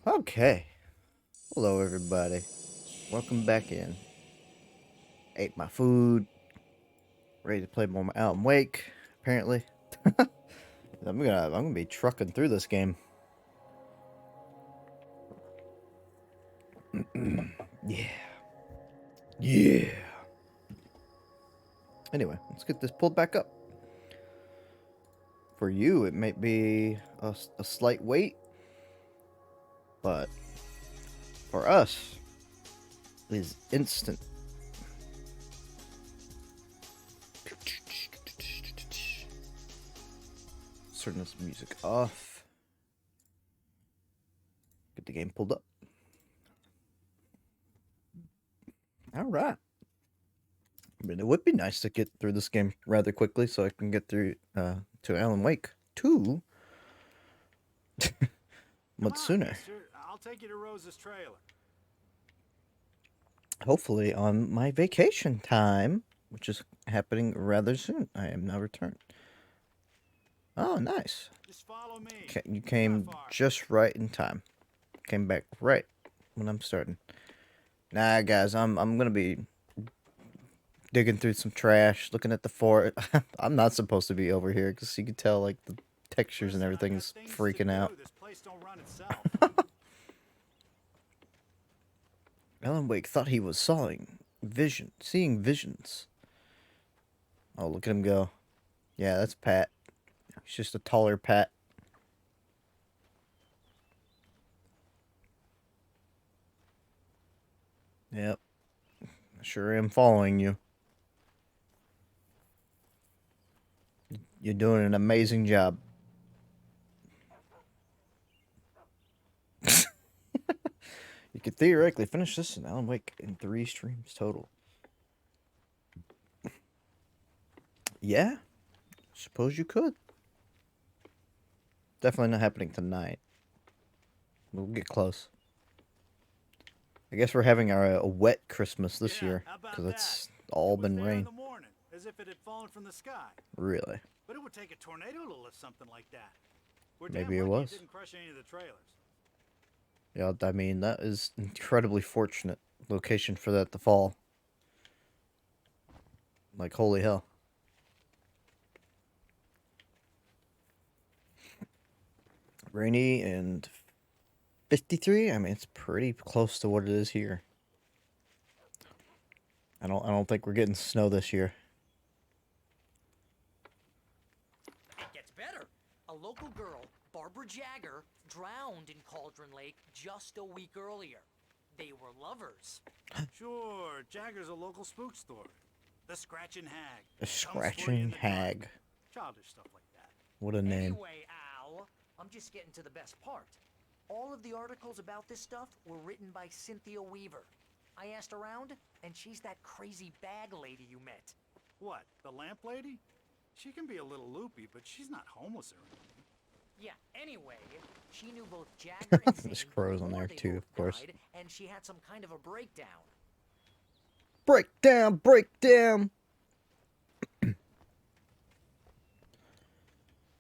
Okay. Hello, everybody. Welcome back in. Ate my food. Ready to play more Alan Wake. Apparently, I'm gonna be trucking through this game. Yeah. Yeah. Anyway, let's get this pulled back up. For you, it might be a slight wait, but for us, it is instant. Turn this music off. Get the game pulled up. All right. I mean, it would be nice to get through this game rather quickly so I can get through to Alan Wake 2 much sooner. Mister. I'll take you to Rose's trailer. Hopefully on my vacation time, which is happening rather soon. I am now returned. Oh, nice. Just follow me. Okay, you came just right in time. Came back right when I'm starting. Nah, guys, I'm gonna be digging through some trash, looking at the fort. I'm not supposed to be over here because you can tell like the textures and everything is freaking out. This place don't run itself. Alan Wake thought he was seeing visions. Oh, look at him go. Yeah, that's Pat. He's just a taller Pat. Yep. I sure am following you. You're doing an amazing job. You could theoretically finish this in Alan Wake in 3 streams total. Yeah, suppose you could. Definitely not happening tonight. We'll get close. I guess we're having a wet Christmas this year because it's all been rain. In the morning, as if it had fallen from the sky. Really? But it would take a tornado to lift something like that. Maybe it was. It didn't crush any of the trailers. Yeah, I mean, that is incredibly fortunate location for that to fall. Like, holy hell. Rainy and 53? I mean, it's pretty close to what it is here. I don't think we're getting snow this year. It gets better. A local girl, Barbara Jagger, drowned in Cauldron Lake just a week earlier. They were lovers. Sure, Jagger's a local spook store. The Scratching Hag. The Scratching Hag. Childish stuff like that. What a name. Anyway, Al, I'm just getting to the best part. All of the articles about this stuff were written by Cynthia Weaver. I asked around, and she's that crazy bag lady you met. What, the lamp lady? She can be a little loopy, but she's not homeless or anything. Yeah, anyway, she knew both Jagger and There's Zane crows on before there they too, both of course. died, and she had some kind of a breakdown. Breakdown, breakdown.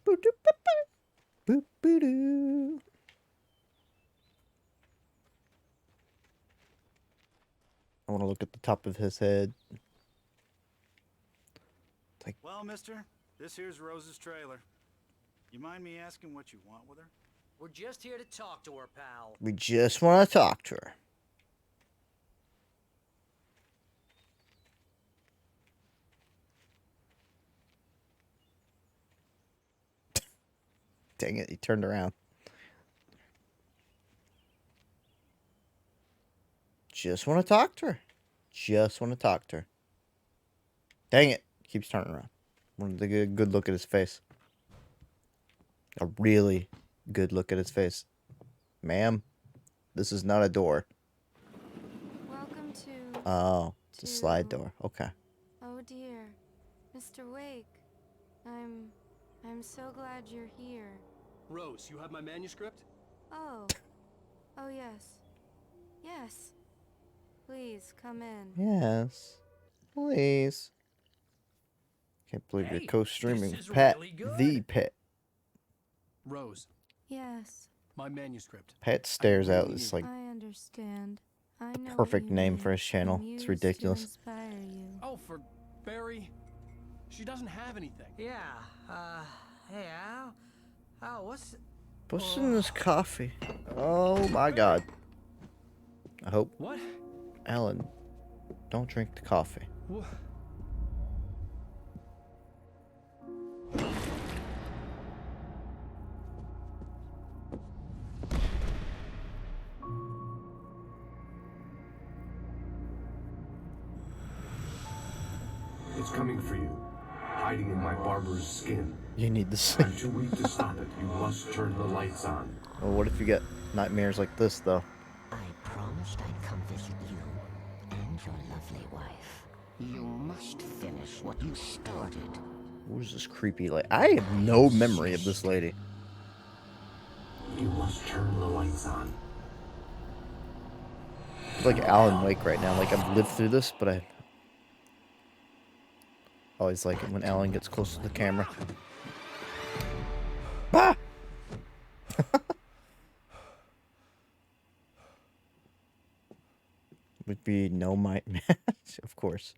Boop boo doo. I want to look at the top of his head. Like, Well, mister, this here's Rose's trailer. You mind me asking what you want with her? We're just here to talk to her, pal. we just want to talk to her. Dang it, he turned around. Just want to talk to her. Just want to talk to her. Dang it, keeps turning around. Wanted to get a good look at his face. A really good look at his face. Ma'am, this is not a door. Welcome to... Oh, it's a slide door. Okay. Oh dear. Mr. Wake. I'm so glad you're here. Rose, you have my manuscript? Oh. Oh yes. Yes. Please, come in. Yes. Please. Can't believe you're Hey, co-streaming this is Pat really good. the Pet. Rose, Yes. My manuscript. Pat Stares Out really is need- like I understand. I know what perfect you name mean. for his channel. I'm It's used ridiculous. To inspire you. Oh, for Barry. She doesn't have anything. Yeah, hey, Al, what's... What's in this coffee? Oh my god. I hope, What? Alan, don't drink the coffee. Wha- It's coming for you, hiding in my barber's skin. You need to sleep. I'm too weak to stop it. You must turn the lights on. Well, what if you get nightmares like this, though? I promised I'd come visit you and your lovely wife. You must finish what you started. Who's this creepy lady? I have no memory of this lady. You must turn the lights on. It's like Alan Wake right now. Like, I've lived through this, but I always like it when Alan gets close to the camera. Ah! Would be no might match, of course.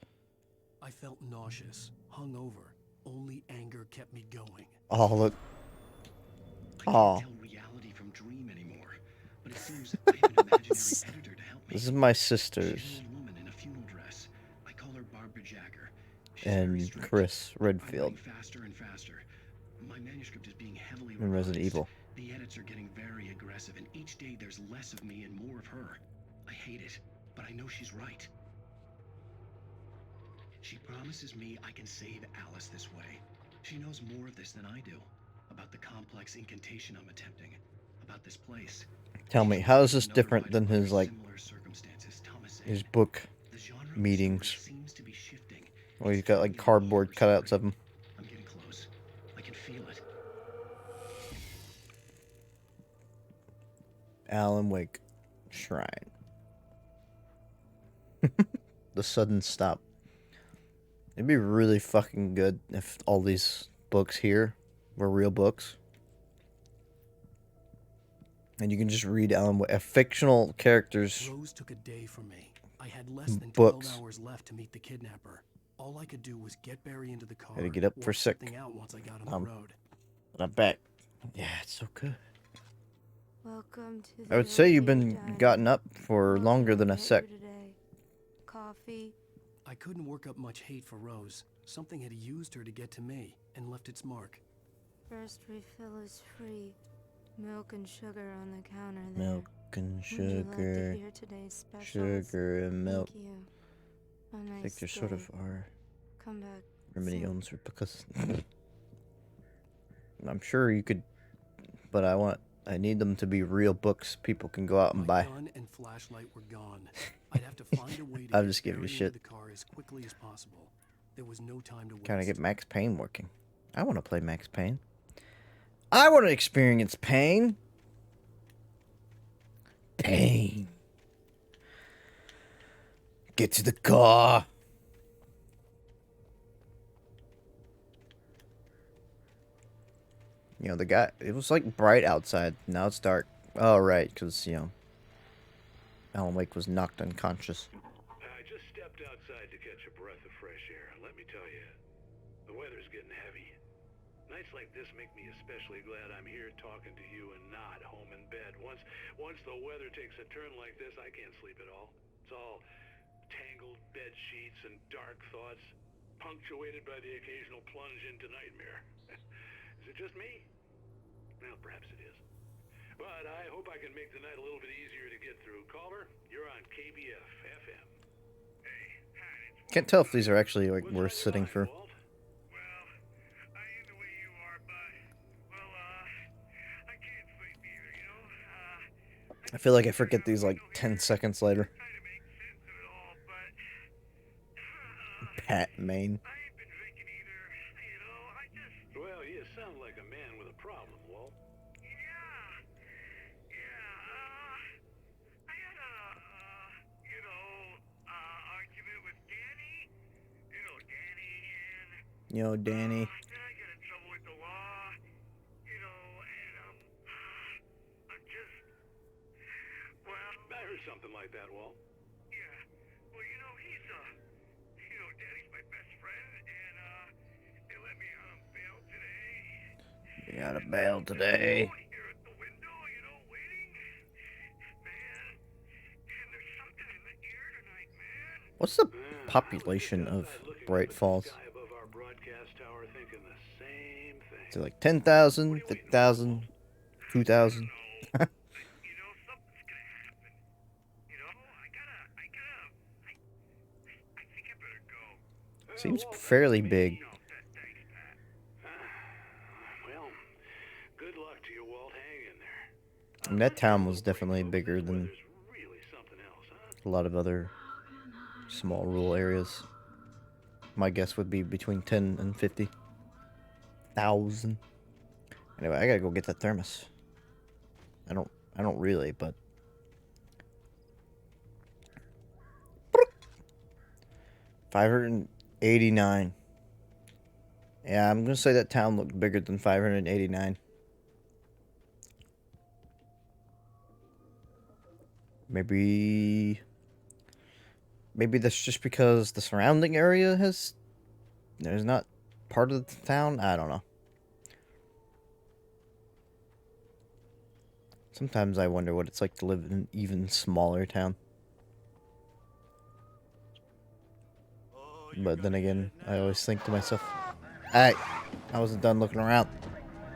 I felt nauseous, hungover. Only anger kept me going. Oh, look. I Oh. can't tell reality from dream anymore, but it seems I have an imaginary editor to help me. This is my She's sisters an old woman in a funeral dress. I call her Barbara Jacker. She's very and strict. Chris I'm Redfield writing faster and faster. My manuscript is being heavily in Resident revised. Evil. The edits are getting very aggressive, and each day there's less of me and more of her. I hate it, but I know she's right. She promises me I can save Alice this way. She knows more of this than I do. About the complex incantation I'm attempting. About this place. Tell me, how is this different than his, like, his book meetings? Where he's got, like, cardboard cutouts of him. I'm getting close. I can feel it. Alan Wake Shrine. The sudden stop. It'd be really fucking good if all these books here were real books. And you can just read Alan Wake, fictional characters. Rose took a day from me. I had less than 12 Books. hours left to meet the kidnapper. All I could do was get Barry into the car. Gotta get up for work sick. something out once I got on the road. But I'm back. Yeah, it's so good. Welcome to the I would say you've been Diner. gotten up for What longer can I than a get sec. you today? Coffee? I couldn't work up much hate for Rose. Something had used her to get to me and left its mark. First refill is free. Milk and sugar on the counter there. Milk and Would you like to sugar. hear today's specials? Sugar and milk. Thank you. A I nice think there sort of day. are Come back. remedy soon. owns her because I'm sure you could, but I need them to be real books people can go out and My buy. gun and flashlight were gone. I'd have to find a way to I'm get just giving you Barry shit. into the car as quickly as possible. There was no time to waste. Kind of get Max Payne working. I want to play Max Payne. I want to experience pain. Pain. Get to the car. You know, the guy, it was like bright outside. Now it's dark. Oh, right, because, you know, Alan Wake was knocked unconscious. I just stepped outside to catch a breath of fresh air. Let me tell you, the weather's getting heavy. Nights like this make me especially glad I'm here talking to you and not home in bed. Once the weather takes a turn like this, I can't sleep at all. It's all tangled bed sheets and dark thoughts, punctuated by the occasional plunge into nightmare. Is it just me? Well, perhaps it is. But I hope I can make the night a little bit easier to get through. Caller, you're on KBF FM. Hey, Pat, Can't tell if these are actually like worth sitting for. Walt? Well, I am the way you are, but I can't sleep either, you know. I feel like I forget these like 10 seconds later. Trying to make sense of it all, but Pat Maine. I ain't been drinking either. You know, I just. Well, you sound like a man with a problem, Walt. I had a, argument with Danny. You know Danny, and Yo, Danny. then I got in trouble with the law. You know, and I'm or something like that, Walt. Yeah. Well, he's, Daddy's my best friend, and, they let me on bail today. You got a bail today. Here at the window, waiting. Man, and there's something in the air tonight, man. What's the population of Bright Falls? Guy above our broadcast tower thinking the same thing. Is it like 10,000, 50,000, 2,000? Something's gonna happen. I think I better go. Seems fairly big. Thanks, Pat. Well, good luck to you, Walt. Hang in there. I mean, that town was definitely bigger than There's really something else, huh? a lot of other small rural areas. My guess would be between 10 and 50,000. Anyway, I gotta go get that thermos. I don't really, but 589. Yeah, I'm gonna say that town looked bigger than 589. Maybe that's just because the surrounding area there's not part of the town. I don't know. Sometimes I wonder what it's like to live in an even smaller town. But then again, I always think to myself, hey, I wasn't done looking around.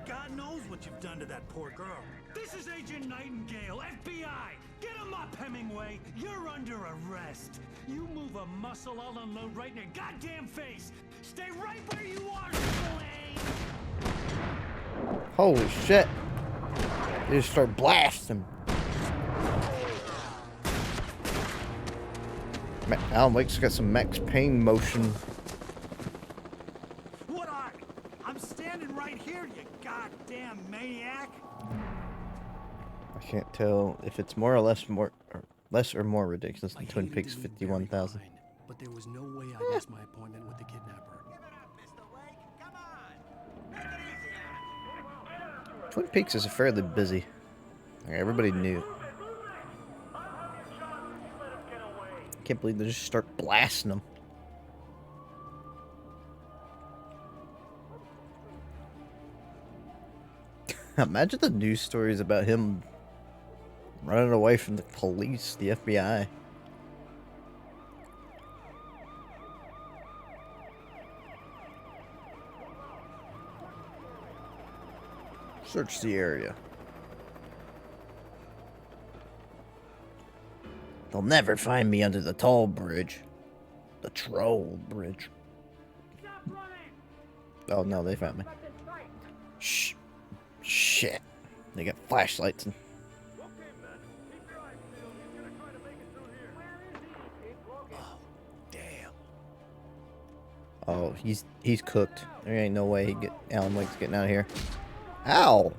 God knows what you've done to that poor girl. This is Agent Nightingale, FBI! Get him up, Hemingway! You're under arrest! You move a muscle, I'll unload right in your goddamn face! Stay right where you are, Slane! Holy shit. They just start blasting. Alan Wake's got some Max Payne motion. What I'm standing right here, you goddamn maniac. I can't tell if it's less or more ridiculous than Twin Peaks 51,000. But there was no way I missed my appointment with the kidnapper. Twin Peaks is fairly busy. Like, everybody knew. Can't believe they just start blasting them. Imagine the news stories about him running away from the police, the FBI. Search the area. They'll never find me under the tall bridge. The troll bridge. Oh no, they found me. Shh. Shit. They got flashlights and... Oh, damn. Oh, he's cooked. There ain't no way Alan Wake's getting out of here. Ow!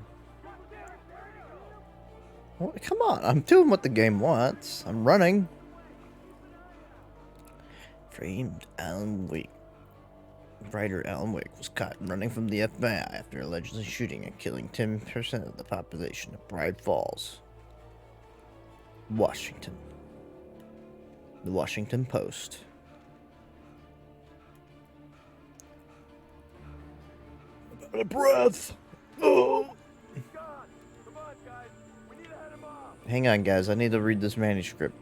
Well, come on, I'm doing what the game wants. I'm running. Framed Alan Wake. Writer Alan Wake was caught running from the FBI after allegedly shooting and killing 10% of the population of Bright Falls, Washington. The Washington Post. Out of breath. Oh. Hang on, guys. I need to read this manuscript.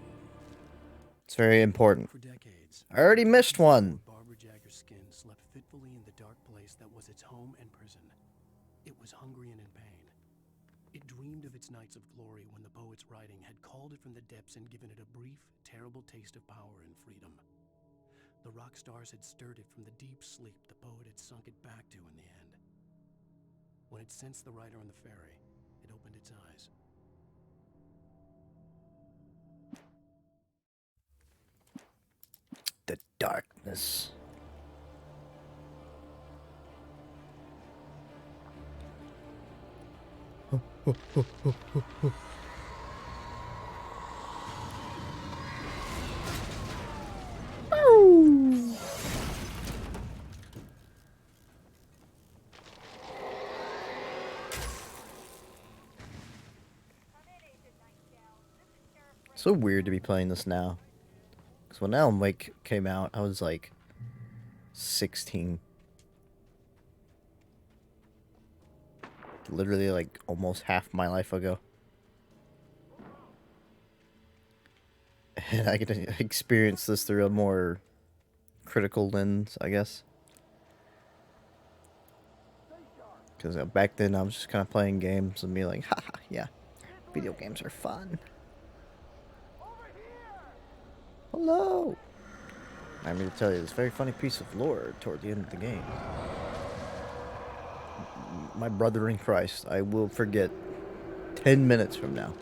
It's very important. For decades, I already missed one. Barbara Jagger's skin slept fitfully in the dark place that was its home and prison. It was hungry and in pain. It dreamed of its nights of glory when the poet's writing had called it from the depths and given it a brief, terrible taste of power and freedom. The rock stars had stirred it from the deep sleep the poet had sunk it back to in the end. When it sensed the writer on the ferry, it opened its eyes. The darkness. so weird to be playing this now. Because when Alan Wake came out, I was like 16. Literally like almost half my life ago. And I get to experience this through a more critical lens, I guess. Because back then I was just kind of playing games and being like, haha, yeah, video games are fun. Hello! I'm going to tell you this very funny piece of lore toward the end of the game. My brother in Christ, I will forget 10 minutes from now.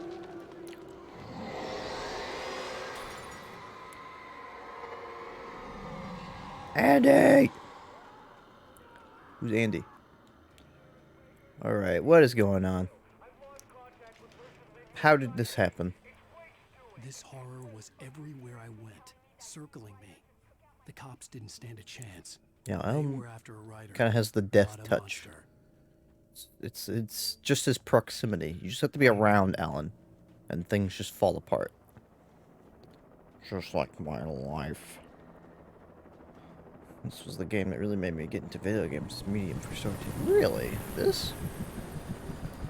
Andy! Who's Andy? Alright, what is going on? How did this happen? This horror was everywhere I went, circling me. The cops didn't stand a chance. Yeah, They Alan were after a writer, kind of has the death not a touch. monster. It's just his proximity. You just have to be around Alan, and things just fall apart. Just like my life. This was the game that really made me get into video games. Medium for storytelling. Really? This?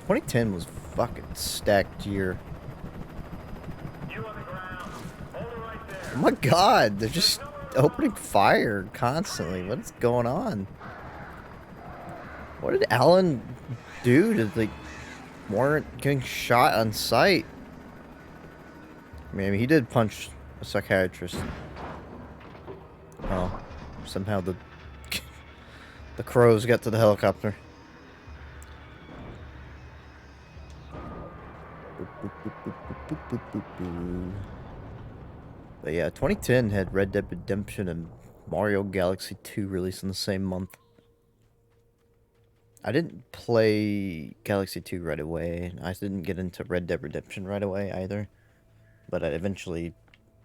2010 was fucking stacked year. Oh my god, they're just opening fire constantly. What is going on? What did Alan do to, like, warrant getting shot on sight? I mean, he did punch a psychiatrist. Oh, somehow the crows got to the helicopter. But yeah, 2010 had Red Dead Redemption and Mario Galaxy 2 released in the same month. I didn't play Galaxy 2 right away. I didn't get into Red Dead Redemption right away either. But I eventually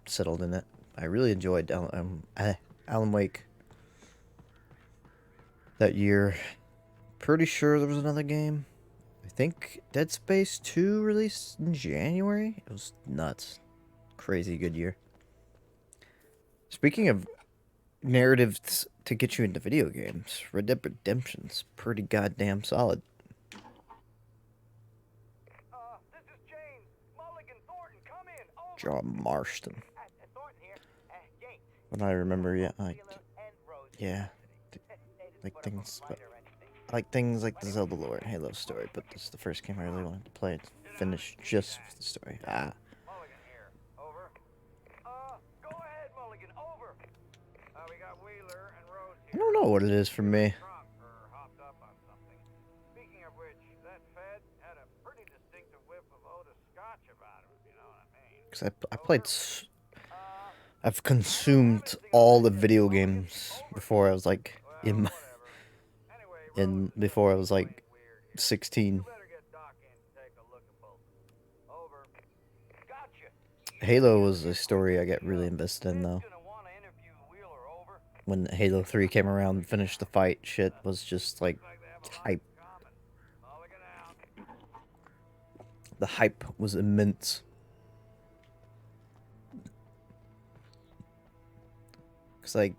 settled in it. I really enjoyed Alan Wake that year. Pretty sure there was another game. I think Dead Space 2 released in January. It was nuts. Crazy good year. Speaking of narratives to get you into video games, Red Dead Redemption's pretty goddamn solid. This is James. Mulligan Thornton, come in. Over. John Marston. Thornton here. James. When I remember, yeah, like, Sheila and Rose yeah, They didn't like put up a things, fight or anything. I like things like the Zelda lore and Halo story, but this is the first game I really wanted to play and finish just for the story. Ah. Mulligan here. Over. Go ahead, Mulligan. Over. We got Wheeler and Rose I here. don't know what it is for me. Drunk or hopped up on something. Speaking of which, that Fed had a pretty distinctive whiff of Otis Scotch about him, if you know what I mean. Because I played... I've consumed all the video games before I was, like, before I was, like, 16. Halo was a story I got really invested in, though. When Halo 3 came around and finished the fight, shit was just, like, hype. The hype was immense. Because, like,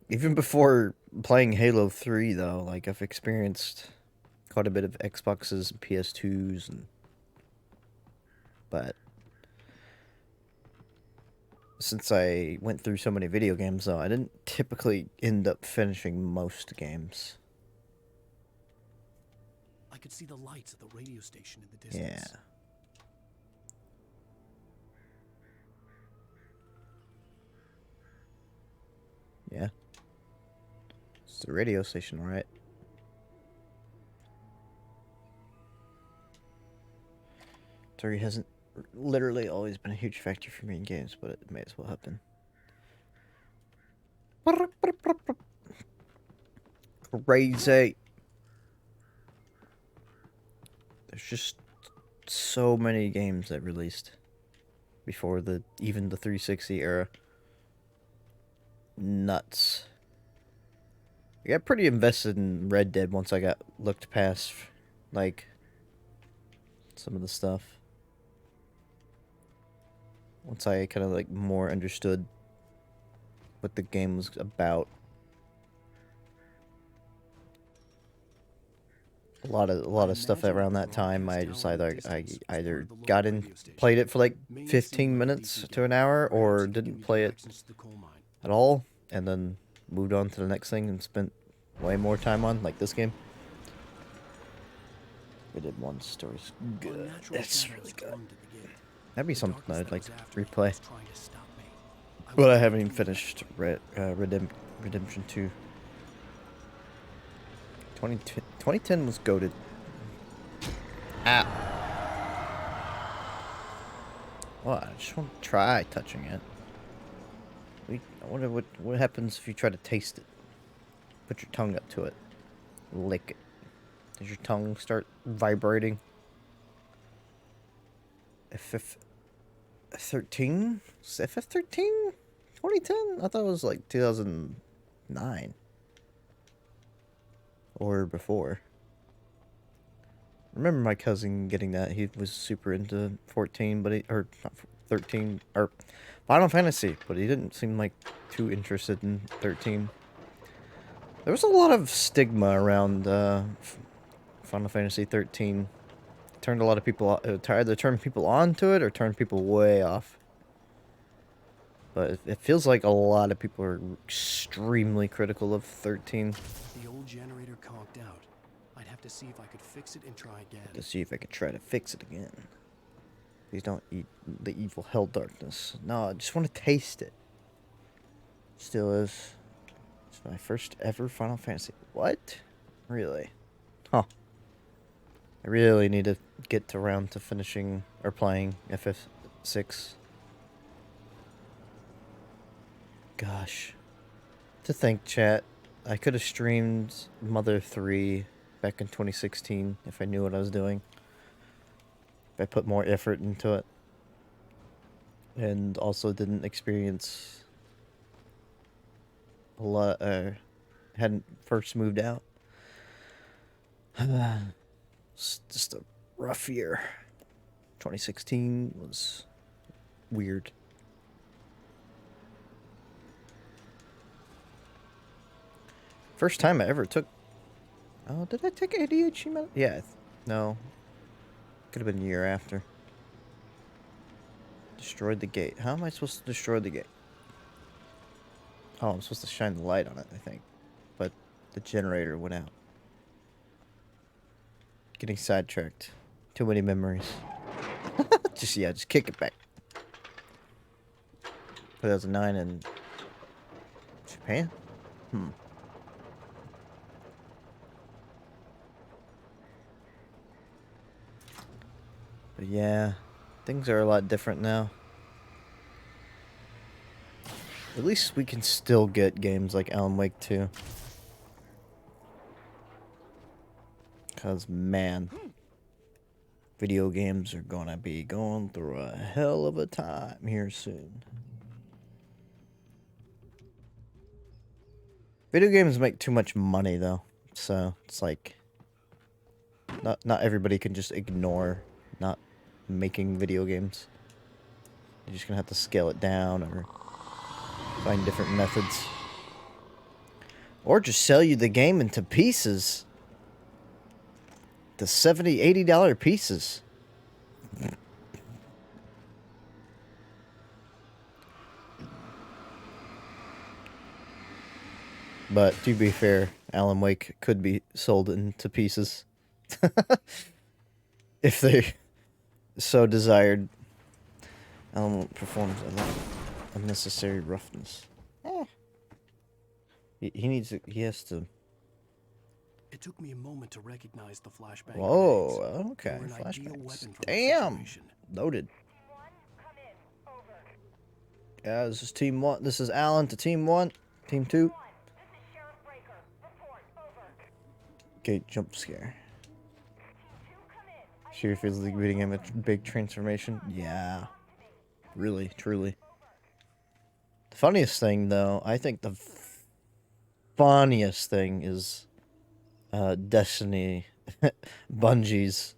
even before playing Halo 3, though, like, I've experienced quite a bit of Xboxes and PS2s, but since I went through so many video games, though, I didn't typically end up finishing most games. I could see the lights of the radio station in the distance. Yeah. Yeah. It's the radio station, right? Story hasn't literally always been a huge factor for me in games, but it may as well have been. Crazy. There's just so many games that released before even the 360 era. Nuts. I got pretty invested in Red Dead once I got looked past, like, some of the stuff. Once I kind of like more understood what the game was about. A lot of stuff around that time. I just either got in, played it for like 15 minutes to an hour, or didn't play it at all, and then moved on to the next thing and spent way more time on, like this game. We did one story's good. It's really good. That'd be something I'd like to replay. But I haven't even finished Redemption 2. 2010 was goated. Ah. Well, I just want to try touching it. I wonder what happens if you try to taste it. Put your tongue up to it. Lick it. Does your tongue start vibrating? FF13? FF13? 2010? I thought it was like 2009. Or before. I remember my cousin getting that. He was super into 14, but or not 13, or Final Fantasy, but he didn't seem like too interested in 13. There was a lot of stigma around Final Fantasy 13. Turned a lot of people either turned people onto it or turned people way off. But it feels like a lot of people are extremely critical of 13. The old generator conked out. I'd have to see if I could fix it and try again. To see if I could try to fix it again. Please don't eat the evil hell darkness. No, I just want to taste it. Still is. It's my first ever Final Fantasy. What? Really? Huh. I really need to get around to finishing or playing FF6. Gosh. To think, chat, I could have streamed Mother 3 back in 2016 if I knew what I was doing. If I put more effort into it. And also didn't experience a lot, hadn't first moved out. It's just a rough year. 2016 was weird. First time I ever took... Oh, did I take ADHD medicine? Yeah, no. Could have been a year after. Destroyed the gate. How am I supposed to destroy the gate? Oh, I'm supposed to shine the light on it, I think. But the generator went out. Getting sidetracked. Too many memories. just kick it back. 2009 in Japan? But yeah, things are a lot different now. At least we can still get games like Alan Wake 2. Because, man, video games are gonna be going through a hell of a time here soon. Video games make too much money, though. So, it's like... Not everybody can just ignore not making video games. You're just gonna have to scale it down or find different methods. Or just sell you the game into pieces. The $70, $80 pieces. But to be fair, Alan Wake could be sold into pieces. If they so desired. Alan performs a lot of unnecessary roughness. He has to. It took me a moment to recognize the flashbang. Whoa, okay. Flashbangs. Damn. Loaded. Yeah, this is Team 1. This is Alan to Team 1. Team 2. Gate jump scare. Sheriff feels like beating him a big transformation. Yeah. Really, truly. The funniest thing, though, I think the funniest thing is Destiny Bungie's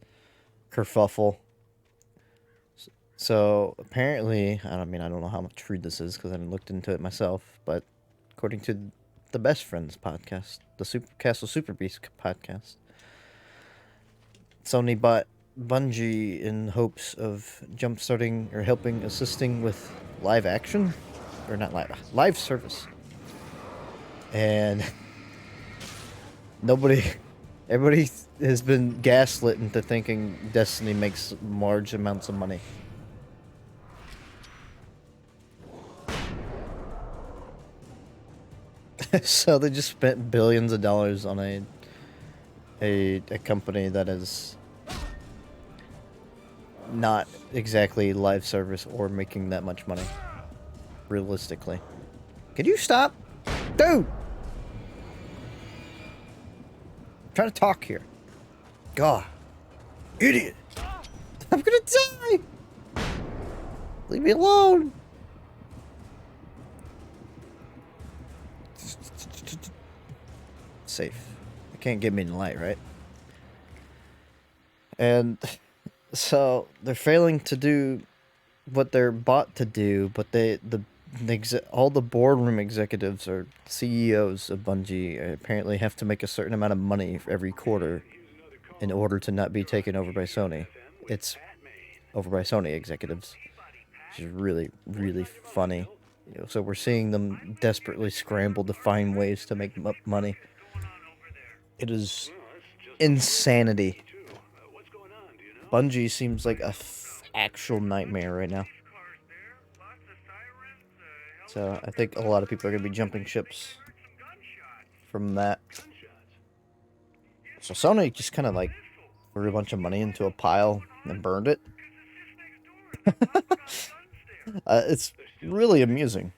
kerfuffle. So apparently, I don't know how much true this is because I haven't looked into it myself, but according to the Best Friends podcast, the Castle Super Beast podcast, Sony bought Bungie in hopes of jumpstarting or helping assisting with live action, or not live service, and everybody has been gaslit into thinking Destiny makes large amounts of money. So they just spent billions of dollars on a company that is not exactly live service or making that much money. Realistically. Can you stop? Dude! I'm trying to talk here. God. Idiot! I'm gonna die! Leave me alone! Safe. It can't get me in the light, right? And so they're failing to do what they're bought to do, but all the boardroom executives or CEOs of Bungie apparently have to make a certain amount of money every quarter in order to not be taken over by Sony. It's over by Sony executives, which is really, really funny. So we're seeing them desperately scramble to find ways to make money. It is insanity. Bungie seems like a actual nightmare right now. So I think a lot of people are going to be jumping ships from that. So Sony just kind of like threw a bunch of money into a pile and burned it. It's really amusing.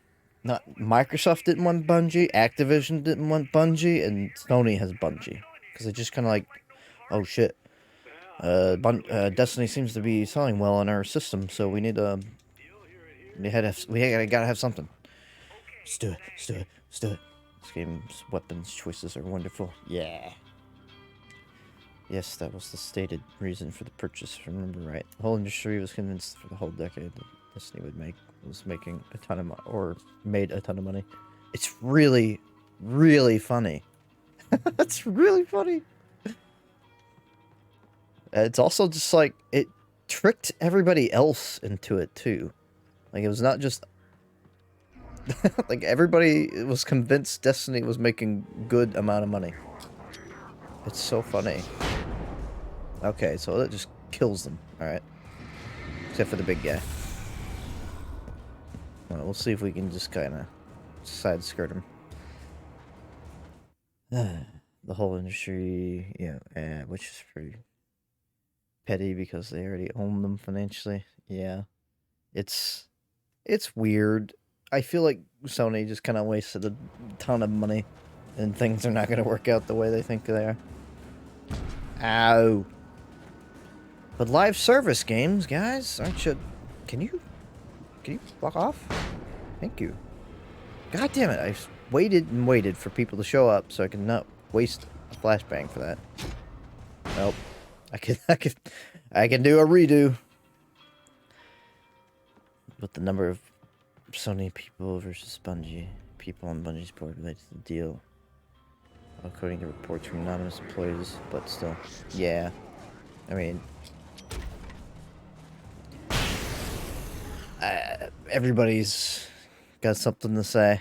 Not Microsoft didn't want Bungie, Activision didn't want Bungie, and Sony has Bungie. Because they just kind of like, oh shit. Destiny seems to be selling well on our system, so we need to... we gotta have something. Let's do it. This game's weapons choices are wonderful. Yeah. Yes, that was the stated reason for the purchase, if I remember right. The whole industry was convinced for the whole decade that Destiny was making a ton of money, or made a ton of money. It's really, really funny. It's really funny. It's also just like, it tricked everybody else into it too. Like, it was not just... like, everybody was convinced Destiny was making good amount of money. It's so funny. Okay, so that just kills them. Alright. Except for the big guy. Well, we'll see if we can just kind of side-skirt him. The whole industry, yeah, which is pretty petty because they already own them financially. Yeah. It's weird. I feel like Sony just kind of wasted a ton of money and things are not going to work out the way they think they are. Ow. But live service games, guys, aren't you... Can you fuck off? Thank you. God damn it, I waited and waited for people to show up so I could not waste a flashbang for that. Nope. I can do a redo. But the number of Sony people versus Bungie people on Bungie's board related to the deal, according to reports from anonymous employees, but still, yeah. I mean, everybody's got something to say,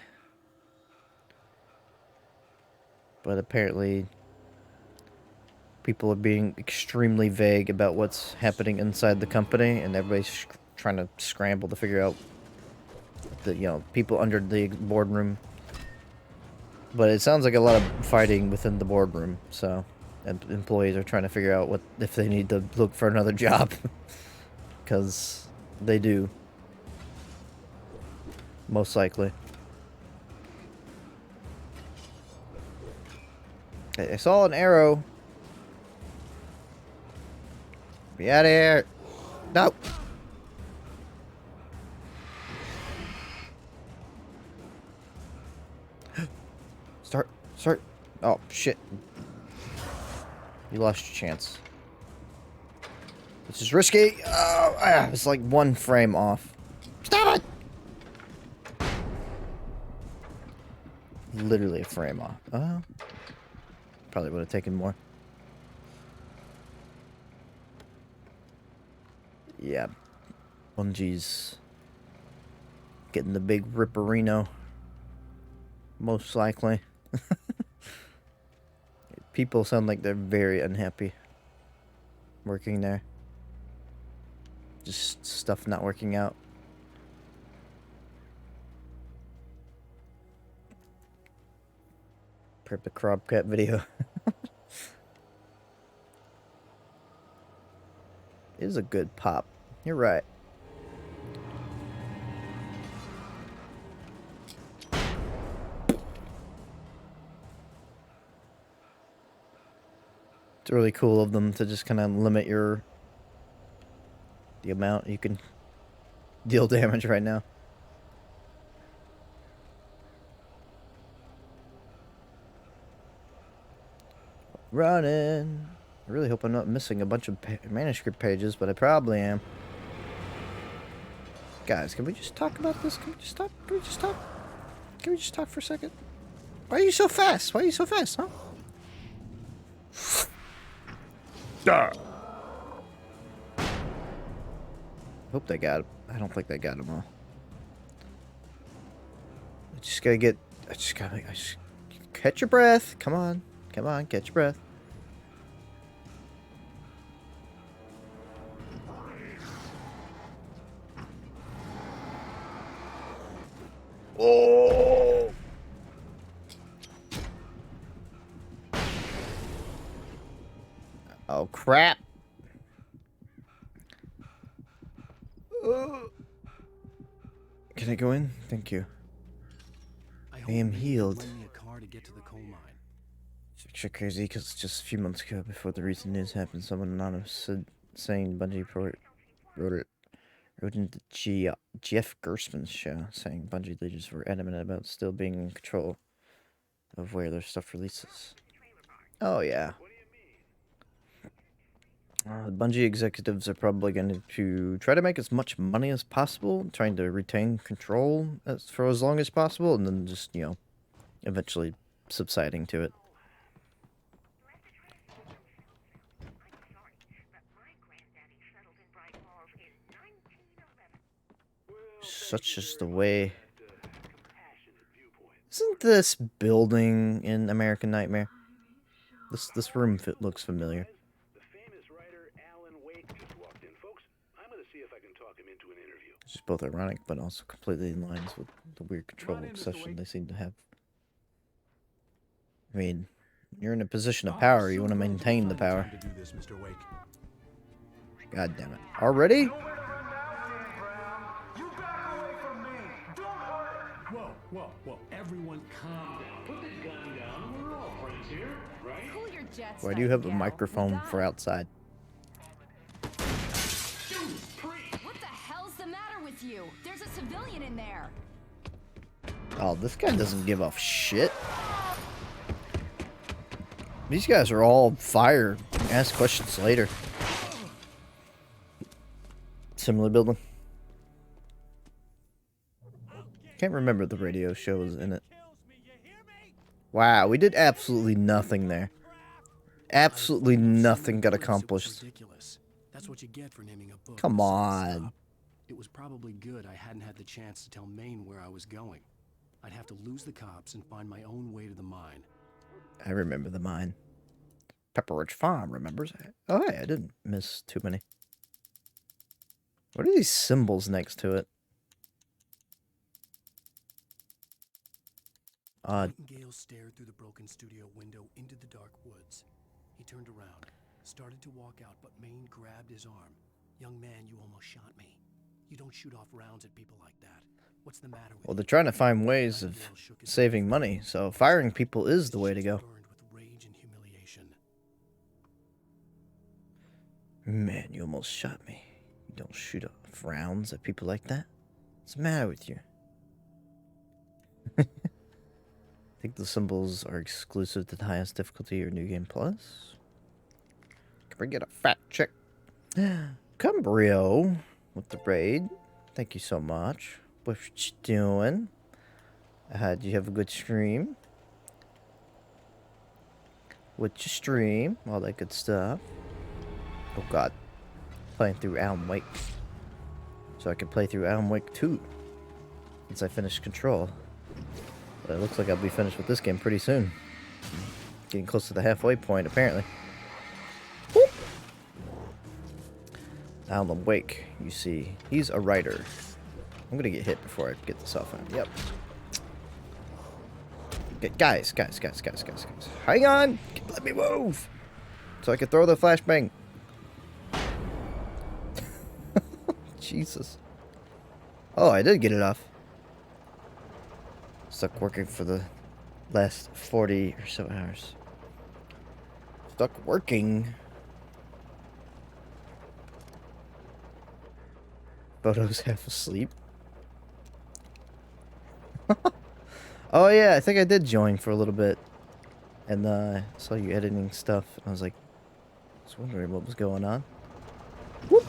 but apparently people are being extremely vague about what's happening inside the company, and everybody's trying to scramble to figure out the, people under the boardroom. But it sounds like a lot of fighting within the boardroom, so employees are trying to figure out what if they need to look for another job, because they do, most likely. I saw an arrow. Be out of here. No. Start. Oh, shit. You lost your chance. This is risky. Oh, it's like 1 frame off. Stop it! Literally a frame off. Oh. Probably would have taken more. Yeah. Bungie's getting the big ripperino. Most likely. People sound like they're very unhappy working there. Just stuff not working out. Prep the crop cat video. It is a good pop. You're right. It's really cool of them to just kind of limit the amount you can deal damage right now. Running. I really hope I'm not missing a bunch of manuscript pages, but I probably am. Guys, can we just talk about this? Can we just stop? Can we just talk? Can we just talk for a second? Why are you so fast? Why are you so fast, huh? Hope they got him. I don't think they got him all. I just gotta catch your breath. Come on. Come on, catch your breath. Oh! Oh, crap. Can I go in? Thank you. I am healed. It's extra crazy because just a few months ago, before the recent news happened, someone anonymous said, saying Bungie wrote into Jeff Gerstmann's show, saying Bungie leaders were adamant about still being in control of where their stuff releases. Oh, yeah. Bungie executives are probably going to try to make as much money as possible, trying to retain control for as long as possible, and then just, you know, eventually subsiding to it. Such is the way. Isn't this building in American Nightmare? This room looks familiar. It's just both ironic, but also completely in line with the weird control obsession they seem to have. I mean, you're in a position of power. You want to maintain the power. God damn it! Already? Whoa! Everyone, calm down. Put the gun down. We're all friends here, right? Cool your jets. Why do you have a microphone for outside? What the hell's the matter with you? There's a civilian in there. Oh, this guy doesn't give a shit. These guys are all fire. Ask questions later. Similar building. Can't remember the radio show was in it. Wow, we did absolutely nothing there. Absolutely nothing got accomplished. That's what you get for naming a book. Come on. It was probably good I hadn't had the chance to tell Maine where I was going. I'd have to lose the cops and find my own way to the mine. I remember the mine. Pepperidge Farm remembers. Oh, hey, I didn't miss too many. What are these symbols next to it? Odd. Nightingale stared through the broken studio window into the dark woods. He turned around, started to walk out, but Maine grabbed his arm. Young man, you almost shot me. You don't shoot off rounds at people like that. What's the matter with Well, they're trying to find ways of saving money, so firing people is the way to go. Man, you almost shot me. You don't shoot off rounds at people like that. What's the matter with you? I think the symbols are exclusive to the highest difficulty or New Game Plus. Can we get a fact check? Cumbrio with the raid. Thank you so much. What you doing? Did you have a good stream? What you stream? All that good stuff. Oh god. Playing through Alan Wake. So I can play through Alan Wake 2. Once I finish Control. But it looks like I'll be finished with this game pretty soon. Getting close to the halfway point, apparently. Whoop. Alan Wake, you see. He's a writer. I'm gonna get hit before I get this off him. Yep. Okay, guys. Hang on! Let me move! So I can throw the flashbang. Jesus. Oh, I did get it off. Stuck working for the last 40 or so hours. Stuck working. Photos half asleep. Oh yeah, I think I did join for a little bit. And I saw you editing stuff. And I was like, I was wondering what was going on. Whoop.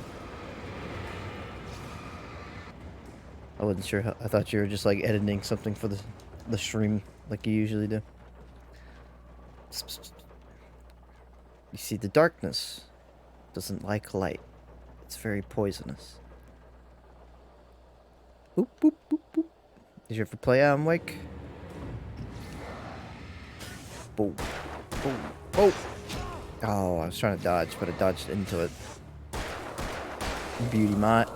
I wasn't sure how, I thought you were just like editing something for the stream like you usually do. You see, the darkness doesn't like light. It's very poisonous. Boop, boop, boop, boop. Did you ever play Alan Wake? Boom. Boom. Oh! Oh, I was trying to dodge, but I dodged into it. Beauty Mott.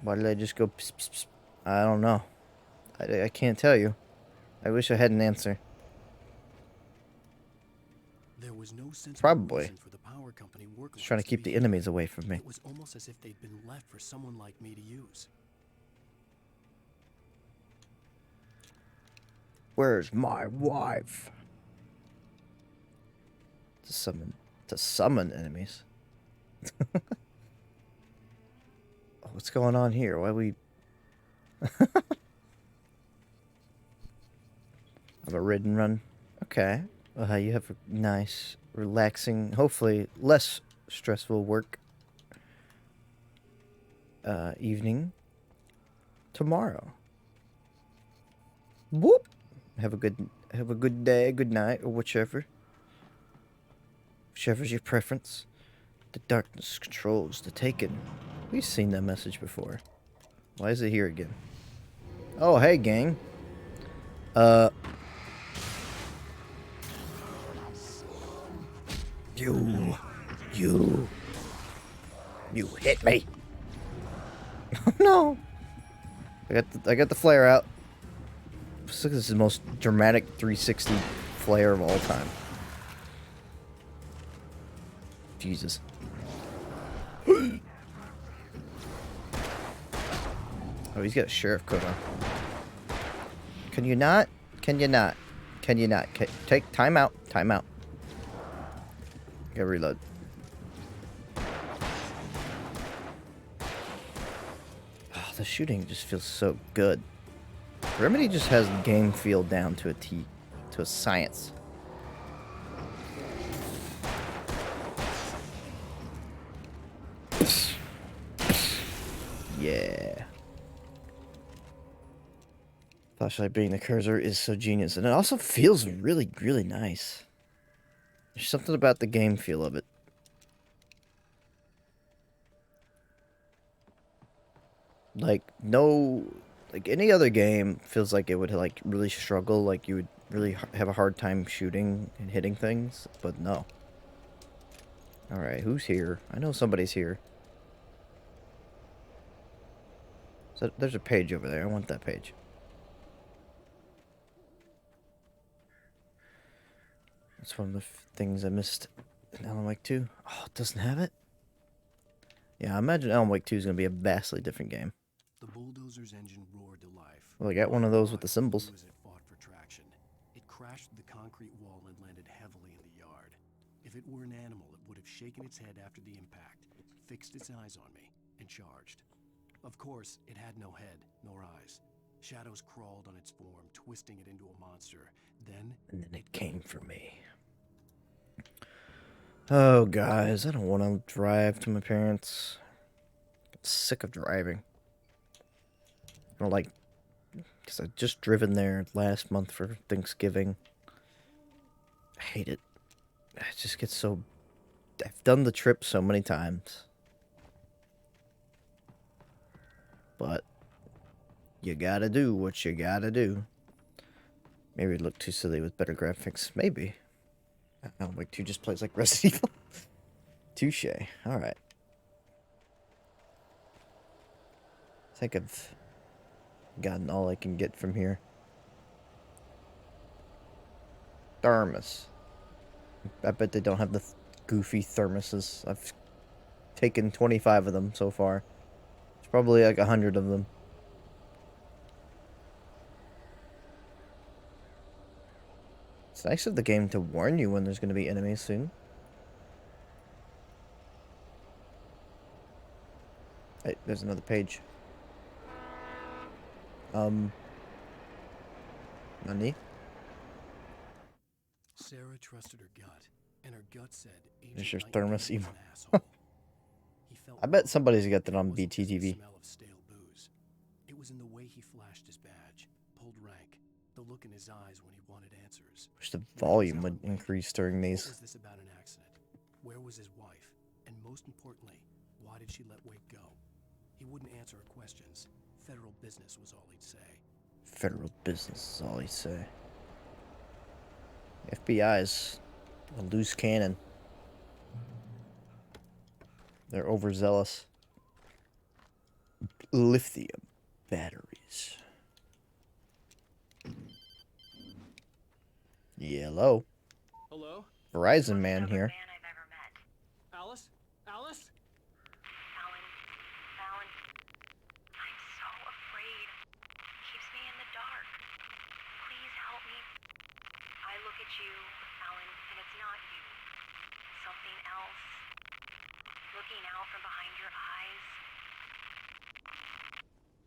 Why did I just go pss, pss, pss? I don't know. I can't tell you. I wish I had an answer. There was no sense Probably. for the power company Just trying to keep the enemies away from me. It was almost as if they'd been left for someone like me to use. Where's my wife? To summon enemies. Oh, what's going on here? Why we have a raid and run? Okay. Well, you have a nice, relaxing, hopefully less stressful work evening tomorrow. Whoop. Have a good day, good night, or whichever. Whichever's your preference. The darkness controls the taken. We've seen that message before. Why is it here again? Oh, hey, gang. You hit me. No. I got the flare out. This is the most dramatic 360 flare of all time. Jesus. Oh, he's got a sheriff coat on. Can you not? Can you not? Can you not? Take time out. Time out. Gotta reload. Oh, the shooting just feels so good. Remedy just has game feel down to a T, to a science. Yeah. Flashlight being the cursor is so genius, and it also feels really, really nice. There's something about the game feel of it. Like, like any other game feels like it would like really struggle, like you would really have a hard time shooting and hitting things, but no. Alright, who's here? I know somebody's here. So there's a page over there. I want that page. That's one of the things I missed in Alan Wake 2. Oh, it doesn't have it? Yeah, I imagine Alan Wake 2 is going to be a vastly different game. The bulldozer's engine roared to life. Well, I got one of those with the symbols. As it fought for traction. It crashed through the concrete wall and landed heavily in the yard. If it were an animal, it would have shaken its head after the impact, fixed its eyes on me, and charged. Of course, it had no head, nor eyes. Shadows crawled on its form, twisting it into a monster. And then it came for me. Oh, guys, I don't want to drive to my parents. I'm sick of driving. I don't like, because I just driven there last month for Thanksgiving. I hate it. I just get so... I've done the trip so many times. But you gotta do what you gotta do. Maybe it looked too silly with better graphics. Maybe. Alan Wake 2 just plays like Resident Evil. Touche. Alright. I think I've gotten all I can get from here. Thermos. I bet they don't have the goofy thermoses. I've taken 25 of them so far. There's probably like 100 of them. It's nice of the game to warn you when there's going to be enemies soon. Hey, there's another page. Nani? Sarah trusted her gut, and her gut said There's your Agent thermos Knight was emo. an asshole. He felt I bet wrong, somebody's got that and on it wasn't just the BTTV. smell of stale booze. It was in the way he flashed his badge, pulled rank, the look in his eyes when he wanted answers. Wish the Where was volume would Alan Wake? increase during What these. was this about an accident? Where was his wife? And most importantly, why did she let Wake go? He wouldn't answer her questions. Federal business was all he'd say. Federal business is all he say. FBI's a loose cannon. They're overzealous. Lithium batteries. Yellow. Hello? Verizon man here. Alice? Alice? Alan, I'm so afraid. Keeps me in the dark. Please help me. I look at you, Alan, and it's not you. Something else. Looking out from behind your eyes.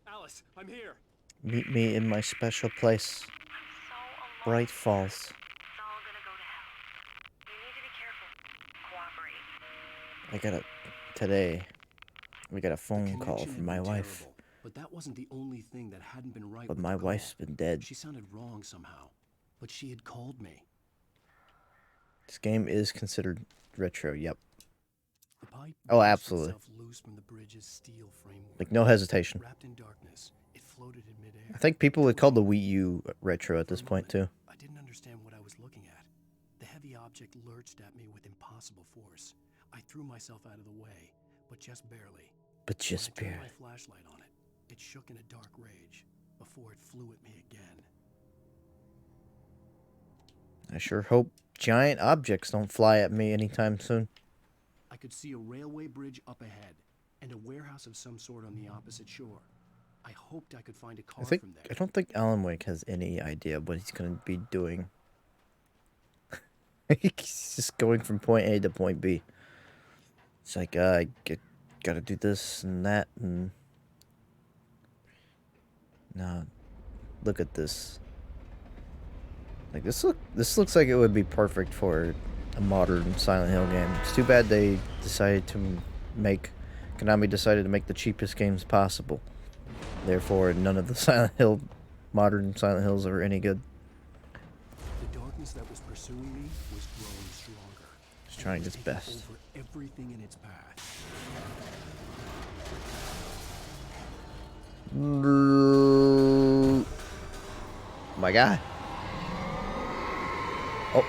Alice, I'm here. Meet me in my special place. I'm so alone. Bright Falls. It's all gonna go to hell. You need to be careful. Cooperate. I got a... Today, we got a The phone call connection from had my been wife. terrible, but that wasn't the only thing that hadn't been right But with my the call. wife's been dead. She sounded wrong somehow, but she had called me. This game is considered retro, yep. The pipe Oh, wrenched absolutely. itself loose from the bridge's steel framework. Like, no hesitation. Wrapped in darkness, it floated in midair. I think people would call the Wii U retro at this point, too. I didn't understand what I was looking at. The heavy object lurched at me with impossible force. I threw myself out of the way, but just barely. But just When I barely. turned my flashlight on it, it shook in a dark rage before it flew at me again. I sure hope giant objects don't fly at me anytime soon. I could see a railway bridge up ahead and a warehouse of some sort on the opposite shore. I hoped I could find a car from there. I don't think Alan Wake has any idea what he's gonna be doing. He's just going from point A to point B. It's like, gotta do this and that and... No, look at this. Like, this looks like it would be perfect for a modern Silent Hill game. It's too bad they decided to Konami decided to make the cheapest games possible. Therefore, none of the modern Silent Hills are any good. The darkness that was pursuing me was growing stronger. It's trying its best. Over everything in its path. My God. Oh,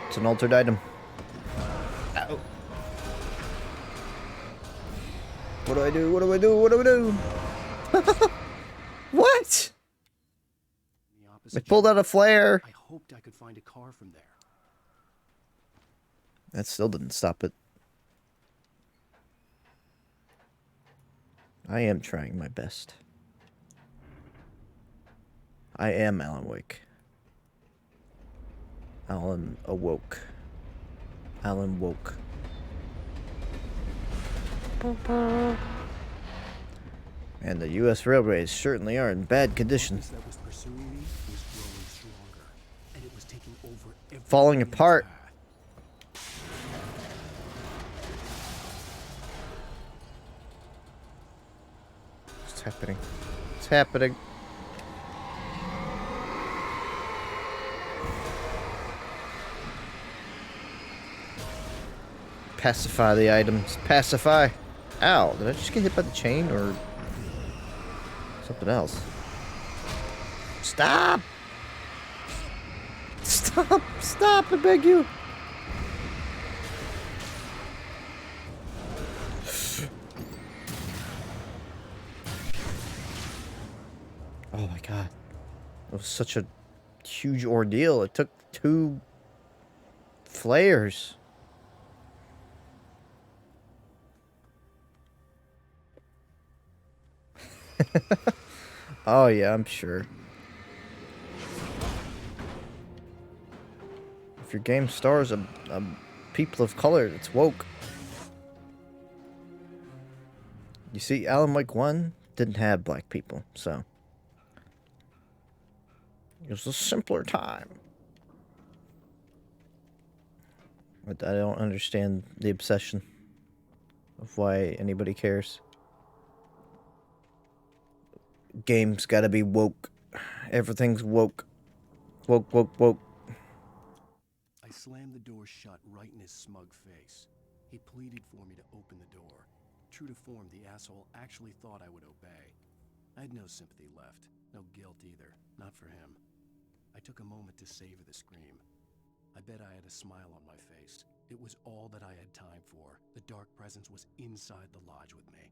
it's an altered item. Ow. What do I do? What do I do? What do I do? What? I pulled out a flare. I hoped I could find a car from there. That still didn't stop it. I am trying my best. I am Alan Wake. Alan awoke. Alan woke. And the U.S. railways certainly are in bad condition. That was pursuing me was growing stronger, and it was taking over everything Falling in its apart. path. What's happening? What's happening? Pacify the items. Pacify. Ow, did I just get hit by the chain or something else? Stop! Stop! Stop, I beg you! Oh my god. It was such a huge ordeal. It took 2 flares. Oh yeah, I'm sure. If your game stars a people of color, it's woke. You see, Alan Wake 1 didn't have black people, so it was a simpler time. But I don't understand the obsession of why anybody cares. Games gotta be woke. Everything's woke. Woke, woke, woke. I slammed the door shut right in his smug face. He pleaded for me to open the door. True to form, the asshole actually thought I would obey. I had no sympathy left, no guilt either, not for him. I took a moment to savor the scream. I bet I had a smile on my face. It was all that I had time for. The dark presence was inside the lodge with me.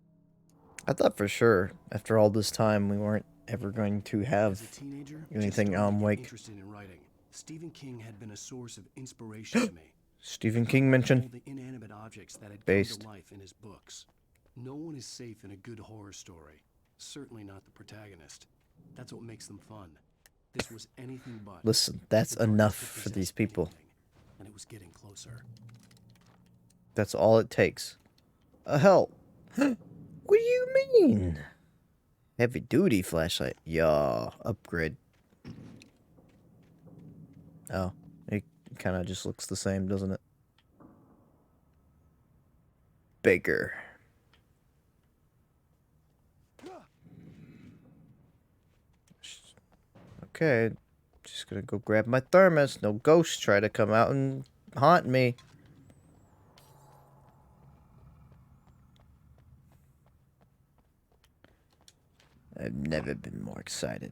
I thought for sure, after all this time, we weren't ever going to have As a teenager, anything Alan Wake. Interested in writing. Stephen King had been a source of inspiration to me. Stephen King mentioned all the inanimate objects that had based. come to life in his books. No one is safe in a good horror story. Certainly not the protagonist. That's what makes them fun. This was anything but. Listen, that's enough for these people. And it was getting closer. That's all it takes. Hell. What do you mean? Heavy duty flashlight. Yeah, upgrade. Oh, it kind of just looks the same, doesn't it? Bigger. Okay, just gonna go grab my thermos. No ghosts try to come out and haunt me. I've never been more excited.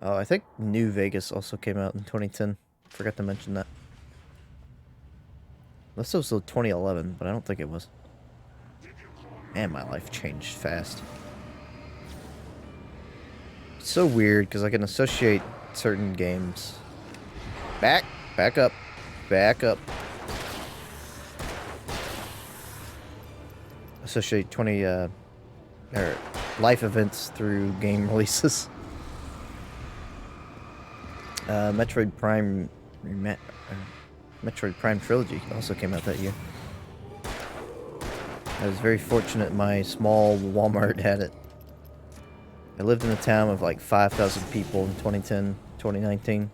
Oh, I think New Vegas also came out in 2010. Forgot to mention that. Unless it was 2011, but I don't think it was. Man, my life changed fast. It's so weird, because I can associate certain games. Back up, back up. Associate 20, or life events through game releases. Metroid Prime Trilogy also came out that year. I was very fortunate my small Walmart had it. I lived in a town of like 5,000 people in 2019.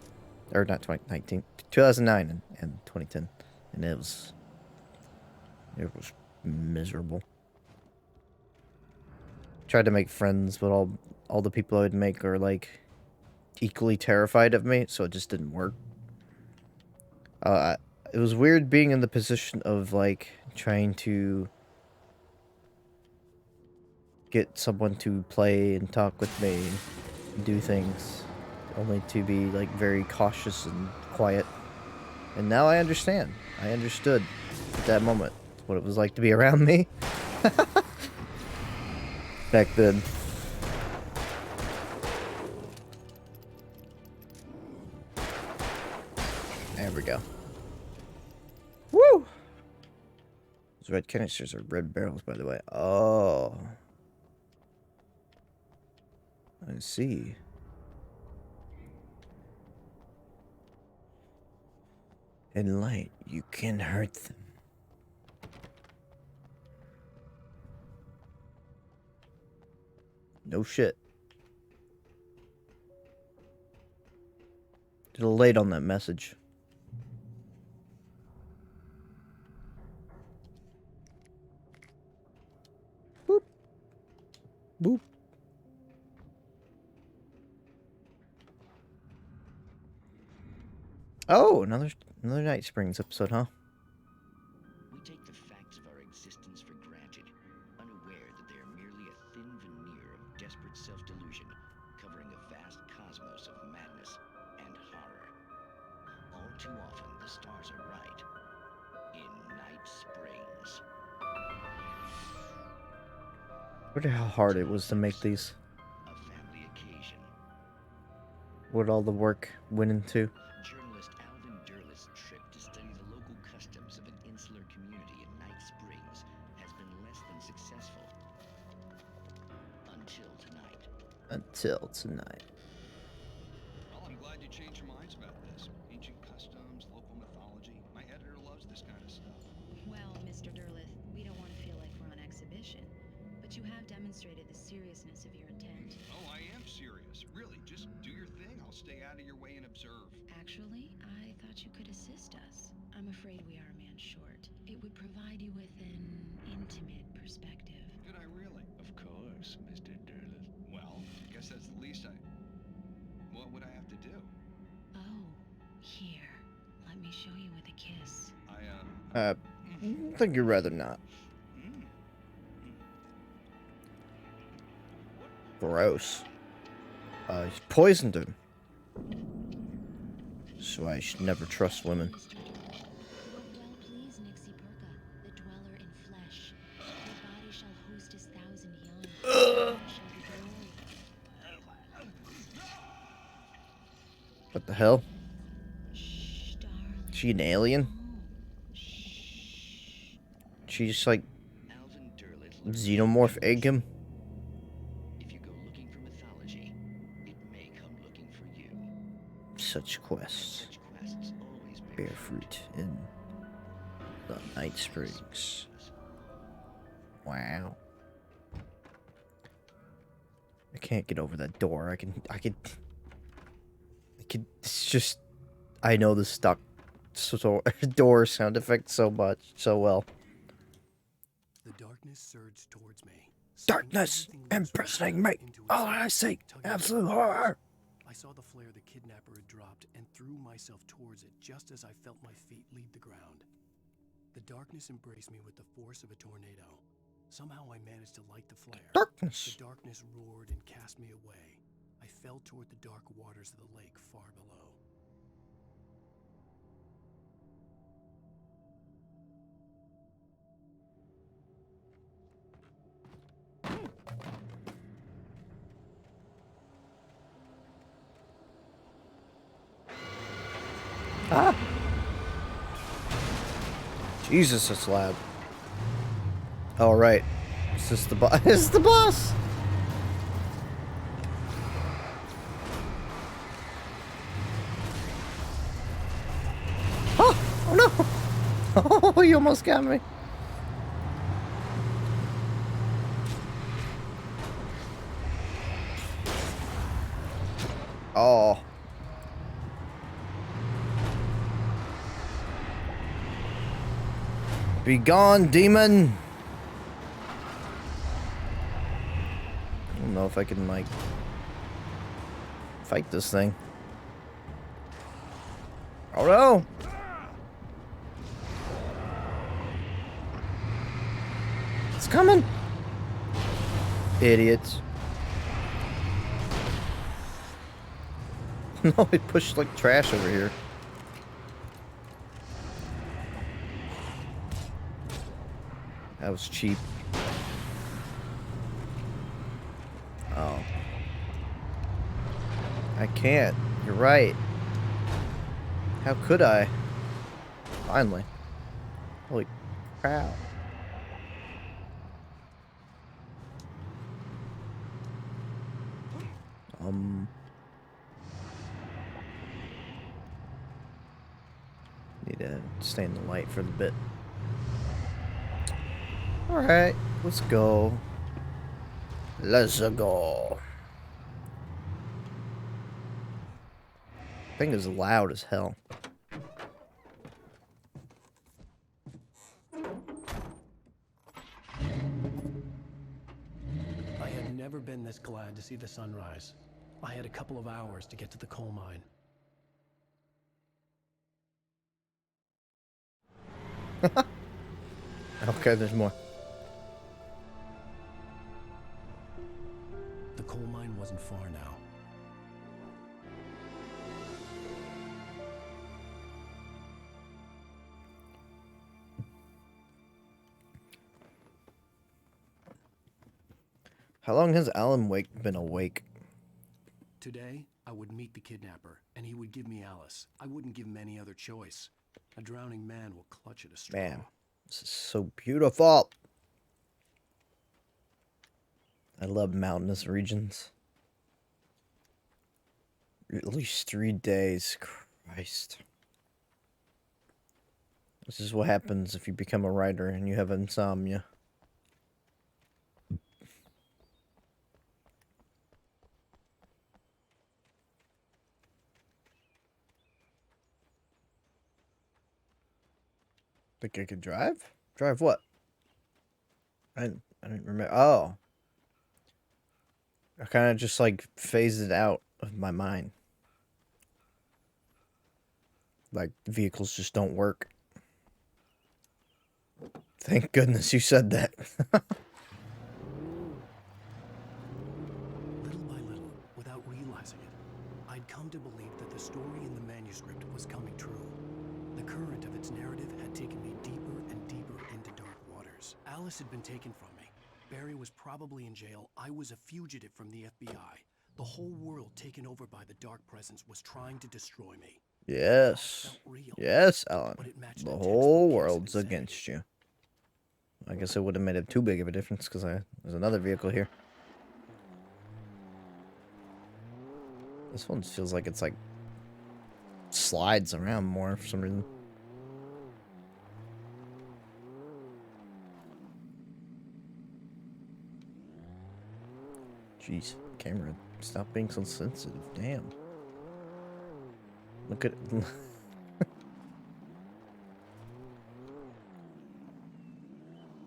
Or not 2019, 2009 and 2010. And it was miserable. Tried to make friends, but all the people I would make are like equally terrified of me, so it just didn't work. It was weird being in the position of like trying to get someone to play and talk with me and do things, only to be like very cautious and quiet. And now I understand. I understood at that moment what it was like to be around me. Back then. There we go. Woo! Those red canisters are red barrels, by the way. Oh. I see. In light, you can hurt them. No shit. A little late on that message. Boop. Oh, another Night Springs episode, huh? We take the facts of our existence for granted, unaware that they are merely a thin veneer of desperate self-delusion, covering a vast cosmos of madness and horror. All too often, the stars are right. In Night Springs. I wonder how hard it was to make these. A family occasion. What all the work went into. Journalist Alvin Derleth's trip to study the local customs of an insular community in Night Springs has been less than successful. Until tonight. Until tonight. Well, I'm glad you changed your minds about this. Ancient customs, local mythology. My editor loves this kind of stuff. Well, Mr. Derleth, we don't want to feel like we're on exhibition, but you have demonstrated the seriousness of your intent. Oh, I am serious. Really, just do your thing. I'll stay out of your way and observe. Actually, I thought you could assist us. I'm afraid we are a man short. It would provide you with an intimate perspective. Could I really? Of course, Mr. Derleth. Well, I guess that's the least I... What would I have to do? Oh, here. Let me show you with a kiss. I think you'd rather not. Gross. He poisoned him. So I should never trust women. You will well please Nixie Perka, the dweller in flesh. Your body shall host his 1,000 young. Shall be glory. What the hell? Shh, darling. She an alien? She just like Alvin Derleth xenomorph egg him? If you go looking for mythology, it may come looking for you. Such quests Such quests always bear fruit in the Night Springs. Wow. I can't get over that door. I could, it's just, I know the stuck door sound effect so well. The darkness surged towards me. Darkness imprisoning me. All I see, absolute horror. I saw the flare the kidnapper had dropped and threw myself towards it just as I felt my feet leave the ground. The darkness embraced me with the force of a tornado. Somehow I managed to light the flare. Darkness. The darkness roared and cast me away. I fell toward the dark waters of the lake far below. Ah! Jesus, that's loud. All right, is this the boss? Is the boss? Oh no! Oh, you almost got me. Oh. Be gone, demon! I don't know if I can, like, fight this thing. Oh no! It's coming! Idiots. No, it pushed like trash over here. That was cheap. Oh. I can't. You're right. How could I? Finally. Holy crap. Need to stay in the light for a bit. Alright, let's go. Let's go. Thing is loud as hell. I had never never been this glad to see the sunrise. I had a couple of hours to get to the coal mine. Okay, there's more. The coal mine wasn't far now. How long has Alan Wake been awake? Today, I would meet the kidnapper, and he would give me Alice. I wouldn't give him any other choice. A drowning man will clutch at a straw. Man, this is so beautiful. I love mountainous regions. At least 3 days. Christ. This is what happens if you become a writer and you have insomnia. Think I could drive? Drive what? I didn't remember. Oh. I kind of just like phased it out of my mind. Like vehicles just don't work. Thank goodness you said that. Little by little, without realizing it, I'd come to believe that the story in the manuscript was coming true. The current of its narrative had taken me deeper and deeper into dark waters. Alice had been taken from me. Barry was probably in jail. I was a fugitive from the FBI. The whole world taken over by the dark presence was trying to destroy me. Yes. Yes, Alan. The whole world's against you. I guess it would have made it too big of a difference because there's another vehicle here. This one feels like it's like slides around more for some reason. Jeez, camera, stop being so sensitive. Damn. Look at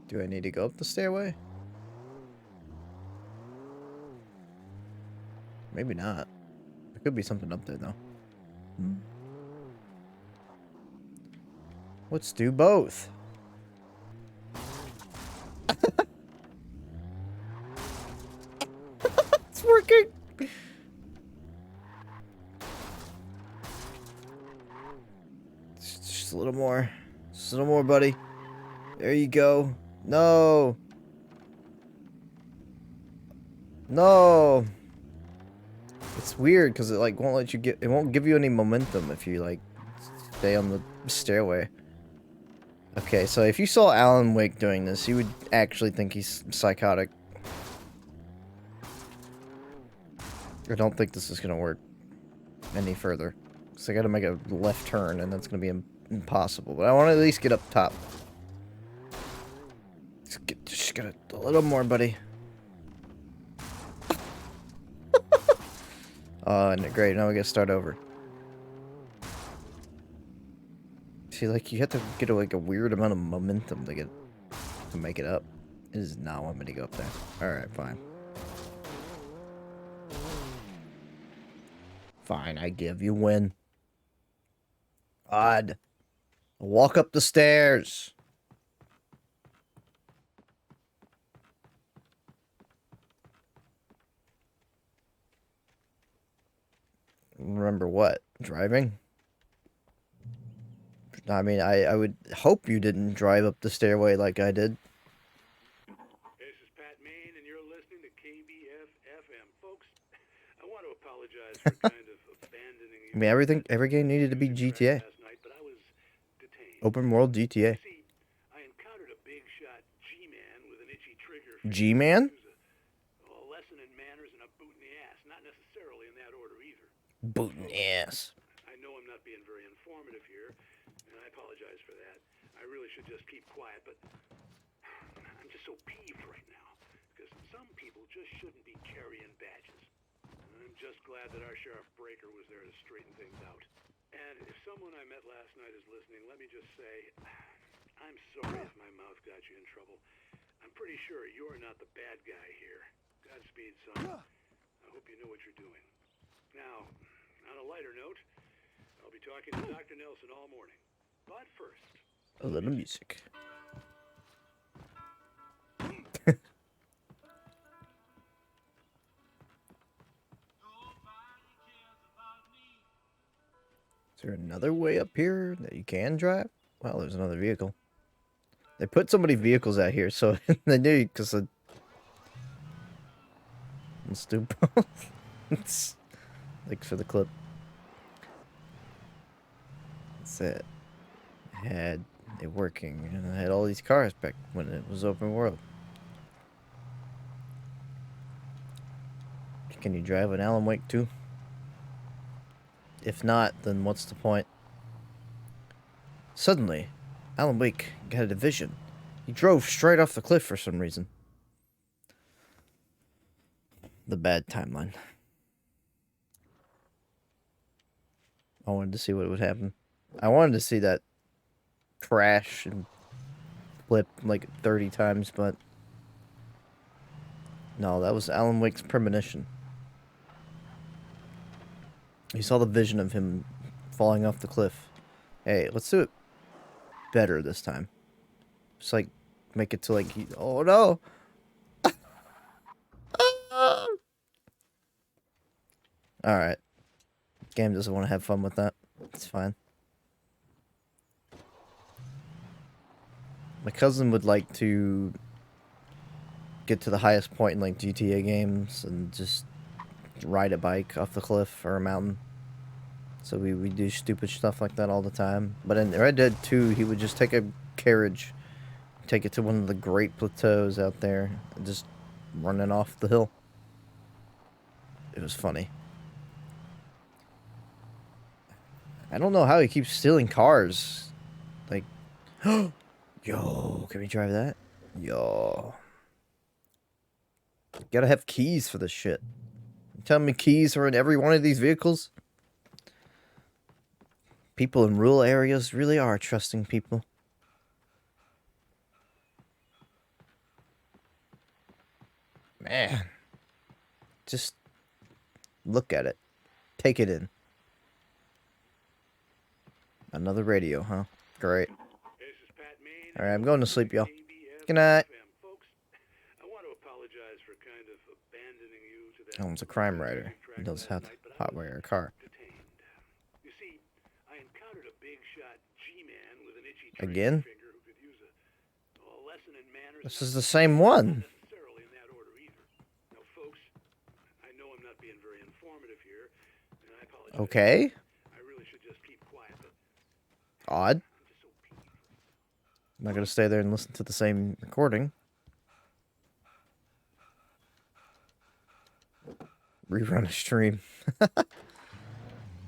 Do I need to go up the stairway? Maybe not. There could be something up there, though. Let's do both. It's working! Just a little more. Just a little more, buddy. There you go. No! No! It's weird because it like won't let you it won't give you any momentum if you like stay on the stairway. Okay, so if you saw Alan Wake doing this, you would actually think he's psychotic. I don't think this is gonna work any further. So I gotta make a left turn and that's gonna be impossible. But I want to at least get up top. Just get a little more, buddy. Great, now we gotta start over. See, like, you have to get like a weird amount of momentum to make it up. It does not want me to go up there. Alright, fine. Fine, I give you win. Odd. Walk up the stairs. Remember what? Driving? I mean, I would hope you didn't drive up the stairway like I did. This is Pat Main, and you're listening to KBF-FM. Folks, I want to apologize for kind of abandoning you. I mean, every game needed to be GTA. Last night, but I was detained. Open world GTA. See, I encountered a big shot G-man with an itchy trigger. G-man? A lesson in manners and a boot in the ass. Not necessarily in that order either. Boot in the ass. I know I'm not being very informative here, and I apologize for that. I really should just keep quiet, but I'm just so peeved right now, because some people just shouldn't be carrying badges. And I'm just glad that our Sheriff Breaker was there to straighten things out. And if someone I met last night is listening, let me just say, I'm sorry if my mouth got you in trouble. I'm pretty sure you're not the bad guy here. Godspeed, son. I hope you know what you're doing. Now, on a lighter note, I'll be talking to Dr. Nelson all morning. But first, a little music. Is there another way up here that you can drive? Well, there's another vehicle. They put so many vehicles out here, so they knew because of... Stupid. It's like for the clip. That's it. I had it working, and I had all these cars back when it was open world. Can you drive an Alan Wake 2? If not, then what's the point? Suddenly, Alan Wake got a vision. He drove straight off the cliff for some reason. The bad timeline. I wanted to see what would happen. I wanted to see that crash and flip like 30 times, but no, that was Alan Wake's premonition. He saw the vision of him falling off the cliff. Hey, let's do it better this time. Just like make it to like, oh no. Alright. Game doesn't want to have fun with that. It's fine. My cousin would like to get to the highest point in like GTA games and just ride a bike off the cliff or a mountain. So we do stupid stuff like that all the time. But in Red Dead 2, he would just take a carriage, take it to one of the great plateaus out there, and just run it off the hill. It was funny. I don't know how he keeps stealing cars. Like, yo, can we drive that? Yo. You gotta have keys for this shit. You telling me keys are in every one of these vehicles? People in rural areas really are trusting people. Man. Just look at it. Take it in. Another radio, huh? Great. Alright, I'm going to sleep, y'all. Good night. Oh, it's a crime writer. He knows how to hotwire a car. Again? This is the same one. Okay. Odd. I'm not gonna stay there and listen to the same recording. Rerun a stream.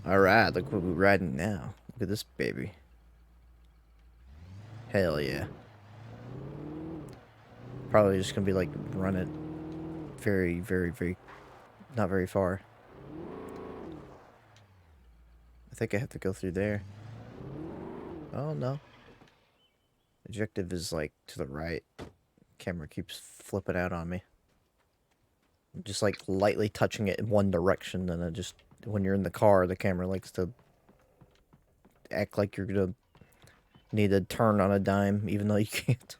Alright, look what we're riding now. Look at this baby. Hell yeah. Probably just gonna be like, run it very, very, very, not very far. I think I have to go through there. Oh, no. Objective is like to the right. Camera keeps flipping out on me. I'm just like lightly touching it in one direction, and it just, when you're in the car, the camera likes to act like you're gonna need to turn on a dime, even though you can't.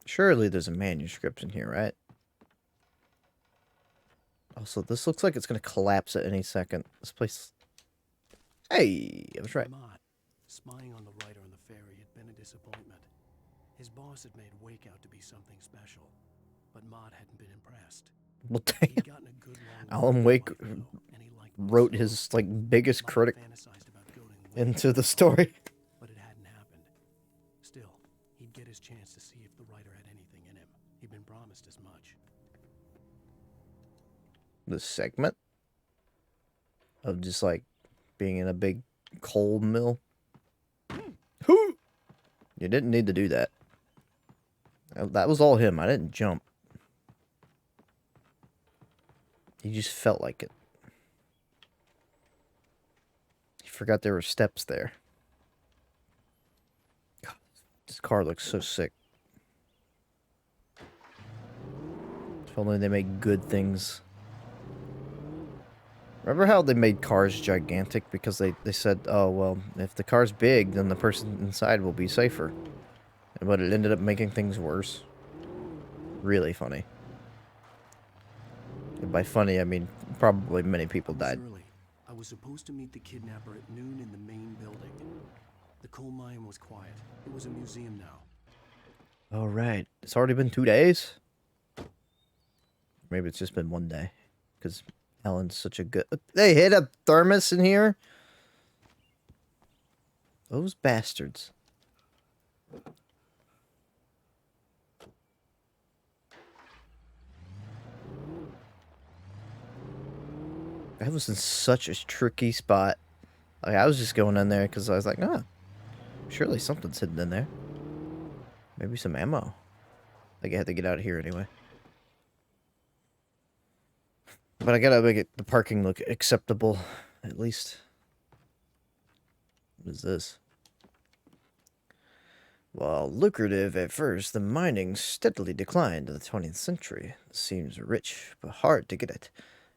Surely there's a manuscript in here, right? Also, this looks like it's gonna collapse at any second. This place... Hey, I was right. Mott, spying on the writer on the ferry had been a disappointment. His boss had made Wake out to be something special, but Mott hadn't been impressed. Well, damn. Alan Wake wrote his, like, biggest critic into the story. But it hadn't happened. Still, he'd get his chance to see if the writer had anything in him. He'd been promised as much. This segment of just, like, being in a big coal mill. You didn't need to do that. That was all him. I didn't jump. He just felt like it. He forgot there were steps there. God, car looks so sick. If only they made good things. Remember how they made cars gigantic because they said, oh, well, if the car's big, then the person inside will be safer. But it ended up making things worse. Really funny. And by funny, I mean probably many people died. Early. I was supposed to meet the kidnapper at noon in the main building. The coal mine was quiet. It was a museum now. Alright. It's already been 2 days? Maybe it's just been 1 day. Because Alan's such a good... They hid a thermos in here? Those bastards. I was in such a tricky spot. Like, I was just going in there because I was like, oh, surely something's hidden in there. Maybe some ammo. Like, I had to get out of here anyway. But I gotta make the parking look acceptable, at least. What is this? While lucrative at first, the mining steadily declined in the 20th century. It seems rich, but hard to get at.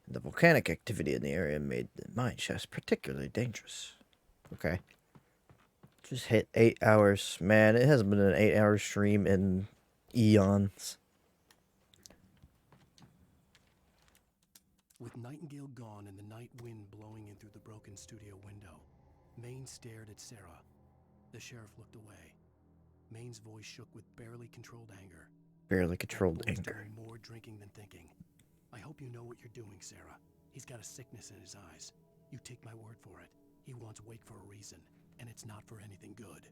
And the volcanic activity in the area made the mine shafts particularly dangerous. Okay. Just hit 8 hours. Man, it hasn't been an 8-hour stream in eons. With Nightingale gone and the night wind blowing in through the broken studio window, Maine stared at Sarah. The sheriff looked away. Maine's voice shook with barely controlled anger. Barely controlled anger. Doing more drinking than thinking. I hope you know what you're doing, Sarah. He's got a sickness in his eyes. You take my word for it. He wants Wake for a reason, and it's not for anything good.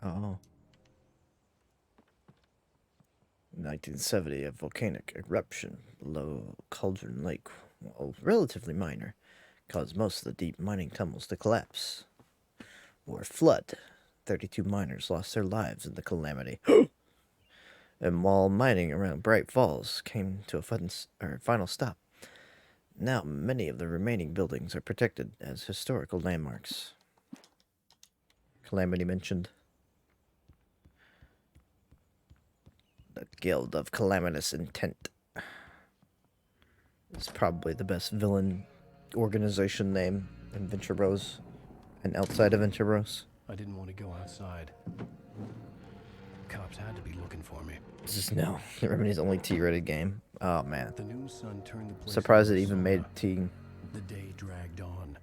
Oh. 1970, a volcanic eruption below Cauldron Lake, while relatively minor, caused most of the deep mining tunnels to collapse or flood. 32 miners lost their lives in the calamity. And while mining around Bright Falls came to a final stop, now many of the remaining buildings are protected as historical landmarks. Calamity mentioned. The Guild of Calamitous Intent. It's probably the best villain organization name in Venture Bros and outside of Venture Bros. I didn't want to go outside. Cops had to be looking for me. This is no Remedy's only T-rated game. Oh man. The noon sun turned the place Surprised it into even sauna. made T. The day dragged on.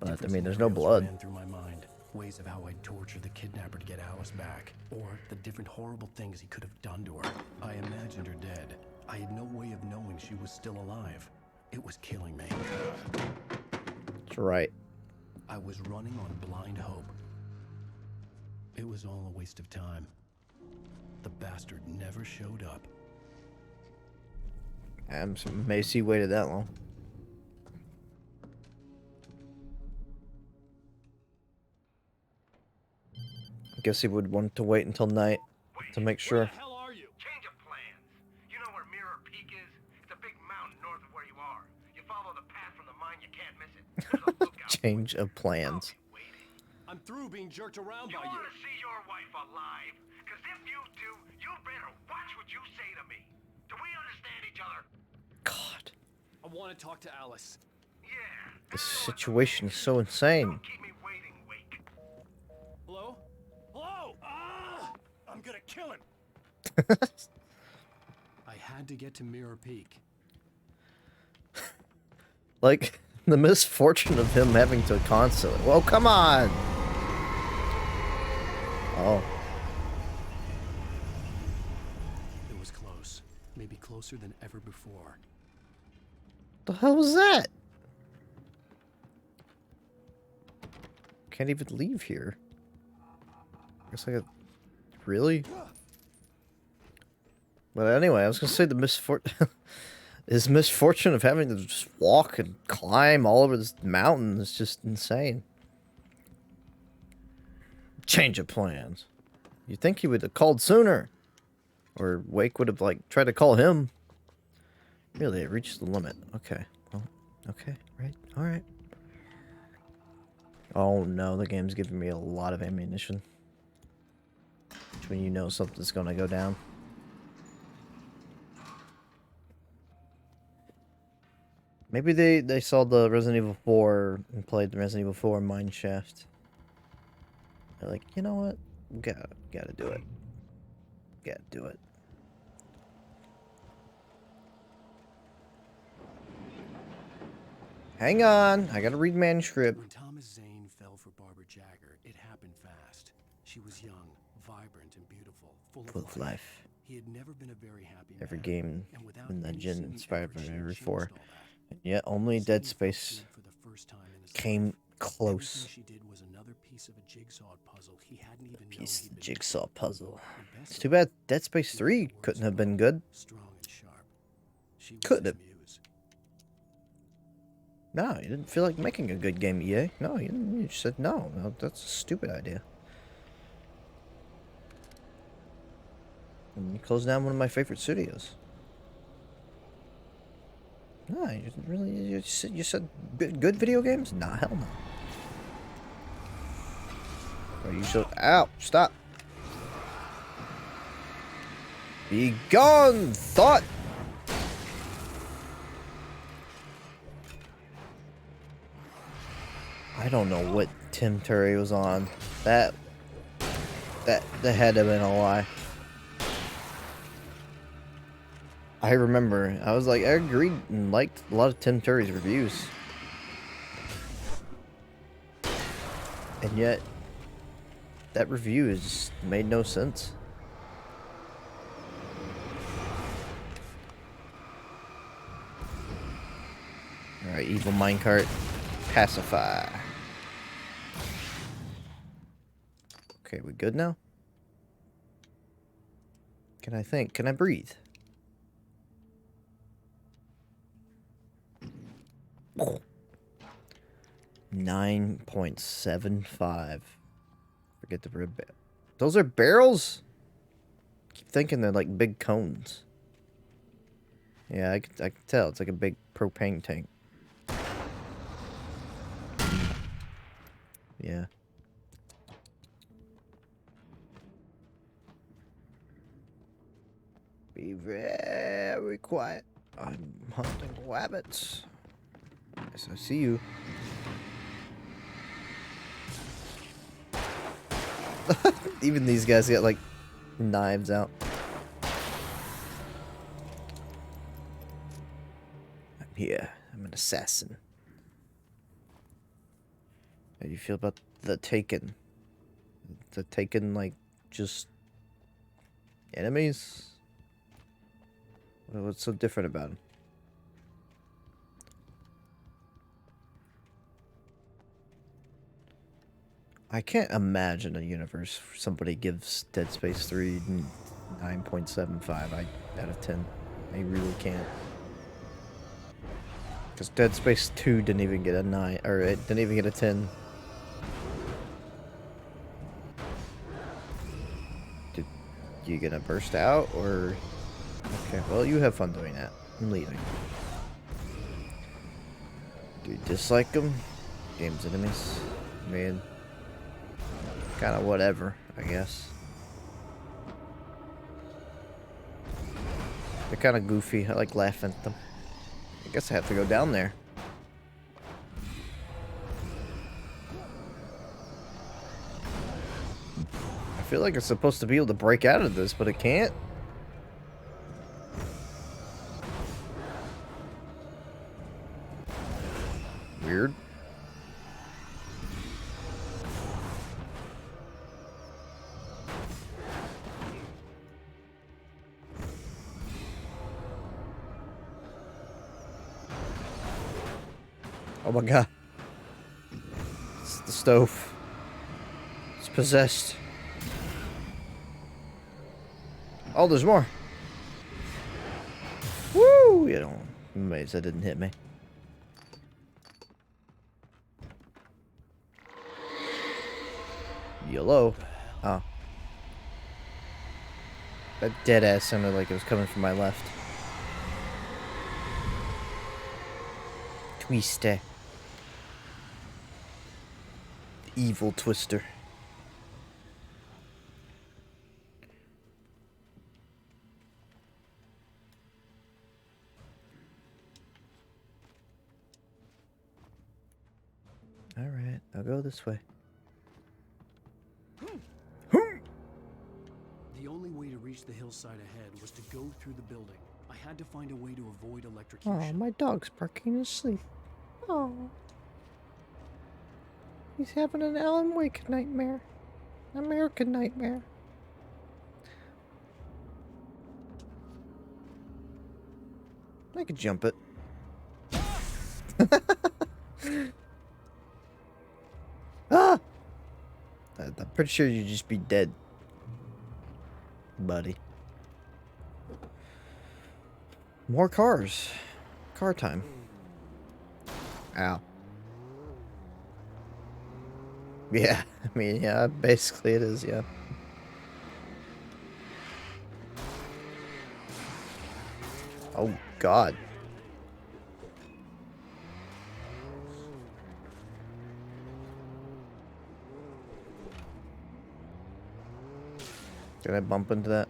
But I mean, there's no blood. Ran through my mind. Ways of how I'd torture the kidnapper to get Alice back, or the different horrible things he could have done to her. I imagined her dead. I had no way of knowing she was still alive. It was killing me. That's right. I was running on blind hope. It was all a waste of time. The bastard never showed up. I'm amazed he waited that long. I guess he would want to wait until night to make sure. Where the hell are you? Change of plans. You know where Mirror Peak is? It's a big mountain north of where you are. You follow the path from the mine, you can't miss it. There's a lookout. Change of plans. I'm through being jerked around by You you. want to see your wife alive? Because if you do, you better watch what you say to me. Do we understand each other? God. I want to talk to Alice. Yeah. This situation is so insane. Keep me waiting, Wake. Hello? Hello? Ah! I'm gonna kill him. I had to get to Mirror Peak. Like, the misfortune of him having to constantly... Whoa, come on! Oh. It was close. Maybe closer than ever before. The hell was that? Can't even leave here. Guess I got... Really? But anyway, I was gonna say the misfortune... His misfortune of having to just walk and climb all over this mountain is just insane. Change of plans. You'd think he would have called sooner. Or Wake would have, like, tried to call him. Really, it reached the limit. Okay. Well, okay. Right. Alright. Oh no, the game's giving me a lot of ammunition. It's when you know something's gonna go down. Maybe they saw the Resident Evil 4 and played the Resident Evil 4 Mineshaft. They're like, you know what? Gotta do it. Gotta do it. Hang on, I gotta read manuscript. When Thomas Zane fell for Barbara Jagger, it happened fast. She was young, vibrant, and beautiful, full of life. He had never been a very happy Every man, game and without in that any gen seeming inspired by effort, she every achieved 4. all that. And yet only Zane Dead felt Space seen for the first time in his came life. close. Everything she did was another piece of a jigsaw puzzle he hadn't even known Piece he'd of the been jigsaw puzzle. And best It's of too all, bad Dead Space she 3 had the couldn't words have been for it, good. strong and sharp. She was Could his have. muse. No, you didn't feel like making a good game, EA. No, you didn't. You just said no. No, that's a stupid idea. And you closed down one of my favorite studios. No, you didn't really. You said good video games? Nah, hell no. Or you should. Ow! Stop. Be gone, thought. I don't know what Tim Curry was on. That had to have been a lie. I remember. I was like, I agreed and liked a lot of Tim Curry's reviews. And yet, that review just made no sense. Alright, evil minecart. Pacify. Okay, we good now? Can I think? Can I breathe? Oh. 9.75. Forget the rib. Those are barrels? Keep thinking they're like big cones. Yeah, I can tell. It's like a big propane tank. Yeah. Be very quiet. I'm hunting rabbits. Yes, I see you. Even these guys got like knives out. I'm here. I'm an assassin. How do you feel about the Taken? The Taken, like, just enemies? What's so different about them? I can't imagine a universe where somebody gives Dead Space 3 9.75 out of 10. I really can't. Because Dead Space 2 didn't even get a 9, or it didn't even get a 10. Did you gonna burst out, or... Okay, well, you have fun doing that. I'm leaving. Do you dislike them? Game's enemies? Man. Kind of whatever, I guess. They're kind of goofy. I like laughing at them. I guess I have to go down there. I feel like it's supposed to be able to break out of this, but it can't. Weird. Oh my god. It's the stove. It's possessed. Oh, there's more. Woo! You know, I'm amazed that didn't hit me. Yellow. Oh. That dead ass sounded like it was coming from my left. Twister. Evil Twister. Alright, I'll go this way. The only way to reach the hillside ahead was to go through the building. I had to find a way to avoid electrocution. Oh, my dog's barking his sleep. Oh. He's having an Alan Wake nightmare. American nightmare. I could jump it. Ah! I'm pretty sure you'd just be dead, buddy. More cars. Car time. Ow. Yeah, I mean, yeah, basically it is, yeah. Oh, God. Did I bump into that?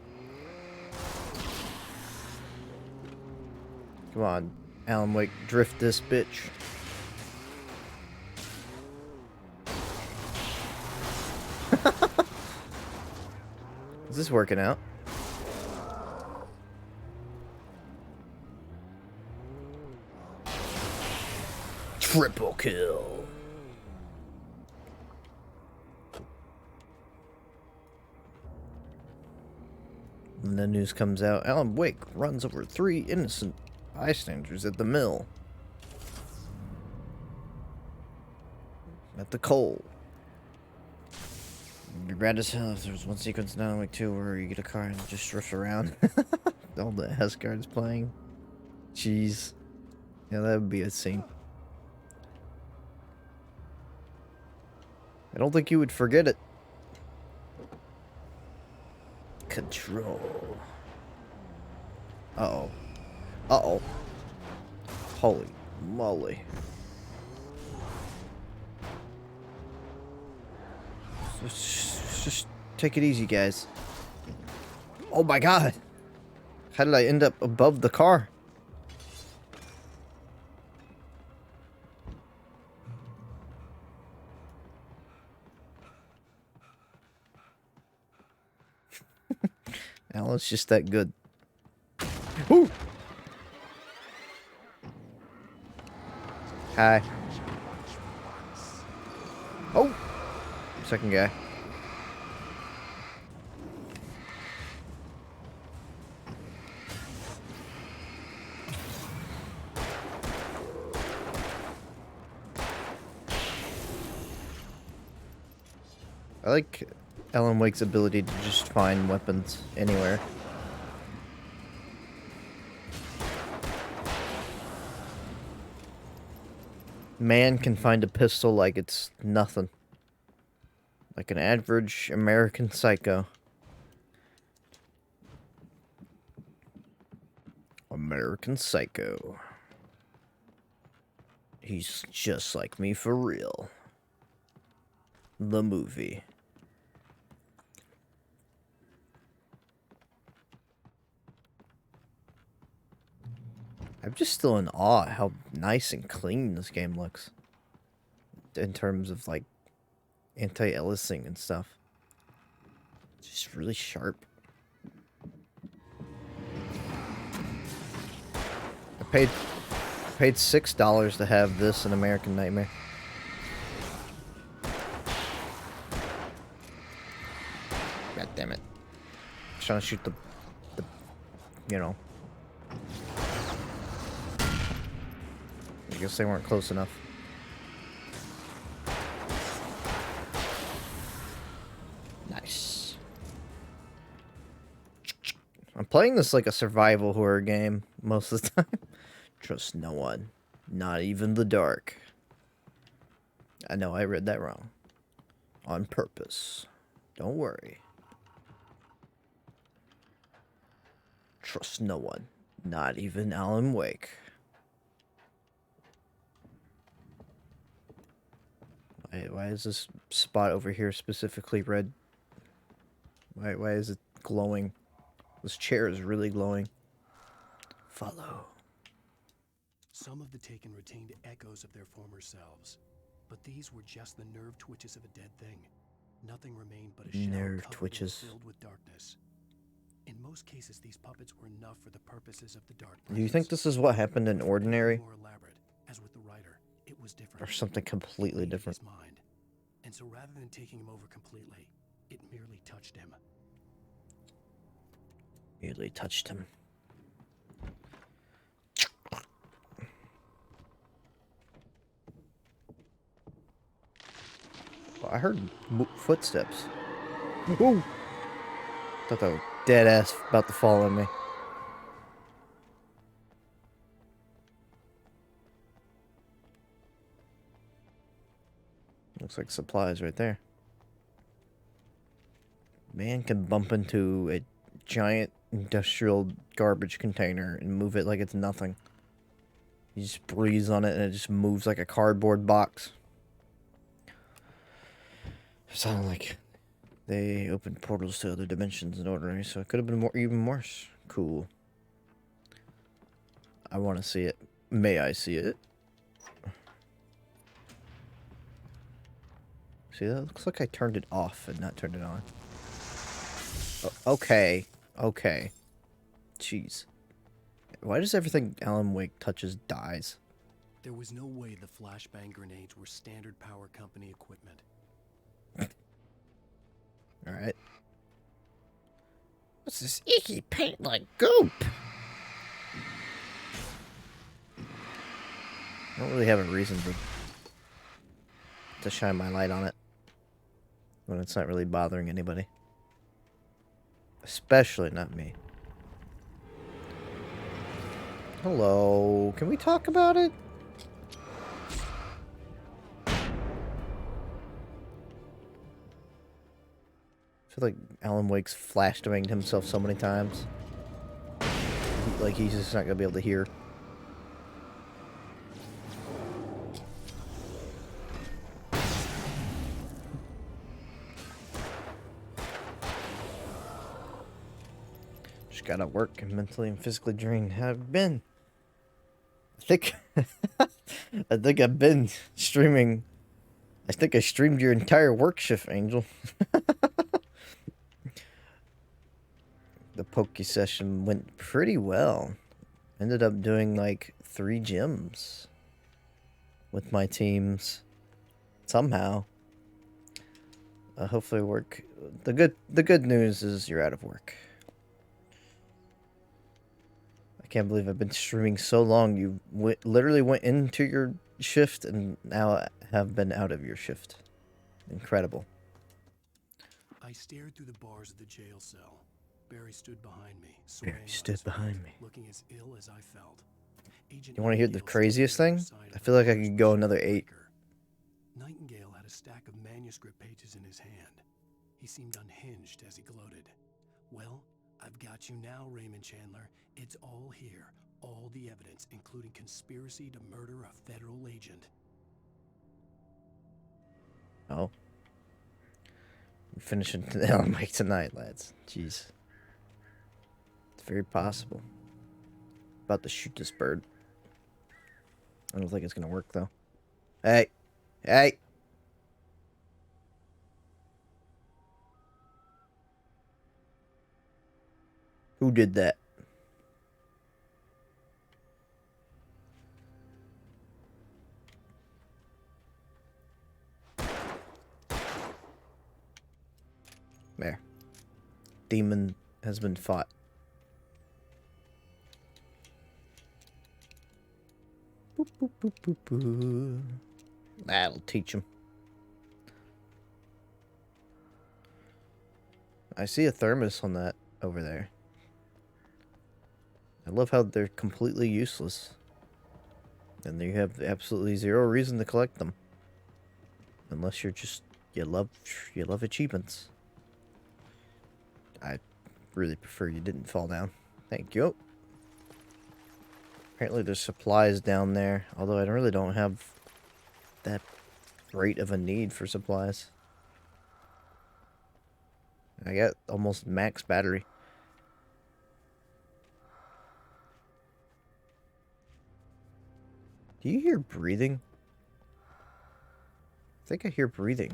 Come on, Alan Wake, drift this bitch. Is this working out? Triple kill. And the news comes out, Alan Wake runs over 3 innocent bystanders at the mill. At the coal. It'd be rad as hell if there was one sequence in Alan Wake 2 where you get a car and it just drifts around. All the Asgard is playing. Jeez. Yeah, that would be a scene. I don't think you would forget it. Control. Uh-oh. Uh-oh. Holy moly. Just take it easy, guys. Oh my God. How did I end up above the car? Alan's just that good. Woo! Hi. Oh! Second guy. I like Alan Wake's ability to just find weapons anywhere. Man can find a pistol like it's nothing. Like an average American psycho. American Psycho. He's just like me for real. The movie. I'm just still in awe at how nice and clean this game looks. In terms of, like, anti-aliasing and stuff. It's just really sharp. I paid $6 to have this in American Nightmare. God damn it. I was trying to shoot the you know. I guess they weren't close enough. Nice. I'm playing this like a survival horror game most of the time. Trust no one. Not even the dark. I know I read that wrong. On purpose. Don't worry. Trust no one. Not even Alan Wake. Why is this spot over here specifically red? Why is it glowing? This chair is really glowing. Follow. Some of the Taken retained echoes of their former selves, But these were just the nerve twitches of a dead thing. Nothing remained but a shell Nerve covered twitches. and filled with darkness. In most cases, these puppets were enough for the purposes of the dark. Do you think this is what happened in Ordinary? More elaborate, as with the writer, it was different. Or something completely different? His mind. And so rather than taking him over completely, it merely touched him. Merely touched him. Well, I heard footsteps. Ooh. Thought that was dead ass about to fall on me. Looks like supplies right there. Man can bump into a giant industrial garbage container and move it like it's nothing. You just breathe on it and it just moves like a cardboard box. Sounded like they opened portals to other dimensions in Ordinary, so it could have been even worse. Cool. I want to see it. May I see it? See, that looks like I turned it off and not turned it on. Okay. Okay. Jeez. Why does everything Alan Wake touches dies? There was no way the flashbang grenades were standard power company equipment. Alright. What's this icky paint like goop? I don't really have a reason to shine my light on it when it's not really bothering anybody. Especially not me. Hello, can we talk about it? I feel like Alan Wake's flash-banged himself so many times. Like he's just not gonna be able to hear. Just gotta work and mentally and physically drained. Have been. I think I think I've been streaming. I think I streamed your entire work shift, Angel. The Poke session went pretty well. Ended up doing like 3 gyms with my teams somehow. Hopefully work. The good news is you're out of work. I can't believe I've been streaming so long. You literally went into your shift and now have been out of your shift. Incredible. I stared through the bars of the jail cell. Barry stood behind me. Barry stood behind me. Looking as ill as I felt. You want to hear the craziest thing? I feel like I could go another 8. Nightingale had a stack of manuscript pages in his hand. He seemed unhinged as he gloated. Well, I've got you now, Raymond Chandler. It's all here. All the evidence, including conspiracy to murder a federal agent. Oh. We're finishing Alan Wake tonight, lads. Jeez. It's very possible. About to shoot this bird. I don't think it's gonna work though. Hey! Hey! Who did that? There. Demon has been fought. Boop, boop, boop, boop, boop. That'll teach him. I see a thermos on that over there. I love how they're completely useless. And you have absolutely zero reason to collect them. Unless you're just, you love achievements. I really prefer you didn't fall down. Thank you. Apparently there's supplies down there, although I really don't have that great of a need for supplies. I got almost max battery. Do you hear breathing? think I hear breathing.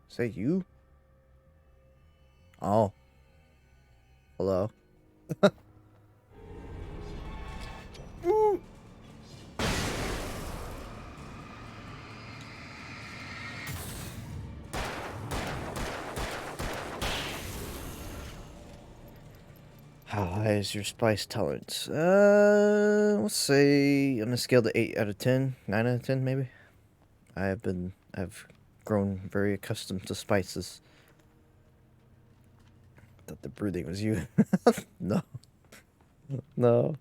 Is that you? Oh. Hello. Ooh. How high is your spice tolerance? Let's say on a scale to 8 out of 10, 9 out of 10 maybe. I've grown very accustomed to spices. Thought the breathing was you. No. No.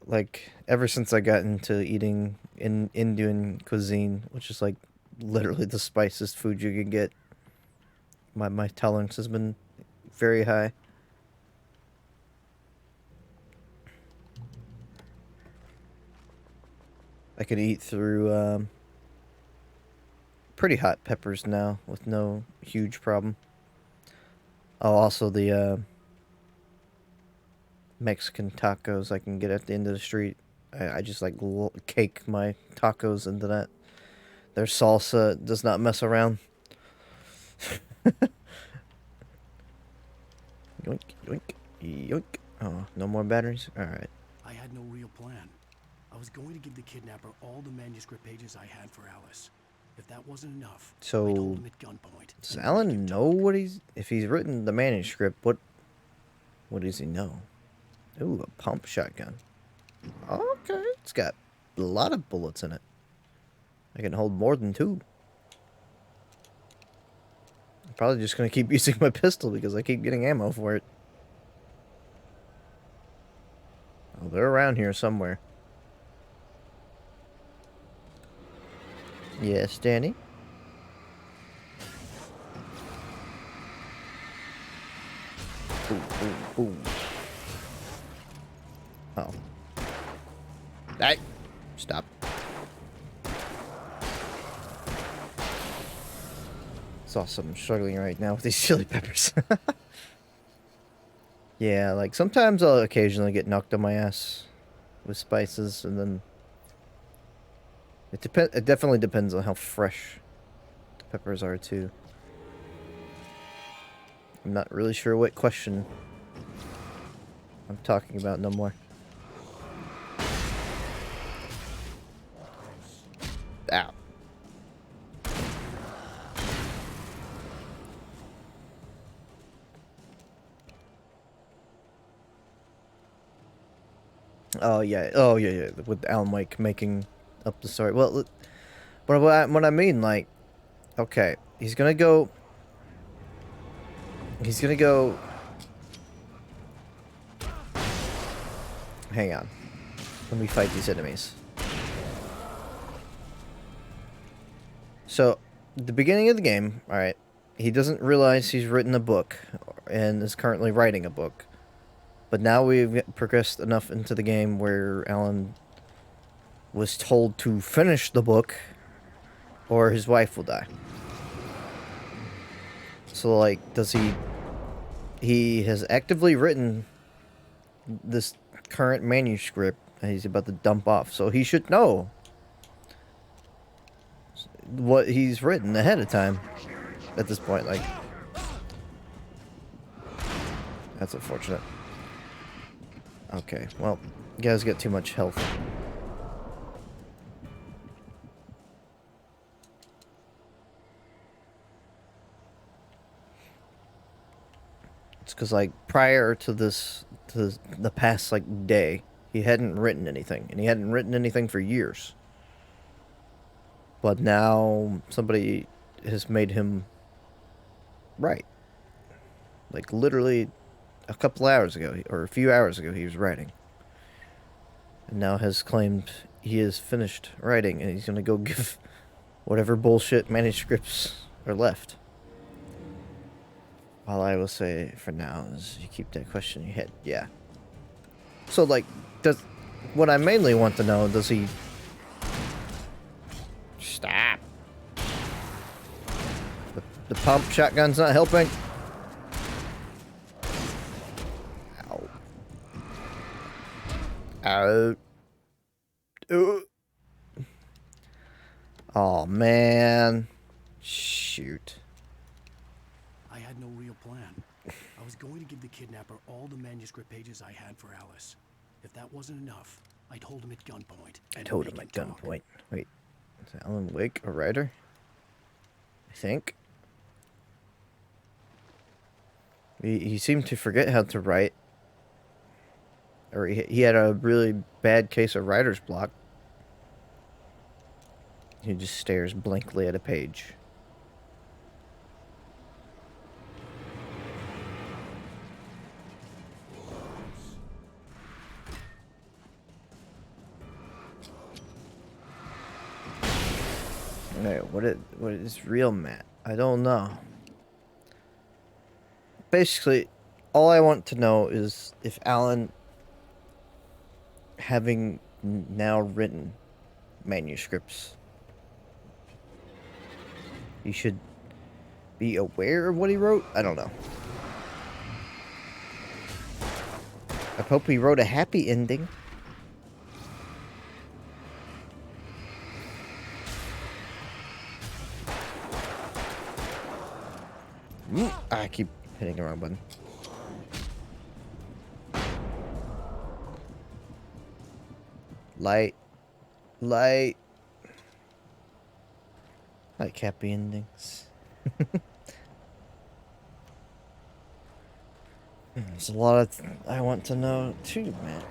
Like ever since I got into eating in Indian cuisine, which is like literally the spiciest food you can get, my tolerance has been very high. I could eat through pretty hot peppers now with no huge problem. Oh, also the Mexican tacos I can get at the end of the street. I just like cake my tacos into that. Their salsa does not mess around. Yoink, yoink, yoink. Oh, no more batteries? Alright. I had no real plan. I was going to give the kidnapper all the manuscript pages I had for Alice. If that wasn't enough, So, I'd hold him at gunpoint. does Alan know what if he's written the manuscript, what does he know? Ooh, a pump shotgun. Okay, it's got a lot of bullets in it. I can hold more than 2. I'm probably just going to keep using my pistol because I keep getting ammo for it. Oh, they're around here somewhere. Yes, Danny? Ooh, ooh, ooh. Oh. Hey! Stop. It's awesome. I'm struggling right now with these chili peppers. Yeah, like sometimes I'll occasionally get knocked on my ass with spices, and then it definitely depends on how fresh the peppers are too. I'm not really sure what question I'm talking about no more. Ow. Oh yeah, yeah. With Alan Wake making up the story. Well, what I mean, like, okay, he's gonna go. Hang on. Let me fight these enemies. So, at the beginning of the game, alright, he doesn't realize he's written a book and is currently writing a book. But now we've progressed enough into the game where Alan was told to finish the book or his wife will die. So, like, he has actively written this current manuscript that he's about to dump off. So he should know what he's written ahead of time at this point. Like, that's unfortunate. Okay, well, you guys got too much health. It's because, like, prior to this, to the past, like, day, he hadn't written anything. And he hadn't written anything for years. But now, somebody has made him write. Like, literally a couple hours ago, or a few hours ago, he was writing. And now has claimed he has finished writing, and he's going to go give whatever bullshit manuscripts are left. All I will say for now is you keep that question in your head. Yeah. So, like, what I mainly want to know, does he... Stop. The pump shotgun's not helping. Ow. Oh man. Shoot. I had no real plan. I was going to give the kidnapper all the manuscript pages I had for Alice. If that wasn't enough, I'd hold him at gunpoint. I'd hold him at gunpoint. Wait. Is Alan Wake a writer? I think. He seemed to forget how to write. Or he had a really bad case of writer's block. He just stares blankly at a page. Wait, what is real Matt? I don't know. Basically, all I want to know is if Alan, having now written manuscripts, he should be aware of what he wrote? I don't know. I hope he wrote a happy ending. I keep hitting the wrong button. Light. I like happy endings. There's a lot of I want to know too, man.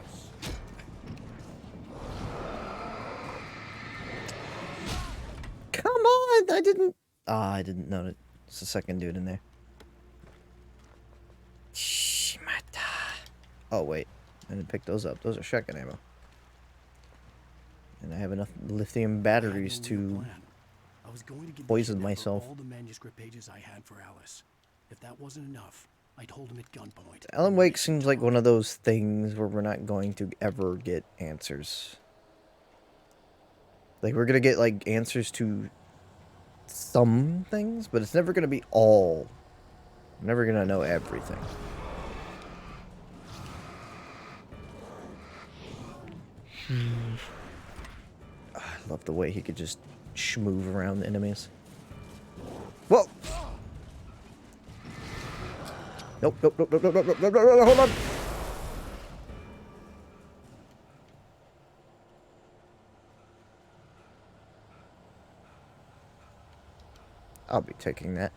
Come on! I didn't know that. It's the second dude in there. Shimata. Oh, wait. I didn't pick those up. Those are shotgun ammo. And I have enough lithium batteries to poison myself. All the manuscript pages I had for Alice. If that wasn't enough, I'd hold him at gunpoint. Alan Wake seems like one of those things where we're not going to ever get answers. Like, we're gonna get, like, answers to some things, but it's never gonna be all. I'm never gonna know everything. I love the way he could just schmoove around the enemies. Whoa! Nope, hold on! I'll be taking that.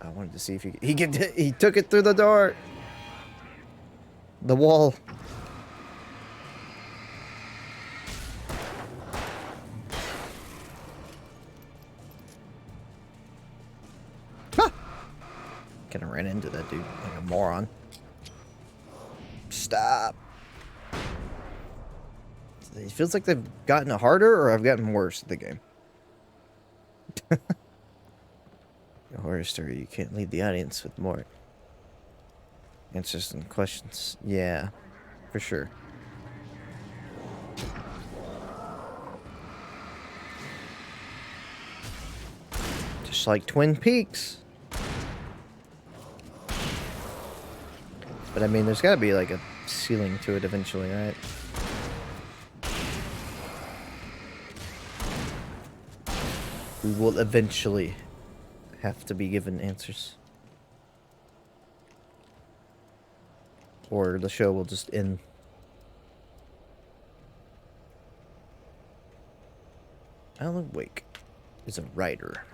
I wanted to see if he took it through the door! The wall. Kinda ran into that dude like a moron. Stop. It feels like they've gotten harder or I've gotten worse at the game. A horror story, you can't leave the audience with more answers and questions. Yeah, for sure. Just like Twin Peaks. But I mean, there's gotta be like a ceiling to it eventually, right? We will eventually have to be given answers. Or the show will just end. Alan Wake is a writer.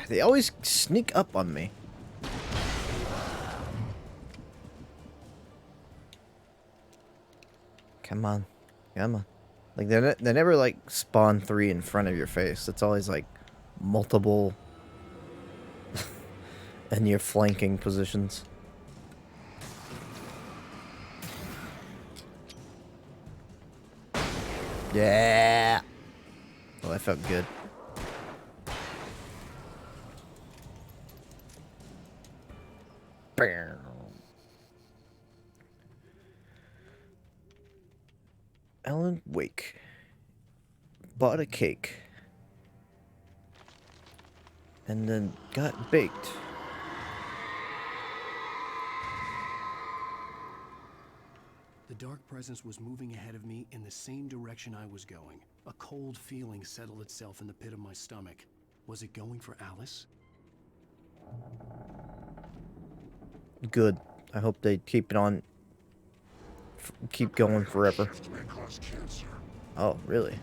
They always sneak up on me. Come on. Come on. Like, they never, like, spawn 3 in front of your face. It's always, like, multiple in your flanking positions. Yeah! Oh, that felt good. Alan Wake bought a cake and then got baked. The dark presence was moving ahead of me in the same direction I was going. A cold feeling settled itself in the pit of my stomach. Was it going for Alice? Good. I hope they keep it on. Keep going forever. Oh, really?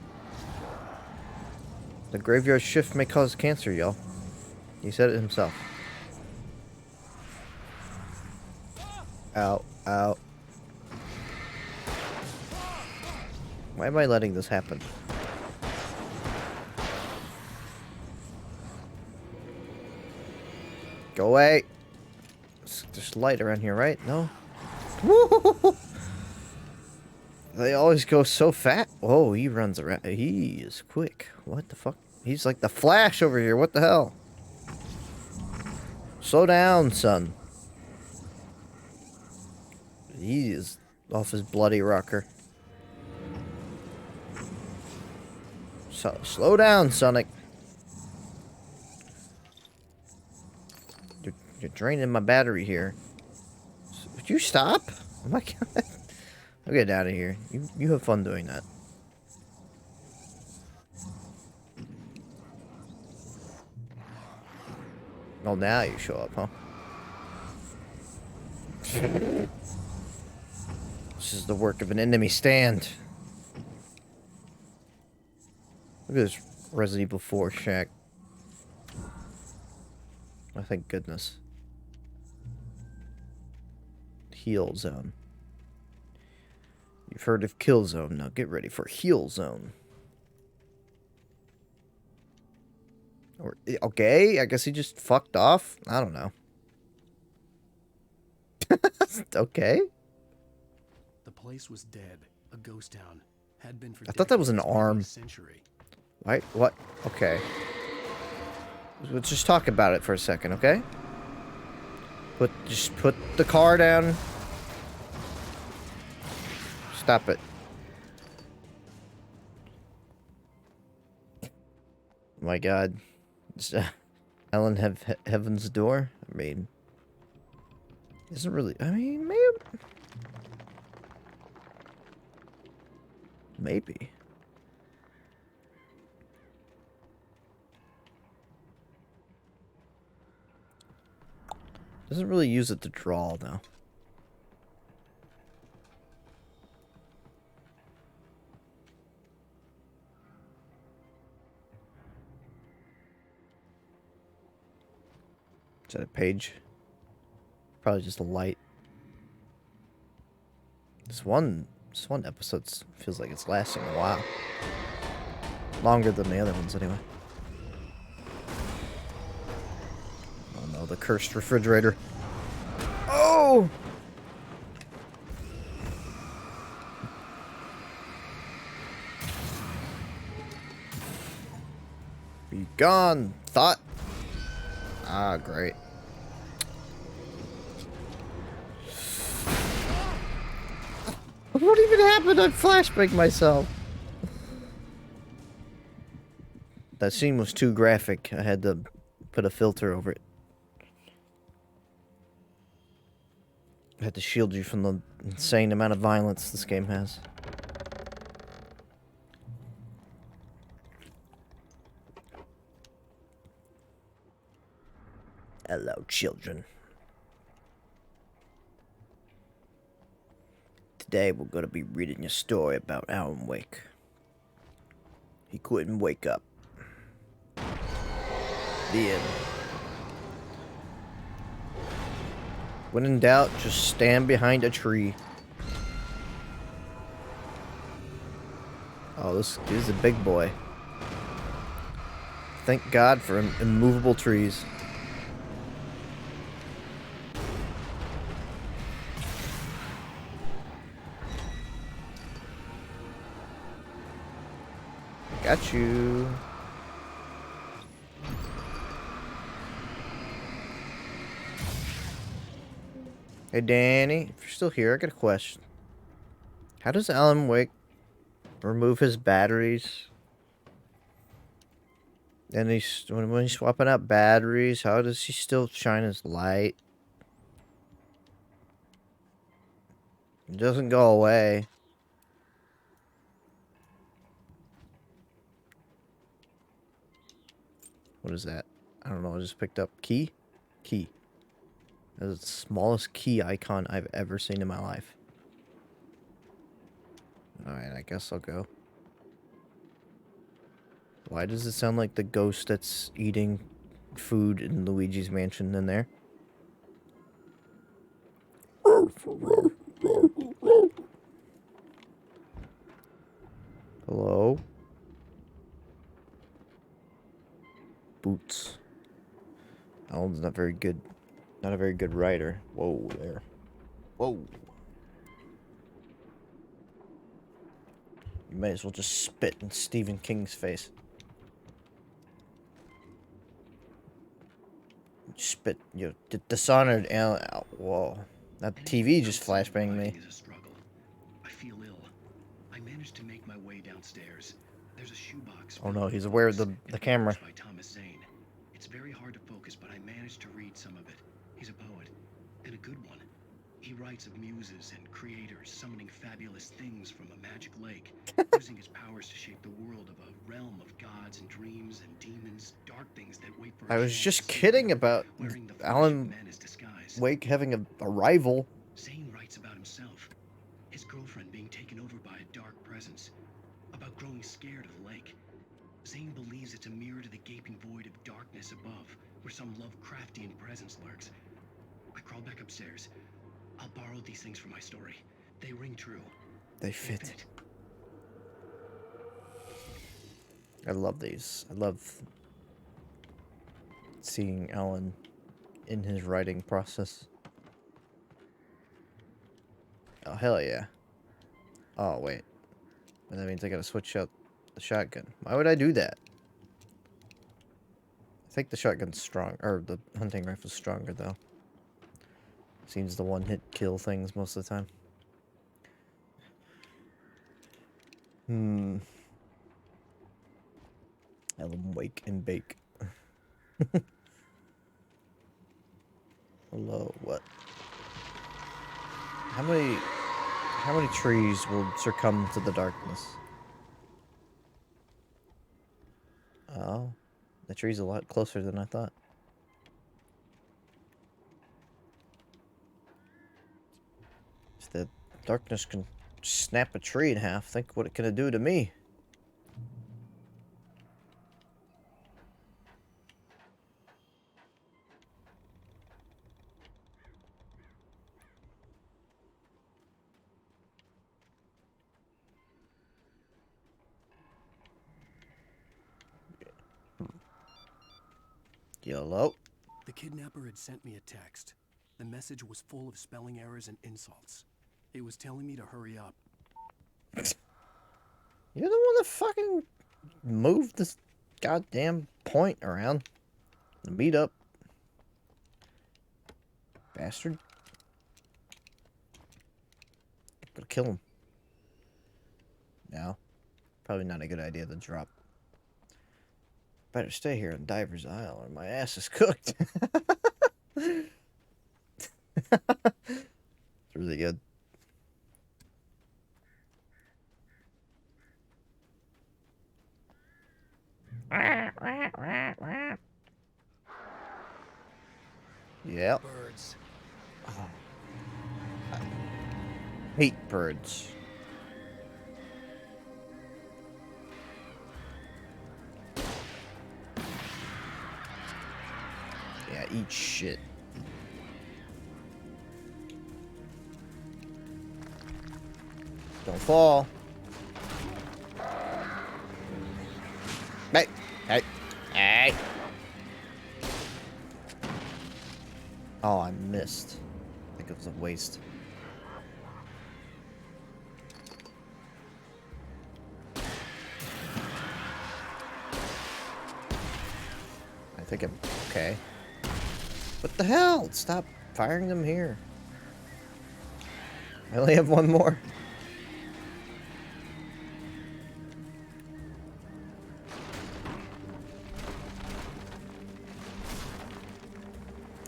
The graveyard shift may cause cancer, y'all. He said it himself. Ow, ow. Why am I letting this happen? Go away. There's light around here, right? No? Woo! They always go so fast. Oh, he runs around. He is quick. What the fuck? He's like the Flash over here. What the hell? Slow down, son. He is off his bloody rocker. So, slow down, Sonic. You're draining my battery here. Would you stop? Oh my god. I'll get out of here. You have fun doing that. Oh, now you show up, huh? This is the work of an enemy stand. Look at this Resident Evil 4 shack. Oh, thank goodness. Heal zone. You've heard of kill zone. Now get ready for heal zone. Or, okay, I guess he just fucked off. I don't know. Okay. The place was dead. A ghost town. Had been for I thought that was an decades, maybe arm. a century. Right? What? Okay. Let's just talk about it for a second, okay? Just put the car down. Stop it. My god. Does Ellen have Heaven's Door? I mean... Isn't really... I mean, maybe. Doesn't really use it to draw, though. Is that a page? Probably just a light. This one episode feels like it's lasting a while. Longer than the other ones, anyway. Oh no, the cursed refrigerator. Oh! Be gone, thought. Ah, great. What even happened? I flashbanged myself. That scene was too graphic. I had to put a filter over it. I had to shield you from the insane amount of violence this game has. Hello, children. Today we're going to be reading a story about Alan Wake. He couldn't wake up. The end. When in doubt, just stand behind a tree. Oh, this is a big boy. Thank God for immovable trees. Got you. Hey, Danny, if you're still here, I got a question. How does Alan Wake remove his batteries? And when he's swapping out batteries, how does he still shine his light? It doesn't go away. What is that? I don't know. I just picked up key. Key. That's the smallest key icon I've ever seen in my life. Alright, I guess I'll go. Why does it sound like the ghost that's eating food in Luigi's mansion in there? Hello? Boots. Alan's not very good. Not a very good writer. Whoa, there. Whoa. You might as well just spit in Stephen King's face. Spit, you dishonored Alan. Whoa. That TV just flashbanged me. I feel ill. I managed to make my way downstairs. There's a shoebox. Oh no, he's aware of the camera. By Thomas Zane. It's very hard to focus, but I managed to read some of it. He's a poet, and a good one. He writes of muses and creators summoning fabulous things from a magic lake, using his powers to shape the world of a realm of gods and dreams and demons, dark things that wait for I was just kidding about Alan Wake having a rival. Zane writes about himself, his girlfriend being taken over by a dark presence, about growing scared of the lake. Zane believes it's a mirror to the gaping void of darkness above, where some Lovecraftian presence lurks. I crawled back upstairs. I'll borrow these things for my story. They ring true. They fit. I love these. I love seeing Alan in his writing process. Oh, hell yeah. Oh, wait. Well, that means I gotta switch out the shotgun. Why would I do that? I think the shotgun's strong, or the hunting rifle's stronger, though. Seems the one-hit kill things most of the time. Alan Wake and Bake. Hello, what? How many trees will succumb to the darkness? Oh, the tree's a lot closer than I thought. If the darkness can snap a tree in half, think what it can do to me. Yellow. The kidnapper had sent me a text. The message was full of spelling errors and insults. It was telling me to hurry up. You're the one that fucking moved this goddamn point around. The meet up. Bastard. Gotta kill him. No. Probably not a good idea to drop. Better stay here in Diver's Isle or my ass is cooked. It's really good. Yeah. Birds. Oh. I hate birds. Yeah, eat shit. Don't fall. Hey, hey, hey. Oh, I missed. I think it was a waste. I think I'm okay. What the hell? Stop firing them here. I only have one more.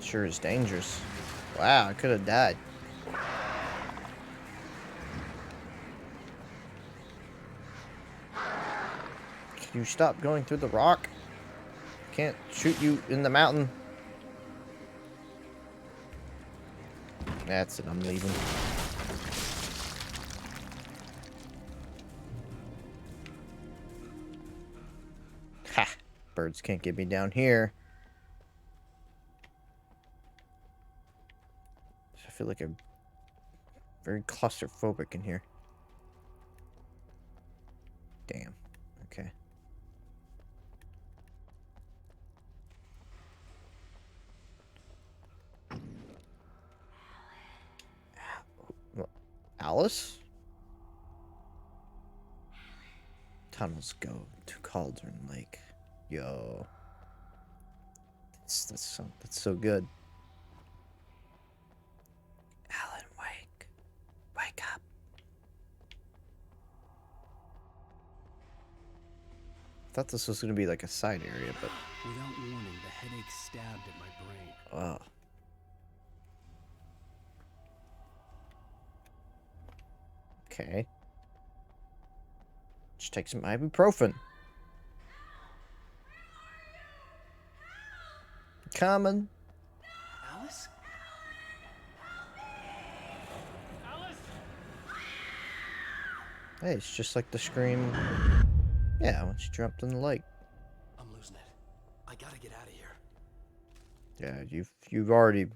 Sure is dangerous. Wow, I could have died. you stop going through the rock? Can't shoot you in the mountain. That's it, I'm leaving. Ha! Birds can't get me down here. I feel like I'm very claustrophobic in here. Damn. Okay. Alice? Tunnels go to Cauldron Lake. Yo. That's so good. Alan, wake. Wake up. I thought this was going to be like a side area, but... Without warning, the headache stabbed at my brain. Oh. Okay. Just take some ibuprofen. Coming. Alice? Alice? Hey, it's just like the scream. Yeah, when she dropped in the lake. I'm losing it. I gotta get out of here. Yeah, you've already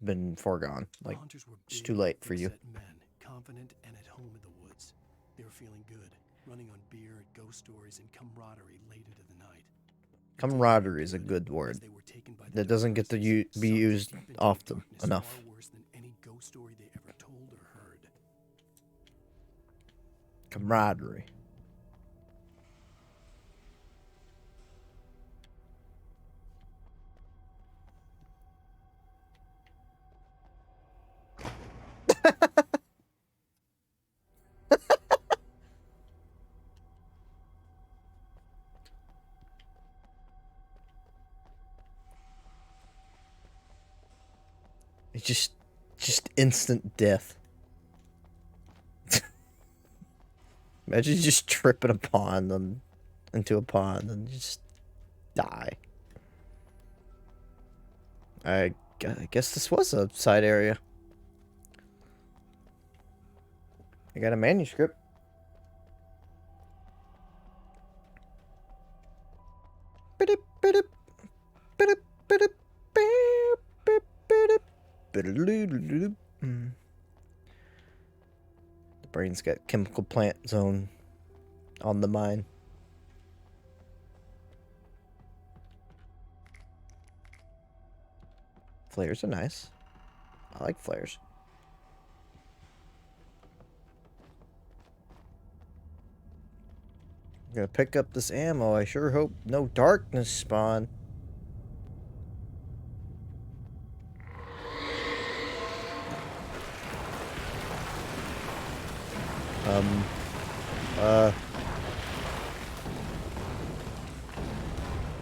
been foregone. Like, it's too late for you. Men, confident and at home in the woods. They were feeling good, running on beer, ghost stories, and camaraderie late into the night. Camaraderie is a good word. That doesn't get to be used often enough. Far worse than any ghost story they ever told or heard. Camaraderie. It's just instant death. Imagine just tripping a pond into a pond and just die. I guess this was a side area. I got a manuscript. The brain's got chemical plant zone on the mind. Flares are nice. I like flares. I'm gonna pick up this ammo. I sure hope no darkness spawn.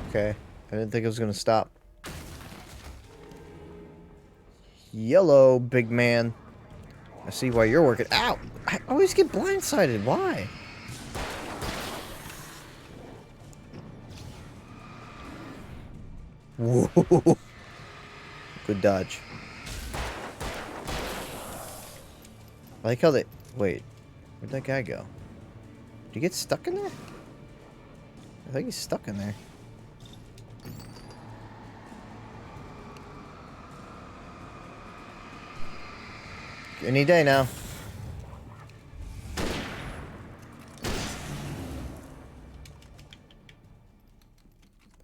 Okay. I didn't think it was gonna stop. Yellow, big man. I see why you're working. Ow! I always get blindsided. Why? Whoa. Good dodge. I like how they... Wait. Where'd that guy go? Did he get stuck in there? I think he's stuck in there. Any day now.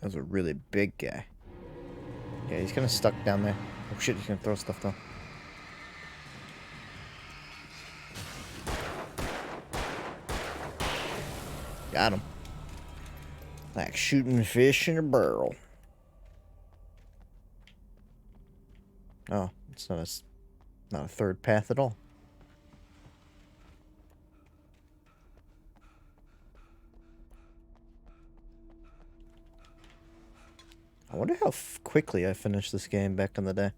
That was a really big guy. Yeah, he's kind of stuck down there. Oh shit, he's gonna throw stuff though. Got him. Like shooting fish in a barrel. Oh, it's not a third path at all. I wonder how quickly I finished this game back in the day.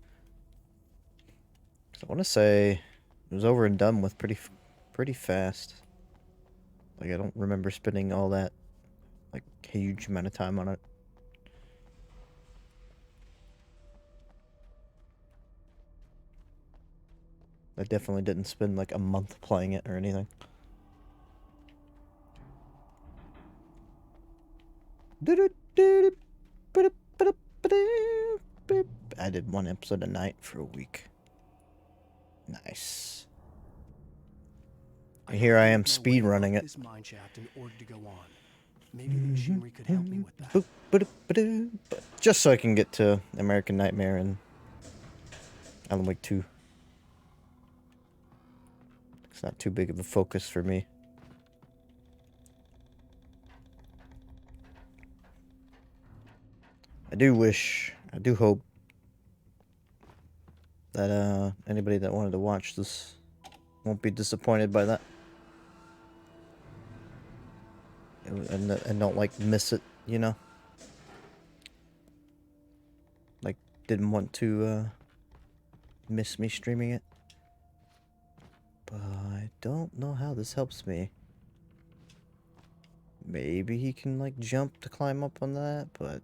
I want to say it was over and done with pretty fast. Like, I don't remember spending all that huge amount of time on it. I definitely didn't spend like a month playing it or anything. I did one episode a night for a week. Nice. And here I am speed running it. This mine shaft in order to go on. Maybe the machinery could help me with that. Just so I can get to American Nightmare and Alan Wake 2. It's not too big of a focus for me. I do hope that anybody that wanted to watch this won't be disappointed by that. And don't like miss it, you know? Like didn't want to miss me streaming it. But I don't know how this helps me. Maybe he can like jump to climb up on that, but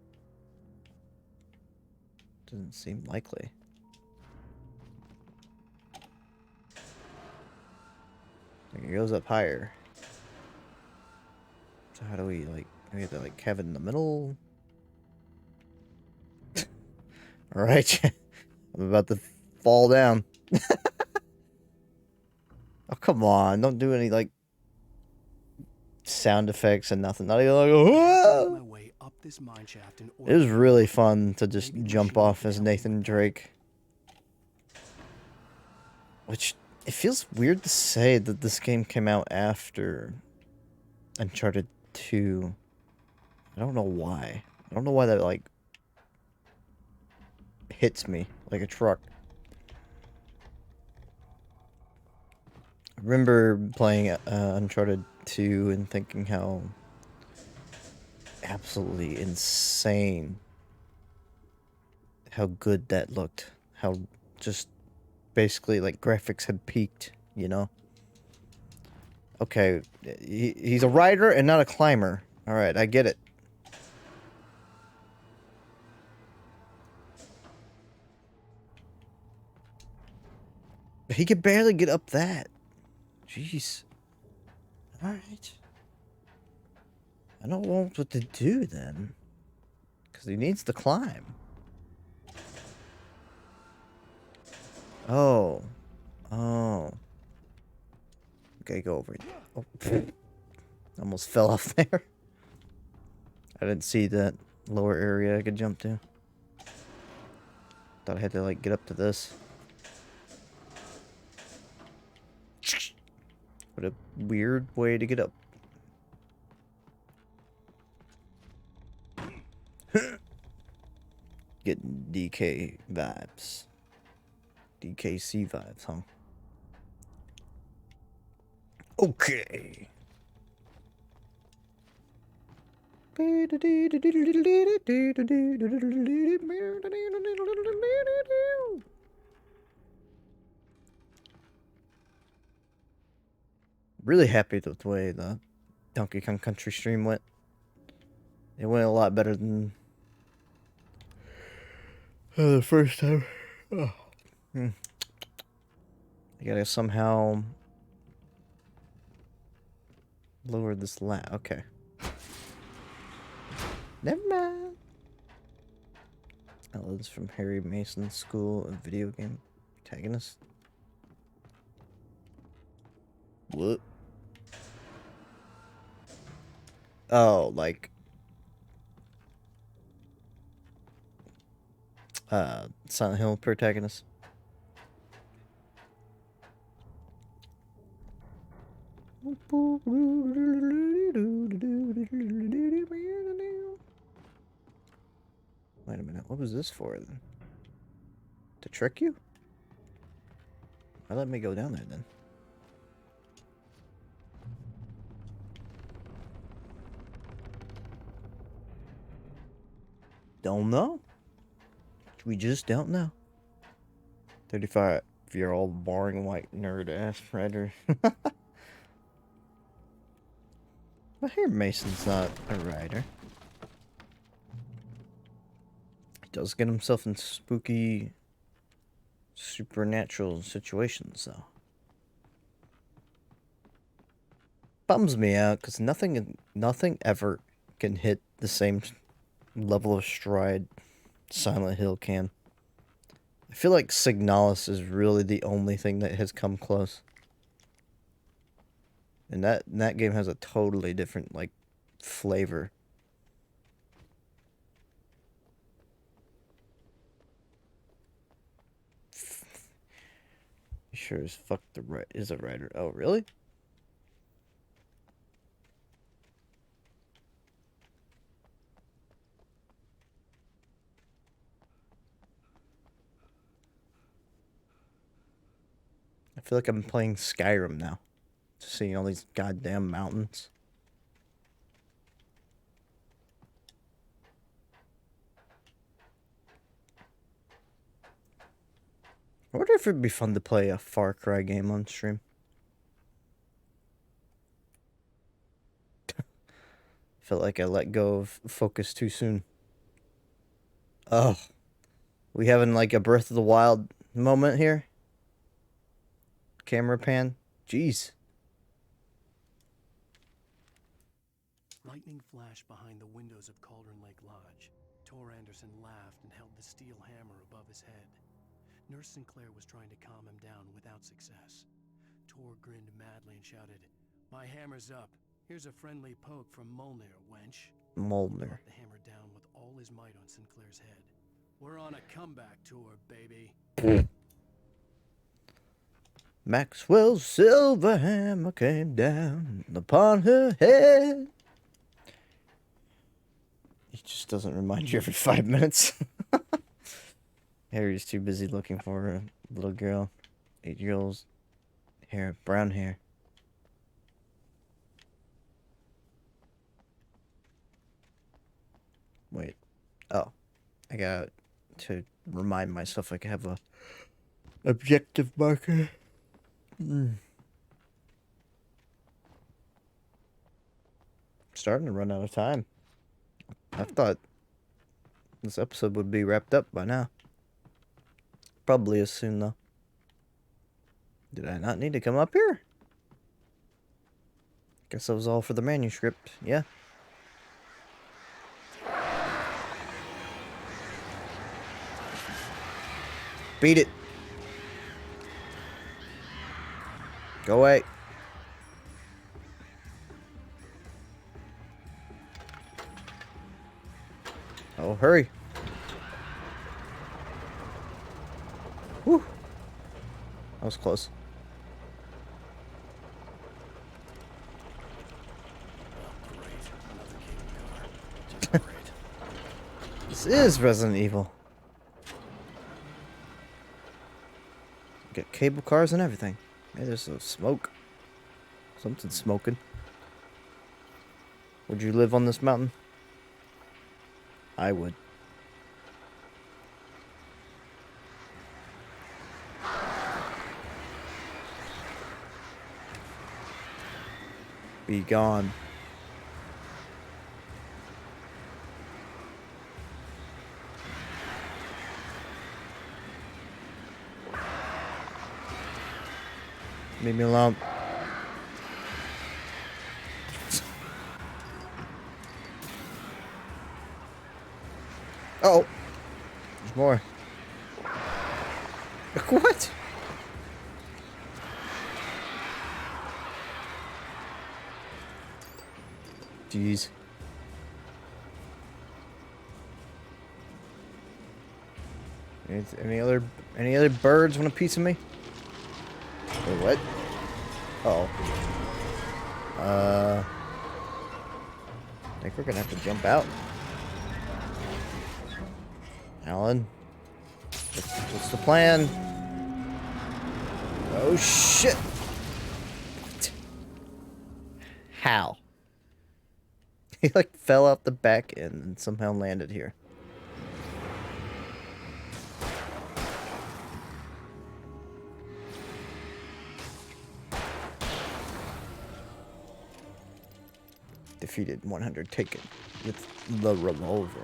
doesn't seem likely. He goes up higher. So how do we like have to like have it in the middle? Alright. I'm about to fall down. Oh come on, don't do any like sound effects and nothing. Not even like whoa! It was really fun to just jump off as Nathan Drake. Which it feels weird to say that this game came out after Uncharted 2. I don't know why. I don't know why that like hits me like a truck. I remember playing Uncharted 2 and thinking how absolutely insane how good that looked. How just basically like graphics had peaked, you know? Okay, he's a rider and not a climber. Alright, I get it. He could barely get up that. Jeez. Alright. I don't know what to do then. Because he needs to climb. Oh. Oh. Okay, go over. Oh. Almost fell off there. I didn't see that lower area I could jump to. Thought I had to like get up to this. What a weird way to get up. Getting DK vibes. DKC vibes, huh? Okay. Really happy with the way the Donkey Kong Country stream went. It went a lot better than the first time. Oh. I gotta somehow lower this okay. Never mind. Oh, this is from Harry Mason's School of Video Game Protagonist. What? Oh, like Silent Hill protagonist. Wait a minute, what was this for then? To trick you? Why let me go down there then? Don't know. We just don't know. 35-year-old boring white nerd ass writer. But here Mason's not a writer. does get himself in spooky, supernatural situations, though. Bums me out, because nothing ever can hit the same level of stride Silent Hill can. I feel like Signalis is really the only thing that has come close. And that game has a totally different, like, flavor. Sure as fuck is a writer. Oh, really? I feel like I'm playing Skyrim now. Just seeing all these goddamn mountains. I wonder if it'd be fun to play a Far Cry game on stream. Felt like I let go of focus too soon. Oh. We having like a Breath of the Wild moment here? Camera pan? Jeez. Lightning flashed behind the windows of Cauldron Lake Lodge. Tor Anderson laughed and held the steel hammer above his head. Nurse Sinclair was trying to calm him down without success. Tor grinned madly and shouted, "My hammer's up. Here's a friendly poke from Molnir, wench." Molnir. Brought the hammer down with all his might on Sinclair's head. "We're on a comeback tour, baby." Maxwell's silver hammer came down upon her head. He just doesn't remind you every 5 minutes. Harry's too busy looking for a little girl. 8-year-old's hair, brown hair. Wait. Oh. I got to remind myself I can have a objective marker. Starting to run out of time. I thought this episode would be wrapped up by now. Probably as soon, though. Did I not need to come up here? Guess that was all for the manuscript. Yeah. Beat it. Go away. Oh, hurry. Whew. That was close. This is Resident Evil. Got cable cars and everything. Hey, there's some smoke. Something's smoking. Would you live on this mountain? I would. Be gone. Leave me alone. Oh, there's more. What? Jeez. Any other birds want a piece of me? Wait, what? Uh-oh. I think we're gonna have to jump out. Alan, what's the plan? Oh shit! What? How? He like fell out the back end and somehow landed here. Defeated 100 taken with the revolver.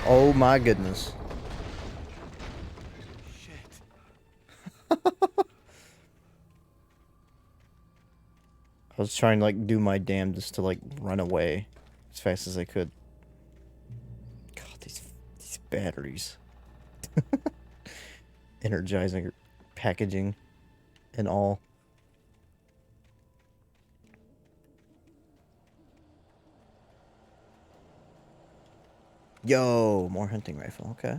Oh my goodness. Shit. I was trying to like do my damnedest to like run away as fast as I could. God, these batteries. Energizing packaging and all. Yo, more hunting rifle. Okay.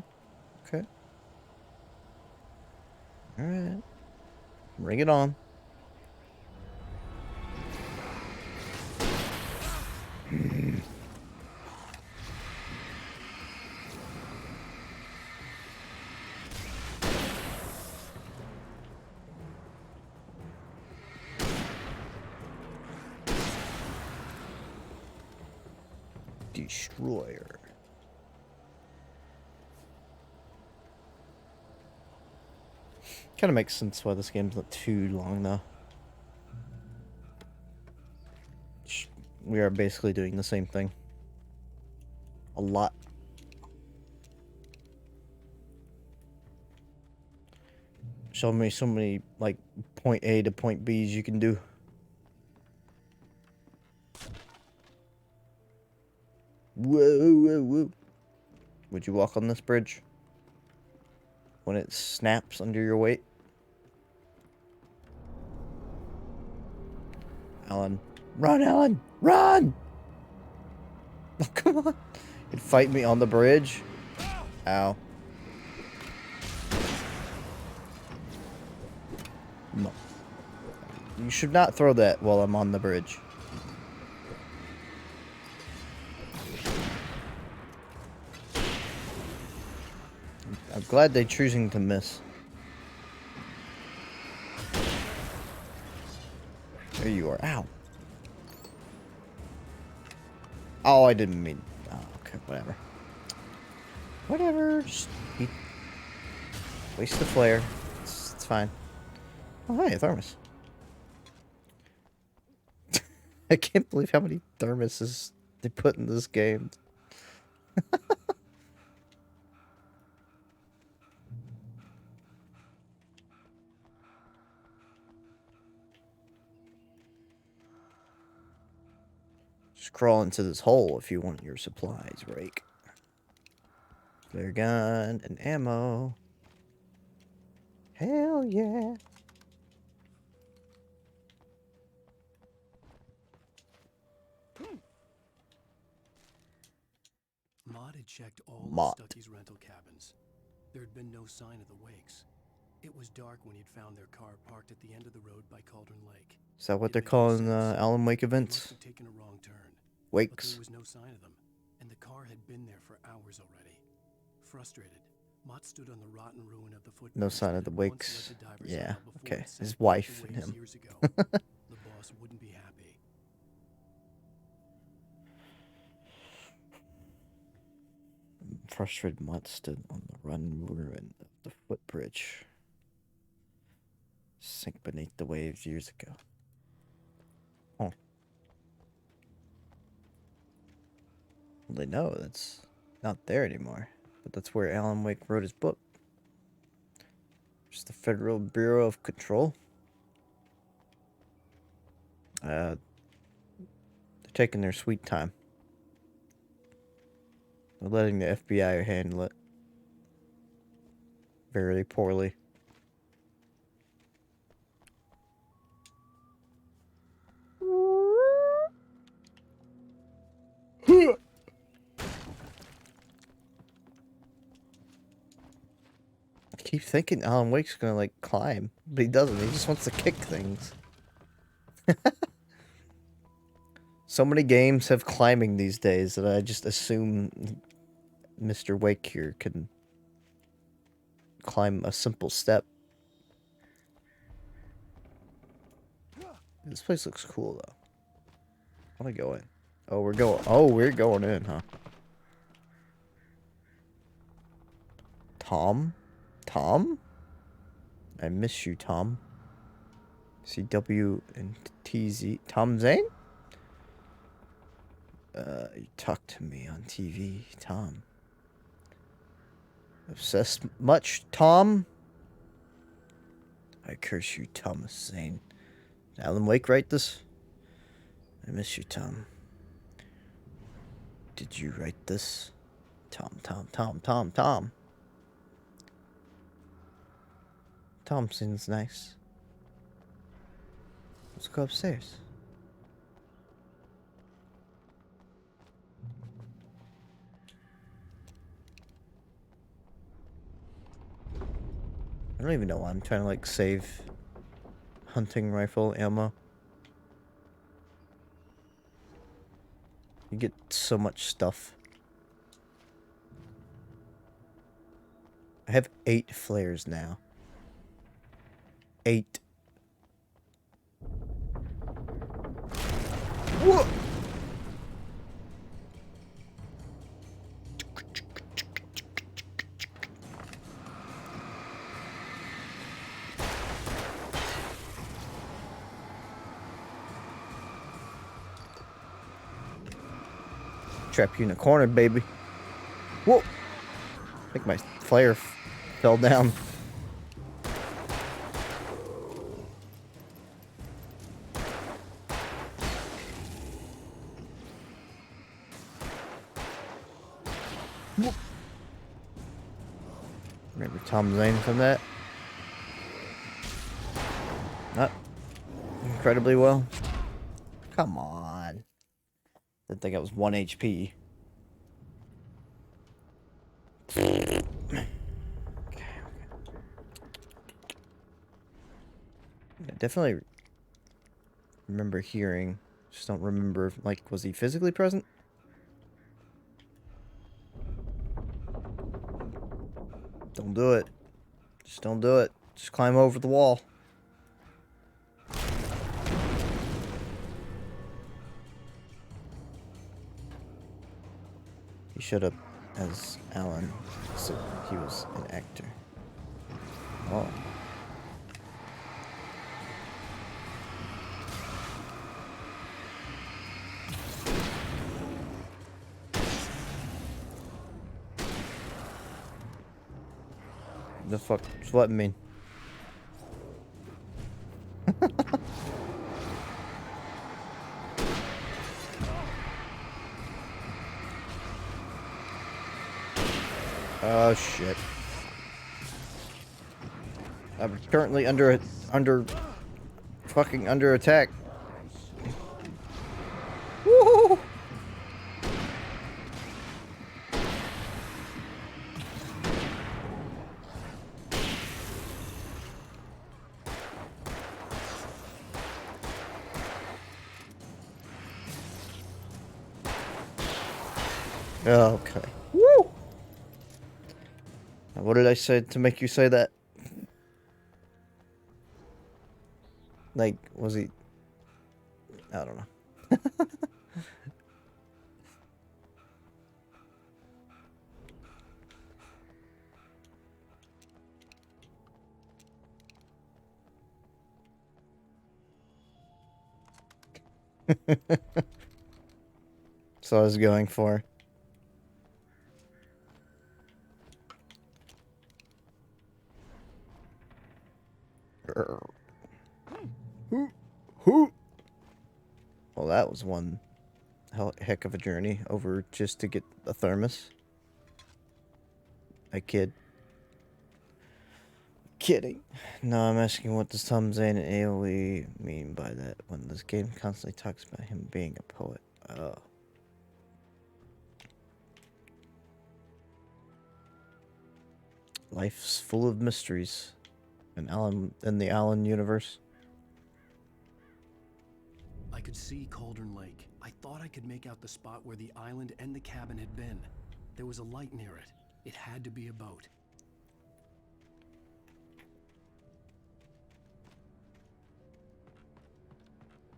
Okay. Alright. Bring it on. Destroyer. Kind of makes sense why this game's not too long, though. We are basically doing the same thing. A lot. Show me so many, like, point A to point B's you can do. Whoa, whoa, whoa. Would you walk on this bridge? When it snaps under your weight? Alan. Run, Alan! Run! Oh, come on. You'd fight me on the bridge? Ow. No. You should not throw that while I'm on the bridge. I'm glad they're choosing to miss. There you are. Ow. Oh, I didn't mean... Oh, okay, whatever. Whatever. Just eat. Waste the flare. It's fine. Oh, hey, a thermos. I can't believe how many thermoses they put in this game. Just crawl into this hole if you want your supplies, Rake. Flare gun and ammo. Hell yeah. Maud had checked all Mott. of Stucky's rental cabins. There had been no sign of the Wakes. It was dark when he'd found their car parked at the end of the road by Cauldron Lake. Is that what they're calling Alan Wake events? They must have taken a wrong turn. Wakes. But there was no sign of them, and the car had been there for hours already. Frustrated, Mott stood on the rotten ruin of the footbridge. No sign of the that once Wakes. led to Diver's Yeah, Isle before okay. it sank His back wife the and waves him. years ago. The boss wouldn't be happy. Frustrated Mutt stood on the rotten ruin of the footbridge. Sank beneath the waves years ago. Oh. Well, they know that's not there anymore. But that's where Alan Wake wrote his book. Just the Federal Bureau of Control. They're taking their sweet time. They're letting the FBI handle it. Very poorly. I keep thinking Alan Wake's gonna like climb, but he doesn't. He just wants to kick things. So many games have climbing these days that I just assume Mr. Wake here can climb a simple step. This place looks cool though. I wanna go in. Oh, we're going in, huh? Tom? Tom? I miss you, Tom. CW and TZ. Tom Zane? You talk to me on TV, Tom. Obsessed much, Tom? I curse you, Thomas Zane. Did Alan Wake write this? I miss you, Tom. Did you write this? Tom. Tom seems nice. Let's go upstairs. I don't even know why I'm trying to like save hunting rifle ammo. You get so much stuff. I have 8 flares now. 8. Whoa! Trap you in a corner, baby. Whoa! I think my flare fell down. Whoa. Remember Tom Zane from that? Not incredibly well. Come on. Didn't think I was 1 HP. Okay. I definitely remember hearing. Just don't remember, like, was he physically present? Don't do it. Just don't do it. Just climb over the wall. He showed up as Alan, so he was an actor. Oh. The fuck does what mean? Oh shit. I'm currently under attack. Woo! Okay. Woo! Now, what did I say to make you say that? Like, was he... I don't know. That's what I was going for. Well, that was one heck of a journey over just to get a thermos. I kid. Kidding. No, I'm asking what does Tom Zane and AoE mean by that when this game constantly talks about him being a poet. Oh. Life's full of mysteries in the Alan universe. I could see Cauldron Lake. I thought I could make out the spot where the island and the cabin had been. There was a light near it. It had to be a boat.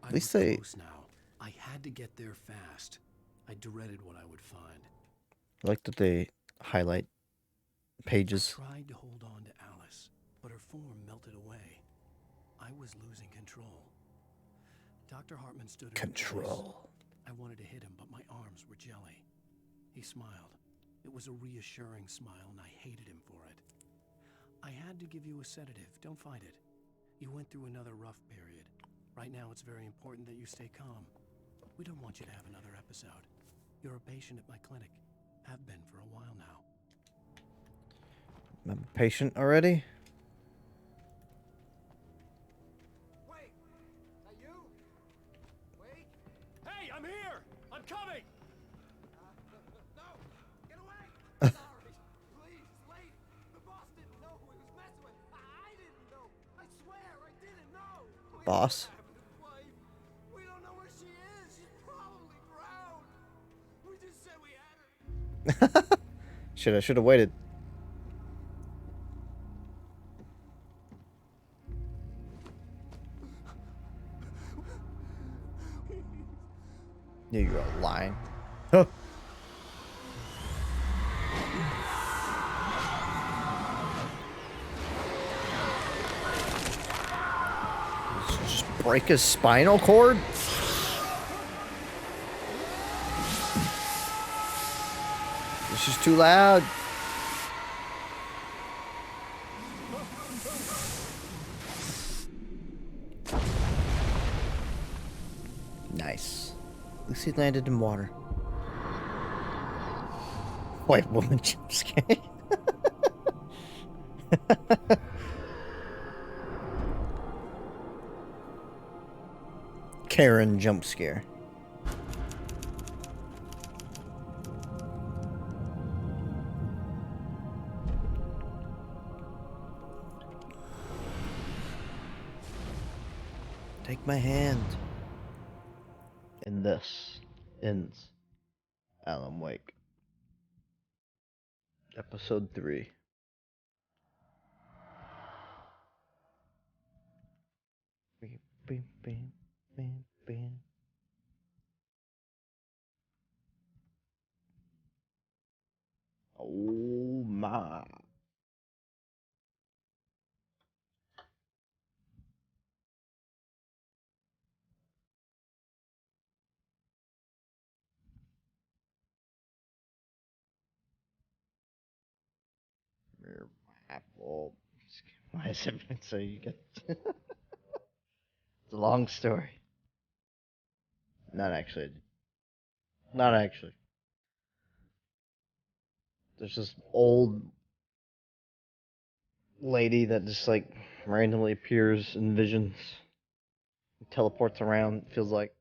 At least they... close now. I had to get there fast. I dreaded what I would find. I like that they highlight pages. I tried to hold on to Alice, but her form melted away. I was losing control. Dr. Hartman stood at Control. I wanted to hit him, but my arms were jelly. He smiled. It was a reassuring smile, and I hated him I had to give you a sedative. Don't fight it. You went through another rough period. Right now, it's very important that you stay calm. We don't want you to have another episode. You're a patient at my clinic. Have been for a while now. I'm a patient already? Wait! That you? Wait! Hey, I'm here! I'm coming! No! Get away! Sorry. Please, lady. The boss didn't know who he was messing with. I didn't know. I swear, I didn't know. Boss? We don't know where she is. She's probably drowned. We just said we had her. Shit, I should have waited. Yeah, you're lying. Huh. Just break his spinal cord? This is too loud. Nice. At least he landed in water. White woman jump scare. Karen jump scare. Take my hand. And this ends Alan Wake. Episode 3. Beep, beep, beep, beep, beep. Oh my. Apple. Why is it so you get? It's a long story. Not actually. Not actually. There's this old lady that just like randomly appears in visions, teleports around. Feels like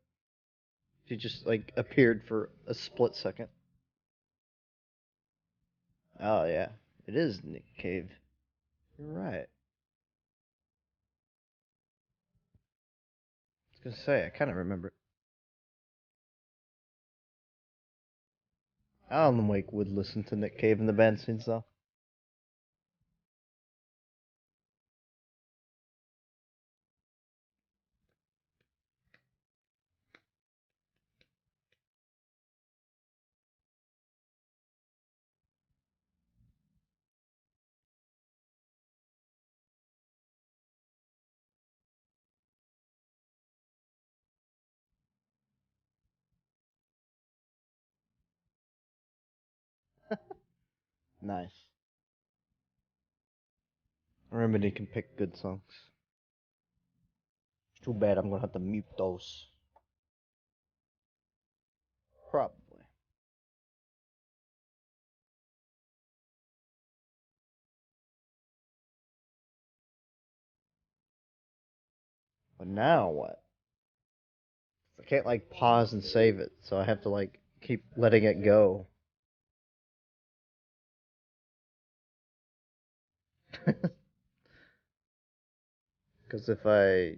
she just like appeared for a split second. Oh yeah, it is Nick Cave. You're right. I was gonna say I kind of remember it. Alan Wake would listen to Nick Cave in the band scenes though. Nice. Remedy can pick good songs. It's too bad I'm gonna have to mute those. Probably. But now what? I can't like pause and save it, so I have to like keep letting it go. Because if I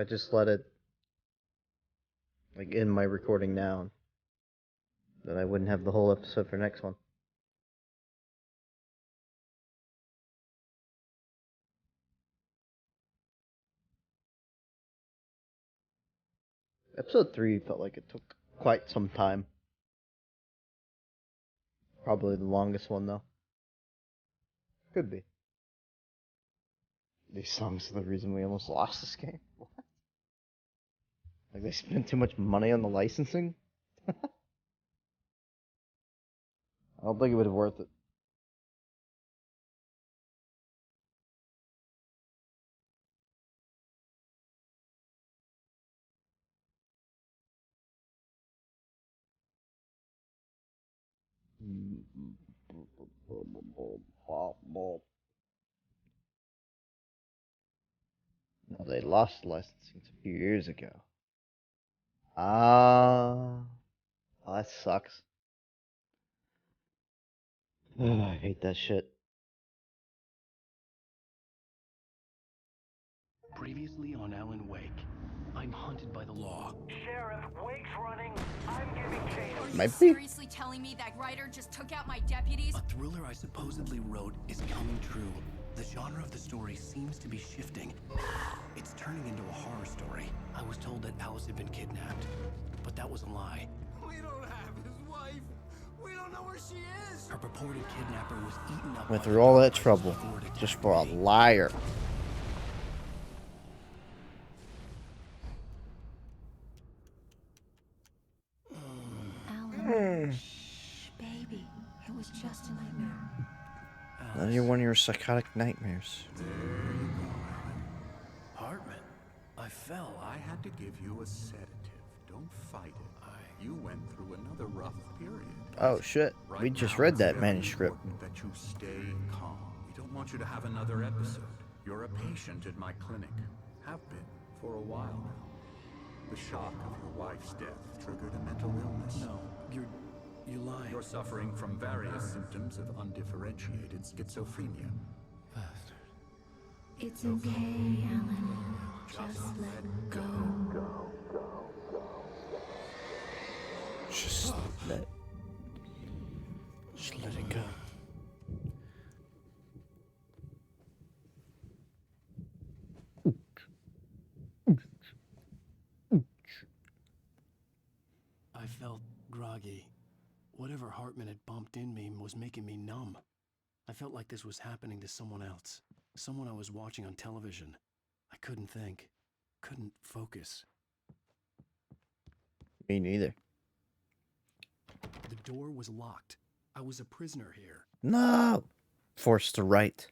just let it like end my recording now, then I wouldn't have the whole episode for next one. Episode 3 felt like it took quite some time. Probably the longest one though. Could be. These songs are the reason we almost lost this game. What? Like they spent too much money on the licensing? don't think it was worth it. No, they lost licensing a few years ago. Ah, oh, that sucks. I hate that shit. Previously on Alan Wake, I'm hunted by the law. Sheriff, Wake's running. I'm giving chase. Are you Might be. seriously telling me that writer just took out my deputies? A thriller I supposedly wrote is coming true. The genre of the story seems to be shifting. It's turning into a horror story. I was told that Alice had been kidnapped, but that was a lie. We don't have his wife. We don't know where she is. Her purported kidnapper was eaten up. Went by through all that the trouble before it just attacked for a me. liar. Alan, shh, baby. It was just a nightmare. Another one of your psychotic nightmares. Hartman, I fell. I had to give you a sedative. Don't fight it. You went through another rough period. Oh shit, Right we just now, read it's that very manuscript. important that you stay calm. We don't want you to have another episode. You're a patient at my clinic. Have been for a while now. The shock of your wife's death triggered a mental illness. No, you're lying. You're suffering from various symptoms of undifferentiated schizophrenia. It's okay, Alan. Just let go. Just let it go. I felt groggy. Whatever Hartman had bumped in me was making me numb. I felt like this was happening to someone else. Someone I was watching on television. I couldn't think. Couldn't focus. Me neither. The door was locked. I was a prisoner here. No! Forced to write.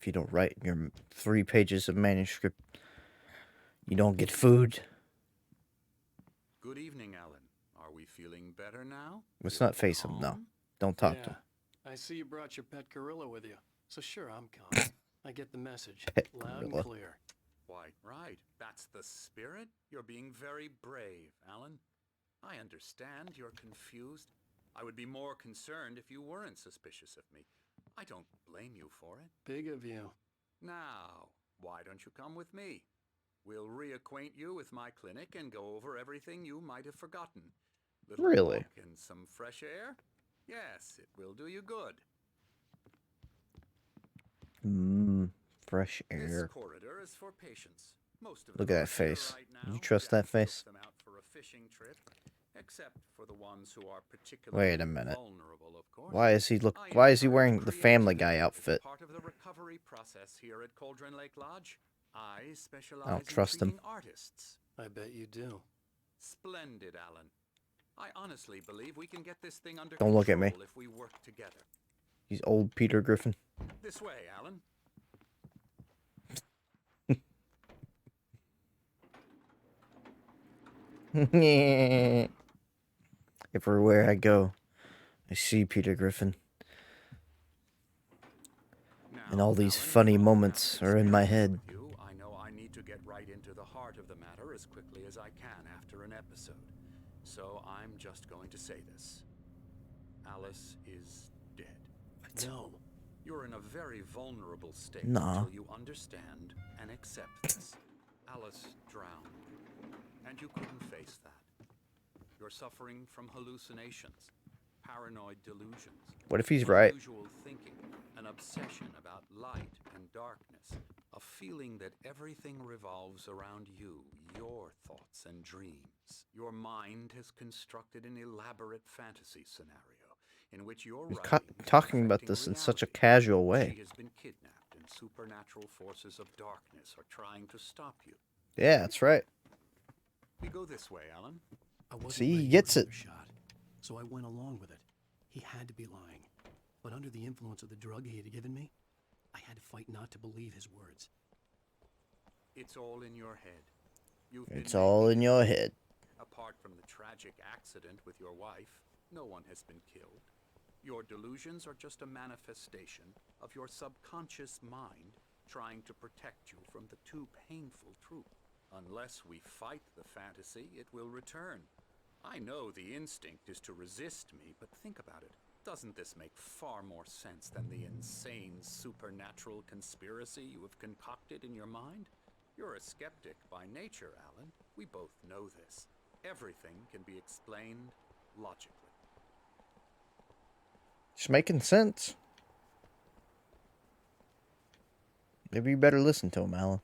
If you don't write your 3 pages of manuscript, you don't get food. Good evening, Alan. Are we feeling better now? Let's not face him, no. Don't talk to him. I see you brought your pet gorilla with you. So sure, I'm calm. I get the message. Pet Loud gorilla. and clear. Why, right. That's the spirit. You're being very brave, Alan. I understand you're confused. I would be more concerned if you weren't suspicious of me. I don't blame you for it. Big of you. Now, why don't you come with me? We'll reacquaint you with my clinic and go over everything you might have forgotten. Little Really? walk and some fresh air? Yes, it will do you good. Fresh This air. corridor is for patients. Most of Look them at are that face. here right now. You trust that Jack took face? them out for a fishing trip, except for the ones who are particularly Wait a minute. vulnerable, of course. Why is he I why is he encourage wearing the Family Guy creativity as outfit? part of the recovery process here at Cauldron Lake Lodge. I specialize I don't in trust him. treating artists. I bet you do. Splendid, Alan. I honestly believe we can get this thing under Don't look at me. control if we work together. He's old Peter Griffin. This way, Alan. Everywhere I go, I see Peter Griffin. And all these funny moments are in my head. I know I need to get right into the heart of the matter as quickly as I can after an episode. So I'm just going to say this. Alice is dead. No. You're in a very vulnerable state Nah. until you understand and accept this. Alice drowned, and you couldn't face that. You're suffering from hallucinations, paranoid delusions. What if he's right? Unusual thinking, an obsession about light and darkness, a feeling that everything revolves around you, your thoughts and dreams. Your mind has constructed an elaborate fantasy scenario in which you're He's affecting talking about this in such a casual way. She has been kidnapped, and supernatural forces of darkness are trying to stop you. Yeah, that's right. We go this way, Alan. I wasn't See, he ready gets for it. another shot. so I went along with it. He had to be lying. But under the influence of the drug he had given me, I had to fight not to believe his words. It's all in your head. It's all in your head. Apart from the tragic accident with your wife, no one has been killed. Your delusions are just a manifestation of your subconscious mind trying to protect you from the too painful truth. Unless we fight the fantasy, it will return. I know the instinct is to resist me, but think about it. Doesn't this make far more sense than the insane supernatural conspiracy you have concocted in your mind? You're a skeptic by nature, Alan. We both know this. Everything can be explained logically. It's making sense. Maybe you better listen to him, Alan.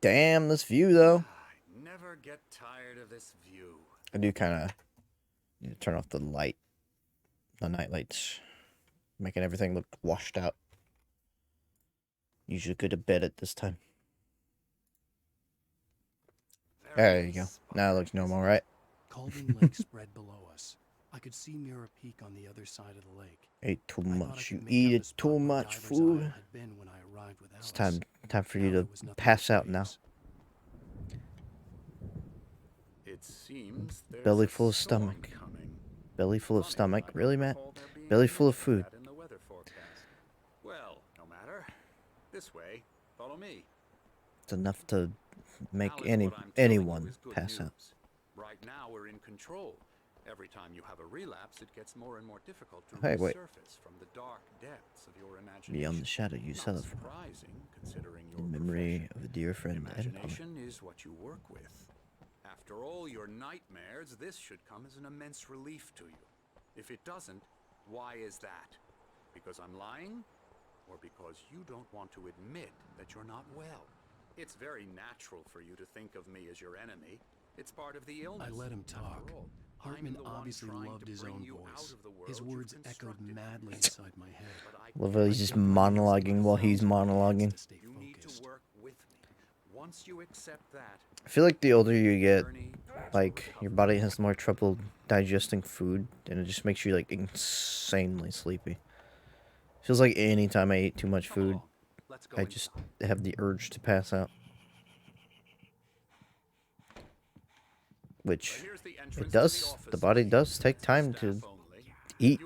Damn, this view, though. I never get tired of this view. I do kind of need to turn off the light. The night lights. Making everything look washed out. Usually go to bed at this time. There you go. Now it looks normal, right? Calden Lake spread below us. I could see Mirror Peak on the other side of the lake. Ate too much. You eat too much food. It's time for you to pass out now. It seems Belly full of stomach. Belly full of stomach. Really, Matt? Belly full of food. Well, no matter. This way. Follow me. It's enough to make anyone pass out. Right now we're in control. Every time you have a relapse, it gets more and more difficult to resurface from the dark depths of your imagination. Beyond the shadow you sell it for. In memory of a dear friend and imagination is what you work with. After all your nightmares, this should come as an immense relief to you. If it doesn't, why is that? Because I'm lying? Or because you don't want to admit that you're not well? It's very natural for you to think of me as your enemy. It's part of the illness. I let him talk. Hartman obviously loved his own voice. His words echoed madly inside my head. Love how he's just monologuing while he's monologuing. You need to work with me. Once you accept that, I feel like the older you get, like, your body has more trouble digesting food, and it just makes you, like, insanely sleepy. Feels like anytime I eat too much food, I just have the urge to pass out. Which, it does. The body does take time to eat.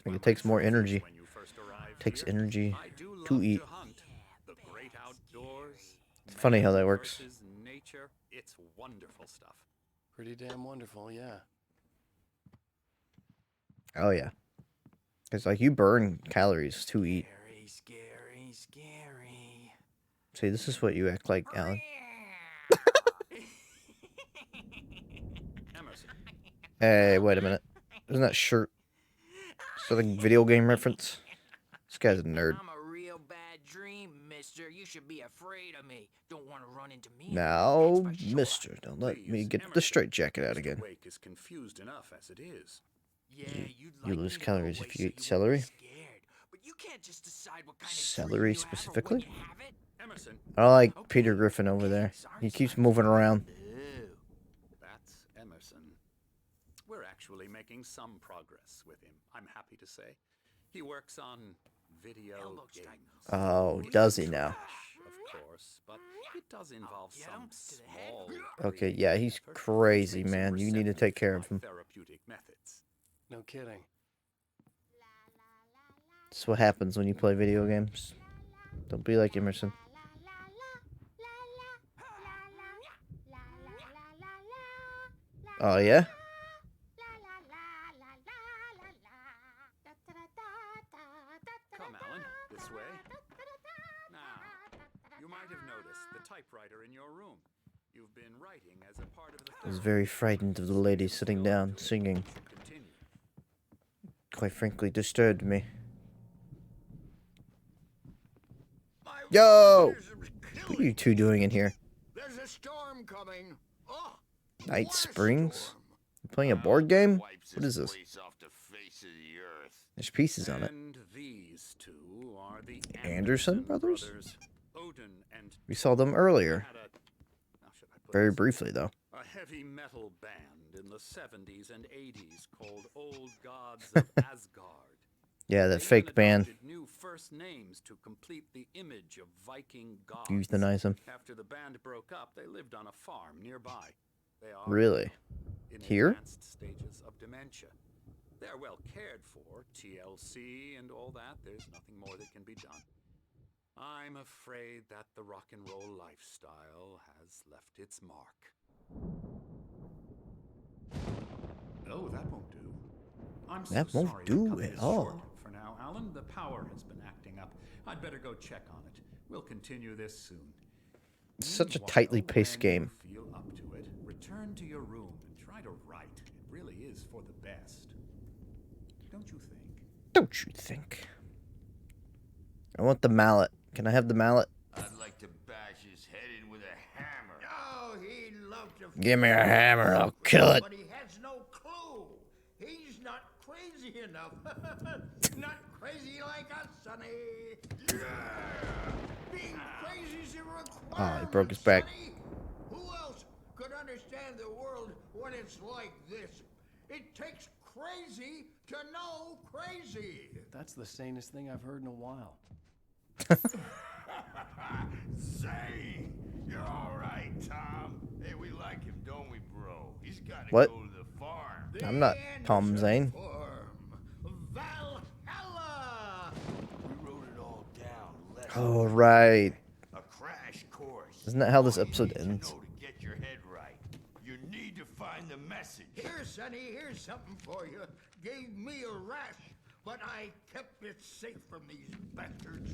Like, it takes more energy. It takes energy to eat. It's funny how that works. Nature, it's wonderful stuff. Pretty damn wonderful, yeah. Oh, yeah. It's like you burn calories to eat. Scary. See, this is what you act like, Alan. Hey, wait a minute. Isn't that shirt? Is that a video game reference? This guy's a nerd. I'm a real bad dream, mister. You should be afraid of me. Don't want to run into me. Now, mister, don't let me get the straitjacket out again. Wake is confused enough as it is. Yeah, You lose calories if you eat celery. Celery specifically? I don't like Peter Griffin over there. He keeps moving around. That's Emerson. We're actually making some progress with him, I'm happy to say. He works on video games. Oh, does he now? Of course, but it does involve some small. Okay, yeah, he's crazy, man. You need to take care of him. Therapeutic methods. No kidding. That's what happens when you play video games. Don't be like Emerson. Oh, yeah? Come, Alan, this way. Now, you might have noticed the typewriter in your room. You've been writing as a part of the I was very frightened of the lady sitting down, singing. Quite frankly, disturbed me. Yo! What are you two doing in here? There's a storm coming. Oh, Night Springs? You playing a board game? What is this? There's pieces on it. And these two are the Anderson brothers? Odin and We saw them earlier. had a Very briefly, though. A heavy metal band in the 70s and 80s called Old Gods of Asgard. Yeah, that They fake even band. adopted new first names to complete the image of Viking gods. Euthanize them. After the band broke up, they lived on a farm nearby. They are Really? in Here? advanced stages of dementia. They're well cared for, TLC and all that. There's nothing more that can be done. I'm afraid that the rock and roll lifestyle has left its mark. Oh, that won't do. I'm so That won't sorry do to cut at this all. short for now, Alan. The power has been acting up. I'd better go check on it. We'll continue this soon. It's such a Meanwhile, tightly paced when game. you feel up to it, return to your room and try to write. It really is for the best. Don't you think? Don't you think? I want the mallet. Can I have the mallet? I'd like to bash his head in with a hammer. Oh, he'd love to. Give me a hammer, I'll kill it. But he has no clue. He's not crazy enough. Not crazy like us, Sonny. Being crazy's a requirement. Oh, he broke his back. Sonny. Who else could understand the world when it's like this? It takes crazy to know crazy. That's the sanest thing I've heard in a while. Say, you're all right, Tom. Hey, we like him, don't we, bro? He's got to What? go to the farm. I'm not Tom Zane. Valhalla. We wrote it all down. Oh, right. A crash course. Isn't that how this All you episode need to ends? know to get your head right. You need to find the message. Here, Sonny, here's something for you. Gave me a rash, but I kept it safe from these bastards.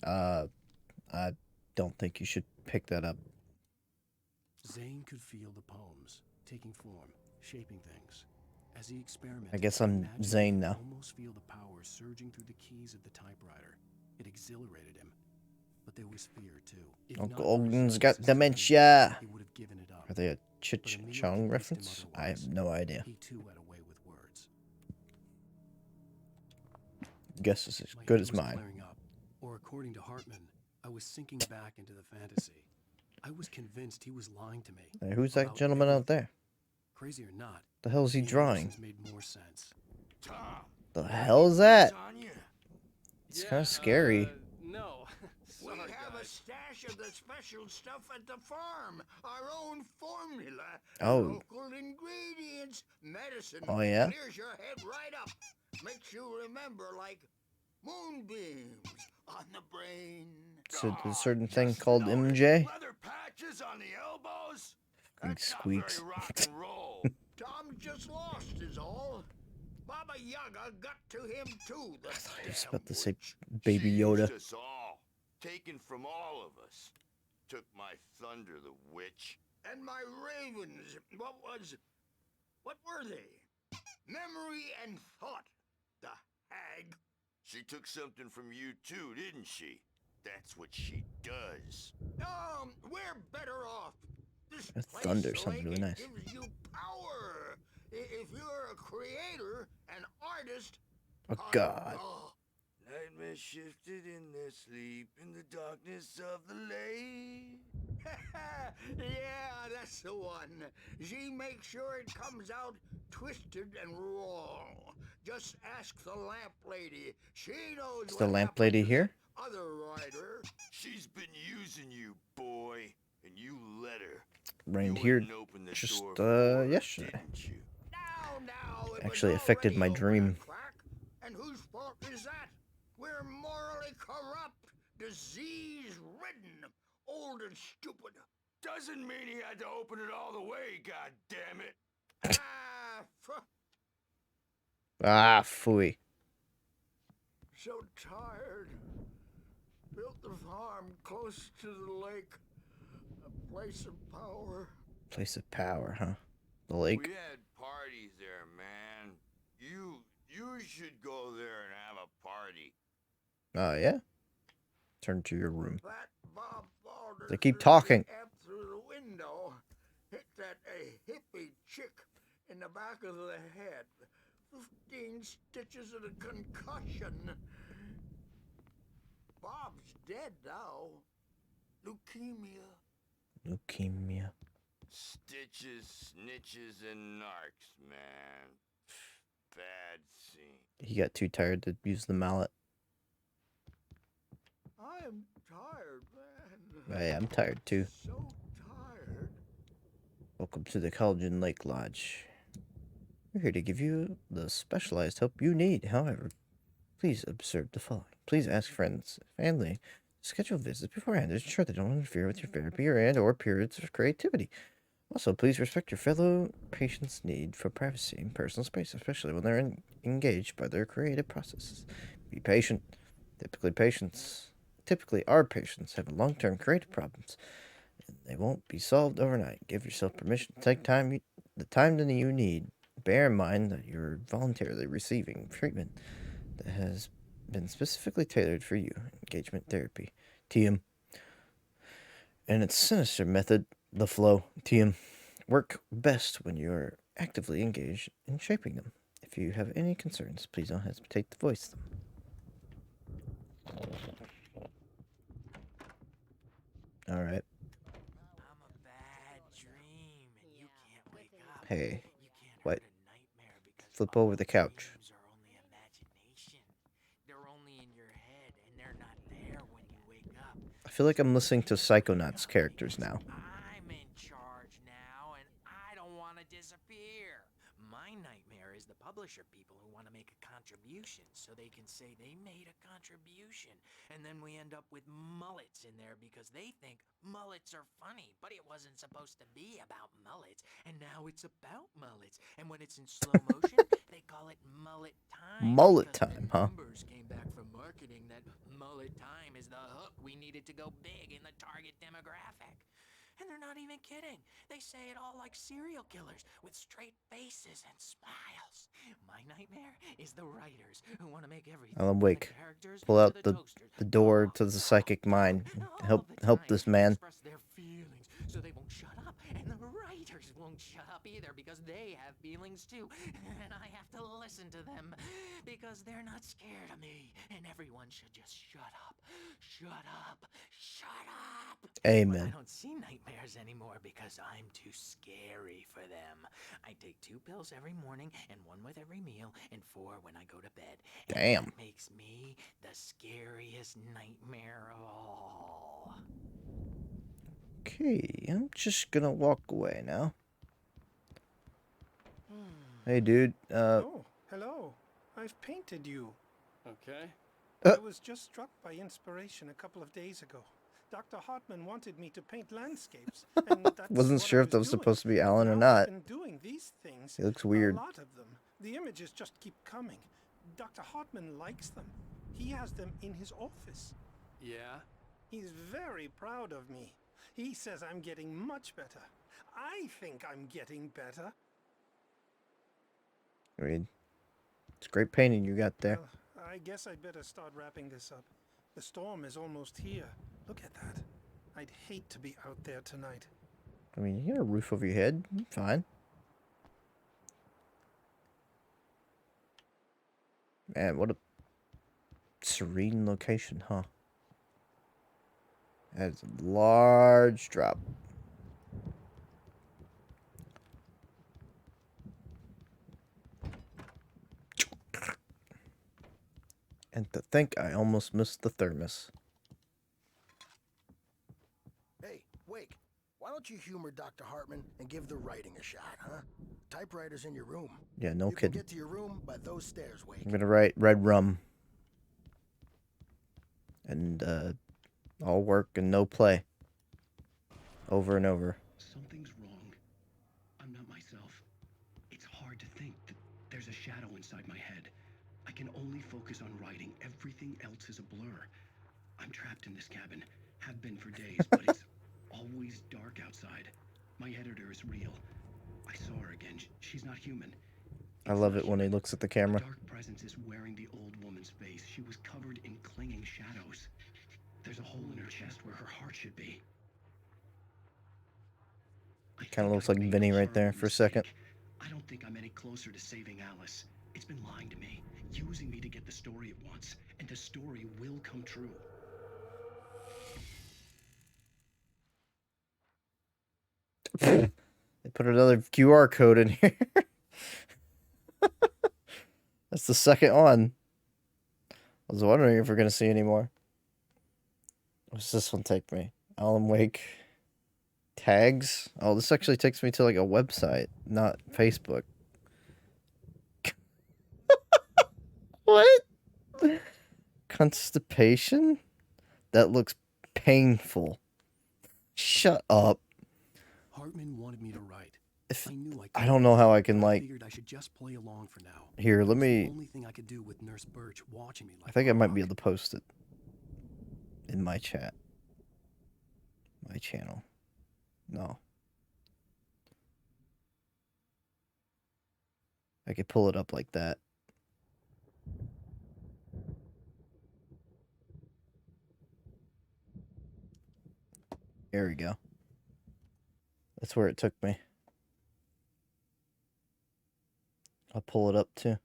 I don't think you should pick that up. Zane could feel the poems taking form, shaping things. As he experimented, I guess I'm imagined Zane he could now. almost feel the power surging through the keys of the typewriter. It exhilarated him, but there was fear too. If not Uncle for his Ogden's got senses, dementia. he would have given it up. Are they a But Chich Amelia Chong convinced him reference? I have otherwise. no idea. He too had a way with words. Guess it's as My good head as was mine. clearing up, or according to Hartman, I was sinking back into the fantasy. I was convinced he was lying to me. Hey, who's that about gentleman out everything. there? Crazy or not, The hell is he the drawing? emotions made more sense. Tom. The hell is that? Tanya. It's kind of scary. No. We have a stash of the special stuff at the farm. Our own formula. Oh. Local ingredients. Medicine. Oh, yeah? Clears your head right up. Makes you remember like moonbeams on the brain. So a certain thing called MJ? Leather patches on the elbows. He That's not squeaks. very rock and roll. Tom just lost is all. Baba Yaga got to him too. The I was damn about to say witch. Baby She Yoda. used us all. Taken from all of us. Took my thunder, the witch. And my ravens. What were they? Memory and thought. The hag. She took something from you too, didn't she? That's what she does. We're better off. This That place, thunder sounds really it nice. gives you power. If you're a creator, an artist. Oh, God. Nightmares shifted in their sleep in the darkness of the lake. Yeah, that's the one. She makes sure it comes out twisted and wrong. Just ask the lamp lady. She knows. Is the lamp lady here? Other writer. She's been using you, boy, and you let her. Rained You here wouldn't open the just door for her, yesterday. didn't you? Now, it Actually was affected already my open a dream. crack. And whose fault is that? We're morally corrupt, disease-ridden, old and stupid. Doesn't mean he had to open it all the way, god damn it. Ah, phooey. So tired. Built the farm close to the lake. A place of power. Place of power, huh? The lake? We had parties there, man. You should go there and have a party. Oh, yeah? Turn to your room. That Bob Balder They keep talking. up through the window, hit that hippie chick in the back of the head. 15 stitches and a concussion. Bob's dead now. Leukemia. Leukemia. Stitches, snitches, and narcs, man. Bad scene. He got too tired to use the mallet. I am tired, man. Hey, I'm tired too. So tired. Welcome to the Collagen Lake Lodge. We're here to give you the specialized help you need. However, please observe the following. Please ask friends, family, schedule visits beforehand to ensure they don't interfere with your therapy or periods of creativity. Also, please respect your fellow patients' need for privacy and personal space, especially when they're engaged by their creative processes. Be patient. Typically, our patients have long-term creative problems, and they won't be solved overnight. Give yourself permission to take the time that you need. Bear in mind that you're voluntarily receiving treatment that has been specifically tailored for you. Engagement therapy, TM, and its sinister method, the flow, TM, work best when you're actively engaged in shaping them. If you have any concerns, please don't hesitate to voice them. All right. I'm a bad dream, and you can't wake up. Hey, You can't what? hurt a nightmare because Flip over the couch. dreams are only imagination. They're only in your head, and they're not there when you wake up. I feel like I'm listening to Psychonauts characters now. I'm in charge now, and I don't want to disappear. My nightmare is the publisher people who want to make a contribution so they can say they made a contribution. And then we end up with mullets in there because they think mullets are funny, but it wasn't supposed to be about mullets. And now it's about mullets. And when it's in slow motion, they call it mullet time. Mullet because time, the huh? numbers came back from marketing that mullet time is the hook we needed to go big in the target demographic. And they're not even kidding. They say it all like serial killers with straight faces and smiles. My nightmare is the writers who want to make everything Alan from Wake, the characters pull out to the toasters door to the psychic mind. Help this man. express their feelings so they won't shut up, and the writers won't shut up either because they have feelings too, and I have to listen to them because they're not scared of me, and everyone should just shut up, shut up, shut up. Amen. But I don't see nightmares anymore because I'm too scary for them. I take 2 pills every morning and 1 with every meal and 4 when I go to bed. And Damn. that makes me the scariest nightmare of all. Okay, I'm just gonna walk away now. Hey, dude. Oh, hello. I've painted you. Okay. I was just struck by inspiration a couple of days ago. Dr. Hartman wanted me to paint landscapes, and that's Wasn't what sure I if that was doing. supposed to be Alan or Now I've not. been doing these things. He looks weird. A lot of them. The images just keep coming. Dr. Hartman likes them. He has them in his office. Yeah? He's very proud of me. He says I'm getting much better. I think I'm getting better. Reed, it's great painting you got there. Well, I guess I'd better start wrapping this up. The storm is almost here. Look at that. I'd hate to be out there tonight. I mean, you got a roof over your head. You're fine. Man, what a serene location, huh? That's a large drop. And to think I almost missed the thermos. Hey, Wake, why don't you humor Dr. Hartman and give the writing a shot, huh? Typewriter's in your room. Yeah, no you kidding. Can get to your room by those stairs, Wake. I'm gonna write red rum. And all work and no play. Over and over. Something's wrong. I'm not myself. It's hard to think that there's a shadow inside my head. I can only focus on writing. Everything else is a blur. I'm trapped in this cabin. Have been for days, but it's always dark outside. My editor is real. I saw her again. She's not human. I love it when he looks at the camera. A dark presence is wearing the old woman's face. She was covered in clinging shadows. There's a hole in her chest where her heart should be. Kind of looks like Vinny right there for a second. I don't think I'm any closer to saving Alice. It's been lying to me, using me to get the story it wants, and the story will come true. They put another QR code in here. That's the second one. I was wondering if we're going to see any more. What's this one take me? Alan Wake tags? Oh, this actually takes me to like a website, not Facebook. What? Constipation? That looks painful. Shut up. Hartman wanted me to write. I don't know how I can like. Figured I should just play along for now. Here, let me. The only thing I could do with Nurse Birch watching me like I think I might be able to post it in my chat. My channel. No. I could pull it up like that. There we go. That's where it took me. I'll pull it up too.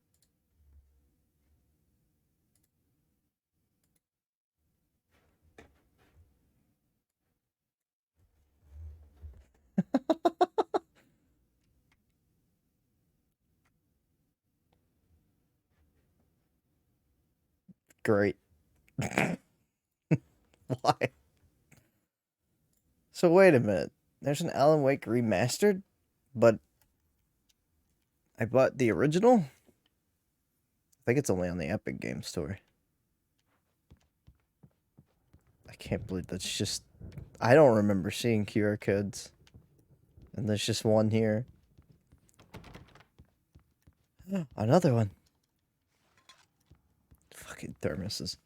Great. Why? So wait a minute. There's an Alan Wake remastered, but I bought the original? I think it's only on the Epic Game Store. I can't believe that's just... I don't remember seeing QR codes. And there's just one here. Another one. Fucking thermoses.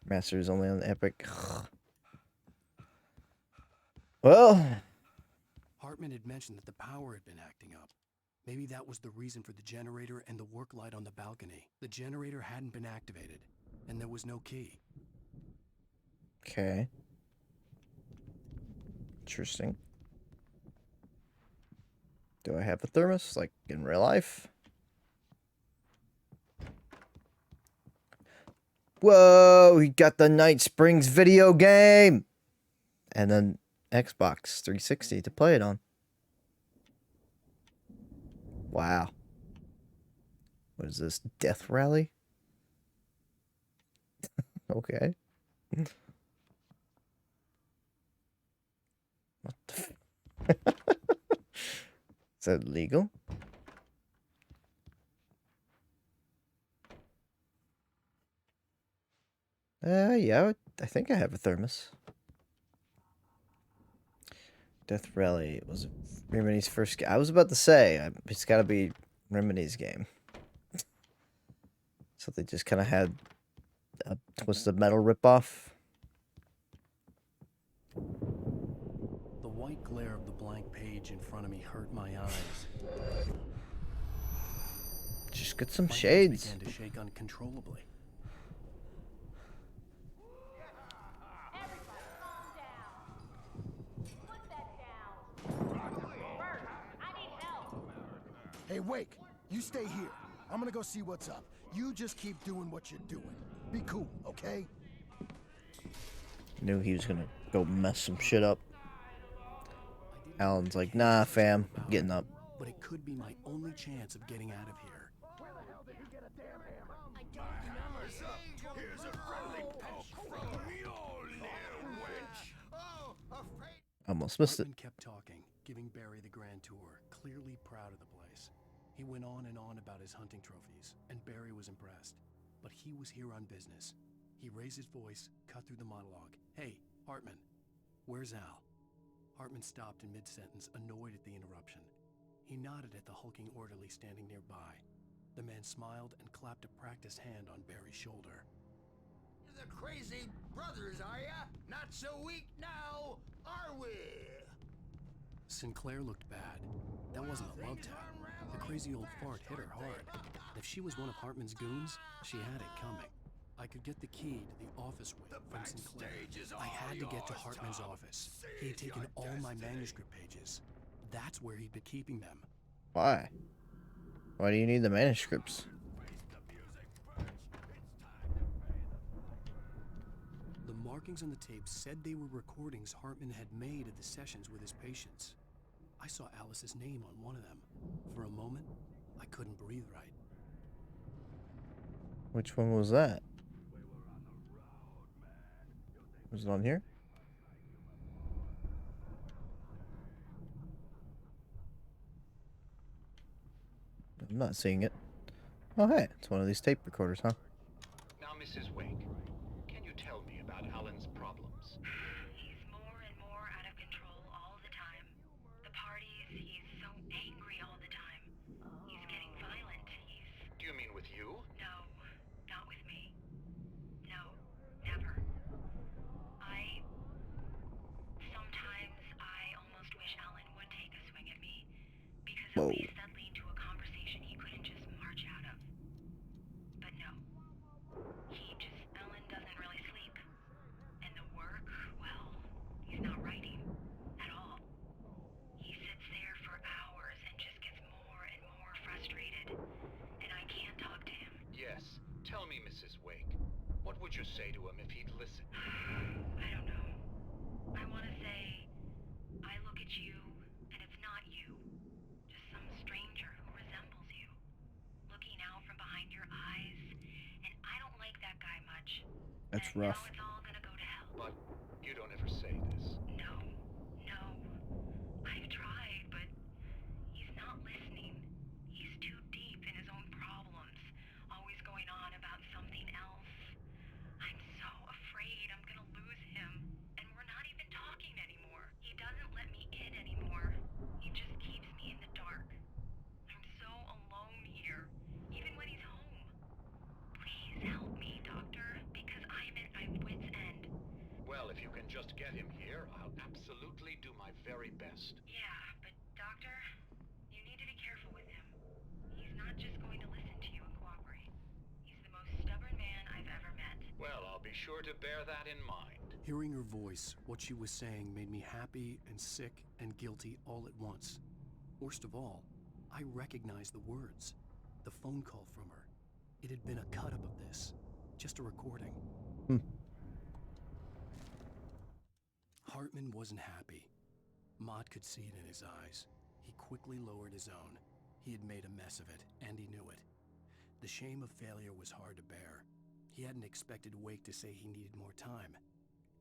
Master is only on the Epic. Well... Hartman had mentioned that the power had been acting up. Maybe that was the reason for the generator and the work light on the balcony. The generator hadn't been activated, and there was no key. Okay. Interesting. Do I have a thermos, like, in real life? Whoa, we got the Night Springs video game! And then Xbox 360 to play it on. Wow. What is this? Death Rally? Okay. What the Is that legal? Yeah, I think I have a thermos. Death Rally was Remedy's first game. I was about to say, it's got to be Remedy's game. So they just kind of had a Twisted Metal ripoff. The white glare of the blank page in front of me hurt my eyes. Just get some My shades. hands began to shake uncontrollably. Hey, Wake, you stay here. I'm gonna go see what's up. You just keep doing what you're doing. Be cool, okay? Knew he was gonna go mess some shit up. Alan's like, nah, fam, I'm getting up. But it could be my only chance of getting out of here. Here's a friendly poke from Mjolnir, wench. Almost missed it. Hartman kept talking, giving Barry the grand tour, clearly proud of the place. He went on and on about his hunting trophies, and Barry was impressed. But he was here on business. He raised his voice, cut through the monologue. Hey, Hartman, where's Al? Hartman stopped in mid-sentence, annoyed at the interruption. He nodded at the hulking orderly standing nearby. The man smiled and clapped a practiced hand on Barry's shoulder. You're the crazy brothers, are ya? Not so weak now, are we? Sinclair looked bad. That wasn't a love tap. The crazy old fart hit her hard. If she was one of Hartman's goons, she had it coming. I could get the key to the office wing from Sinclair. I had to get to Hartman's office. He had taken all my manuscript pages. That's where he'd been keeping them. Why? Why do you need the manuscripts? The markings on the tape said they were recordings Hartman had made of the sessions with his patients. I saw Alice's name on one of them. For a moment, I couldn't breathe right. Which one was that? Was it on here? I'm not seeing it. Oh, hey, it's one of these tape recorders, huh? Now, Mrs. Wake, can you tell me about Alan's problems? He's more and more out of control all the time. The parties, he's so angry all the time. He's getting violent. Do you mean with you? No, not with me. No, never. Sometimes I almost wish Alan would take a swing at me, because at least that'd lead to a conversation he couldn't just march out of. But no. Alan doesn't really sleep. And the work, well, he's not writing at all. He sits there for hours and just gets more and more frustrated. And I can't talk to him. Yes. Tell me, Mrs. Wake, what would you say to him if he'd listen? I don't know. I want to say, I look at you, and it's not you. Just some stranger who resembles you. Looking out from behind your eyes, and I don't like that guy much. That's and rough. Now it's all gonna go to hell. But you don't ever say this. No. I've tried, but he's not listening. He's too deep in his own problems, always going on about something else. I'm so afraid I'm gonna lose him, and we're not even talking anymore. He doesn't let me in anymore. He just keeps me in the dark. I'm so alone here, even when he's home. Please help me, Doctor, because I'm at my wit's end. Well, if you can just get him here, I'll absolutely do my very best. Yeah, but Doctor, you need to be careful with him. He's not just going to listen to you and cooperate. He's the most stubborn man I've ever met. Well, I'll be sure to bear that in mind. Hearing her voice, what she was saying made me happy and sick and guilty all at once. Worst of all, I recognized the words. The phone call from her. It had been a cut-up of this. Just a recording. Hartman wasn't happy. Maud could see it in his eyes. He quickly lowered his own. He had made a mess of it, and he knew it. The shame of failure was hard to bear. He hadn't expected Wake to say he needed more time.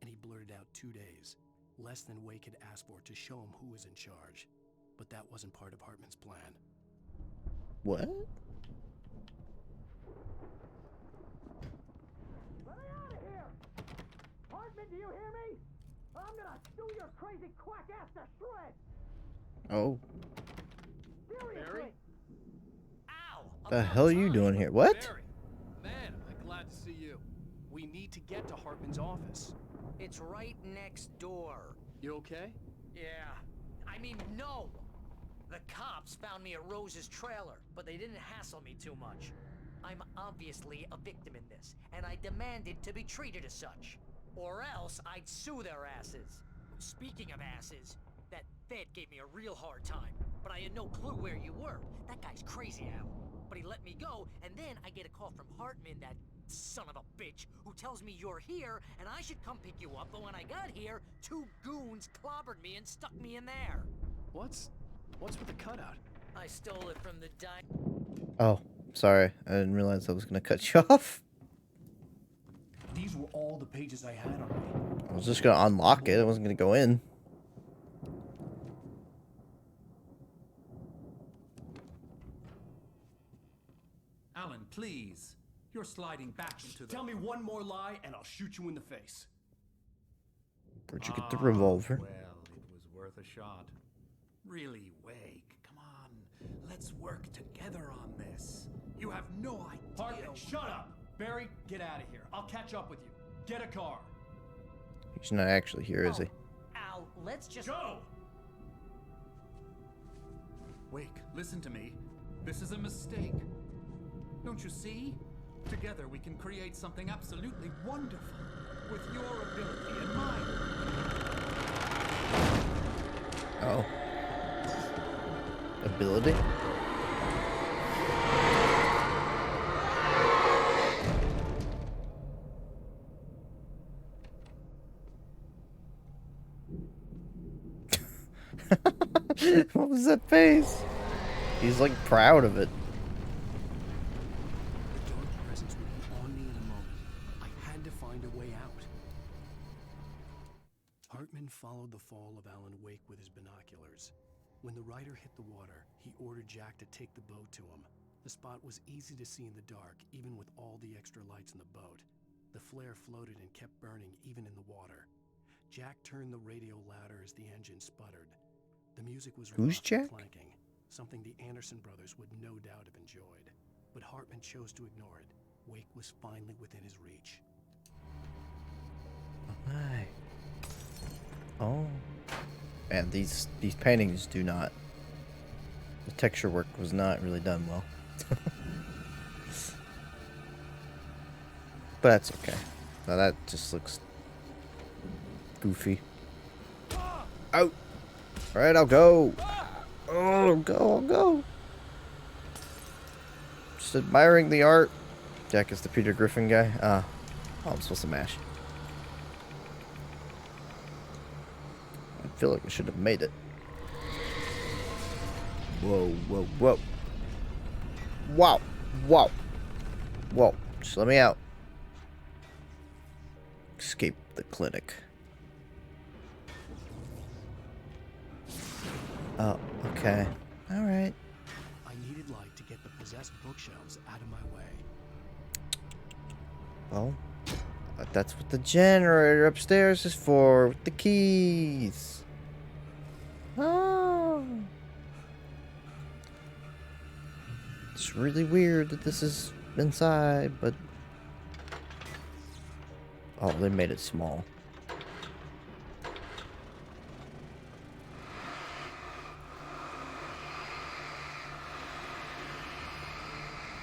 And he blurted out 2 days, less than Wake had asked for, to show him who was in charge. But that wasn't part of Hartman's plan. What? Let me out of here! Hartman, do you hear me? I'm gonna stew your crazy quack ass to shreds! Oh. Seriously! Ow! The hell are you doing here? What? Barry, man, I'm glad to see you. We need to get to Hartman's office. It's right next door. You okay? Yeah. I mean, no! The cops found me at Rose's trailer, but they didn't hassle me too much. I'm obviously a victim in this, and I demanded to be treated as such. Or else I'd sue their asses. Speaking of asses, that Fed gave me a real hard time, but I had no clue where you were. That guy's crazy, Al. But he let me go, and then I get a call from Hartman, that son of a bitch, who tells me you're here, and I should come pick you up, but when I got here, 2 goons clobbered me and stuck me in there. What's with the cutout? I stole it from the Oh, sorry. I didn't realize I was gonna cut you off. These were all the pages I had on me. I was just gonna unlock it. I wasn't gonna go in. Alan, please. You're sliding back into the... Tell me one more lie and I'll shoot you in the face. Where'd you get the revolver? Well, it was worth a shot. Really, Wake, come on. Let's work together on this. You have no idea... Hartman, shut up! Barry, get out of here. I'll catch up with you. Get a car. He's not actually here, is he? Al, let's just... Go! Wake, listen to me. This is a mistake. Don't you see? Together we can create something absolutely wonderful. With your ability and mine. Oh. Ability? What was that face? He's like proud of it. The dark presence would be on me in a moment. I had to find a way out. Hartman followed the fall of Alan Wake with his binoculars. When the rider hit the water, he ordered Jack to take the boat to him. The spot was easy to see in the dark, even with all the extra lights in the boat. The flare floated and kept burning even in the water. Jack turned the radio louder as the engine sputtered. The music was Who's rough and Jack? clanking, something the Anderson brothers would no doubt have enjoyed. But Hartman chose to ignore it. Wake was finally within his reach. Hi. Oh. And these paintings do not. The texture work was not really done well. But that's okay. Now that just looks goofy. Out. All right, I'll go. Oh, I'll go. Just admiring the art. Jack is the Peter Griffin guy. Oh, I'm supposed to mash. I feel like I should have made it. Whoa, whoa, whoa. Wow. Wow. Whoa. Just let me out. Escape the clinic. Oh, okay. Alright. I needed light to get the possessed bookshelves out of my way. Well, that's what the generator upstairs is for, with the keys. Oh. It's really weird that this is inside, but... Oh, they made it small.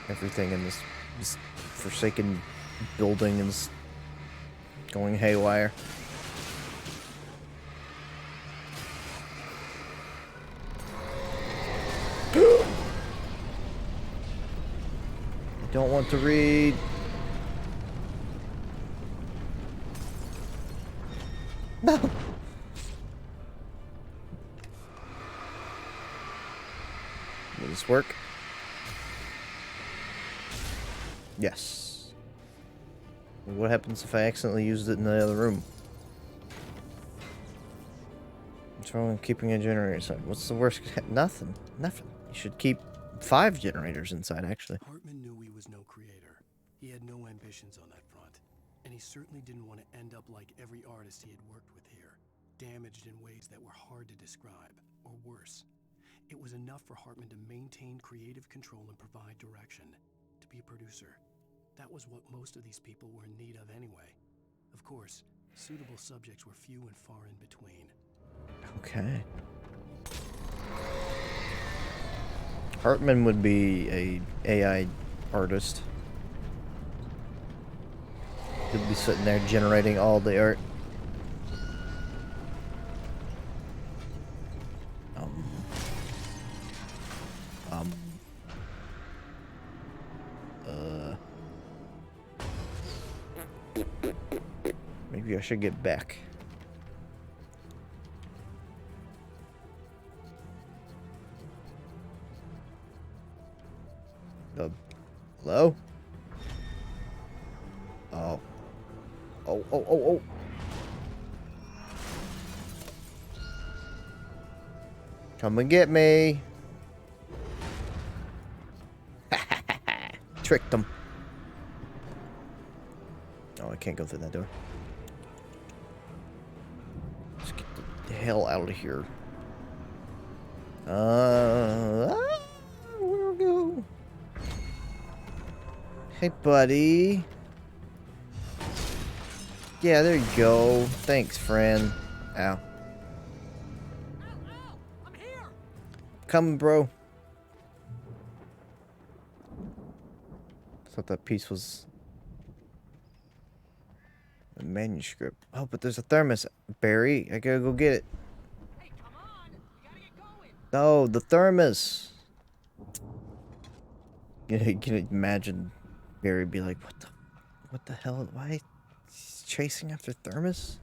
Everything in this forsaken building is going haywire. I don't want to read. No. Will this work? Yes. What happens if I accidentally used it in the other room? What's wrong with keeping a generator inside? What's the worst? Nothing. Nothing. You should keep 5 generators inside, actually. Hartman knew he was no creator. He had no ambitions on that front. And he certainly didn't want to end up like every artist he had worked with here, damaged in ways that were hard to describe, or worse. It was enough for Hartman to maintain creative control and provide direction, to be a producer. That was what most of these people were in need of anyway. Of course, suitable subjects were few and far in between. Okay. Hartman would be a AI artist. He'd be sitting there generating all the art. Maybe I should get back. Hello? Oh. Oh. Come and get me. Tricked them. Oh, I can't go through that door. Let's get the hell out of here. Where'd we go? Hey, buddy. Yeah, there you go. Thanks, friend. Ow. I'm here. Coming, bro. Thought that piece was a manuscript. Oh, but there's a thermos, Barry. I gotta go get it. Hey, come on. We gotta get going. No, the thermos. You can imagine Barry be like, what the hell? Why he's chasing after thermos?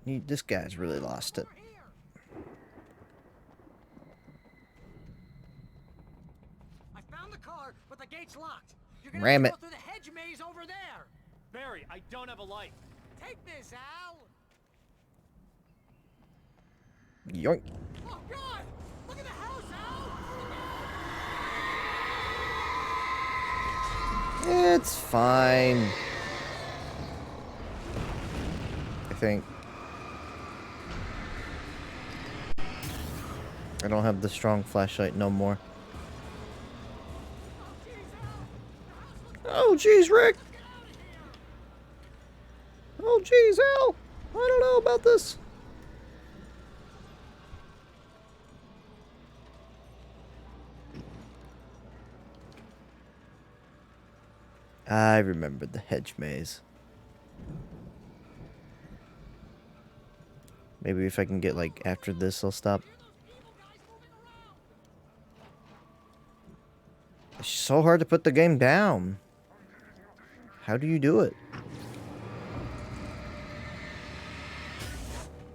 This guy's really lost it. the gate's locked. You're gonna Ram have it. to go through the hedge maze over there. Barry, I don't have a light. Take this, Al. Yoink. Oh God! Look at the house, Al. It's fine. I think. I don't have the strong flashlight no more. Oh, jeez, Rick. Oh, jeez, Al. I don't know about this. I remember the hedge maze. Maybe if I can get, like, after this, I'll stop. It's so hard to put the game down. How do you do it?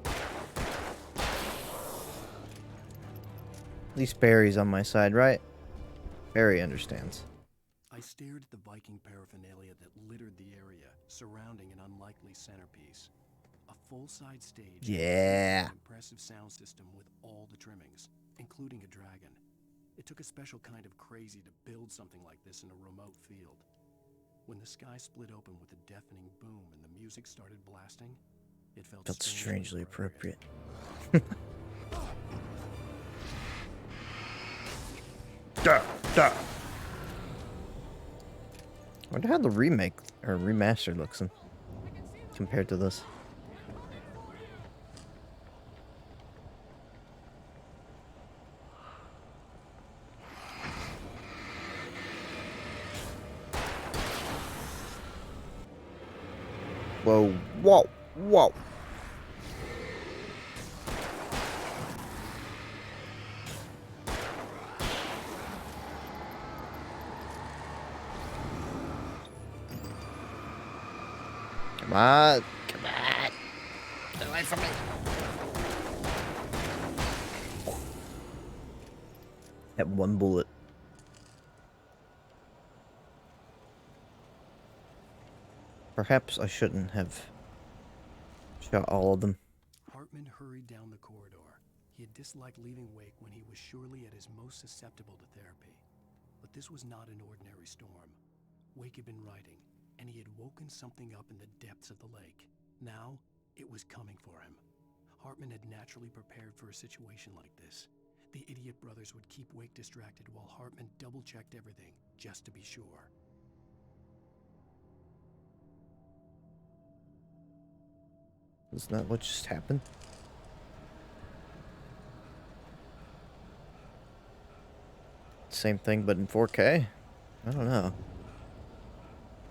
At least Barry's on my side, right? Barry understands. I stared at the Viking paraphernalia that littered the area, surrounding an unlikely centerpiece. A full-size stage. Yeah. An impressive sound system with all the trimmings, including a dragon. It took a special kind of crazy to build something like this in a remote field. When the sky split open with a deafening boom and the music started blasting, it felt strangely appropriate. Duh, duh. I wonder how the remake or remaster looks compared to this. Whoa, whoa, whoa. Come on, come on. Get away from me. That one bullet. Perhaps I shouldn't have shot all of them. Hartman hurried down the corridor. He had disliked leaving Wake when he was surely at his most susceptible to therapy. But this was not an ordinary storm. Wake had been writing, and he had woken something up in the depths of the lake. Now, it was coming for him. Hartman had naturally prepared for a situation like this. The idiot brothers would keep Wake distracted while Hartman double-checked everything, just to be sure. Isn't that what just happened? Same thing, but in 4K? I don't know.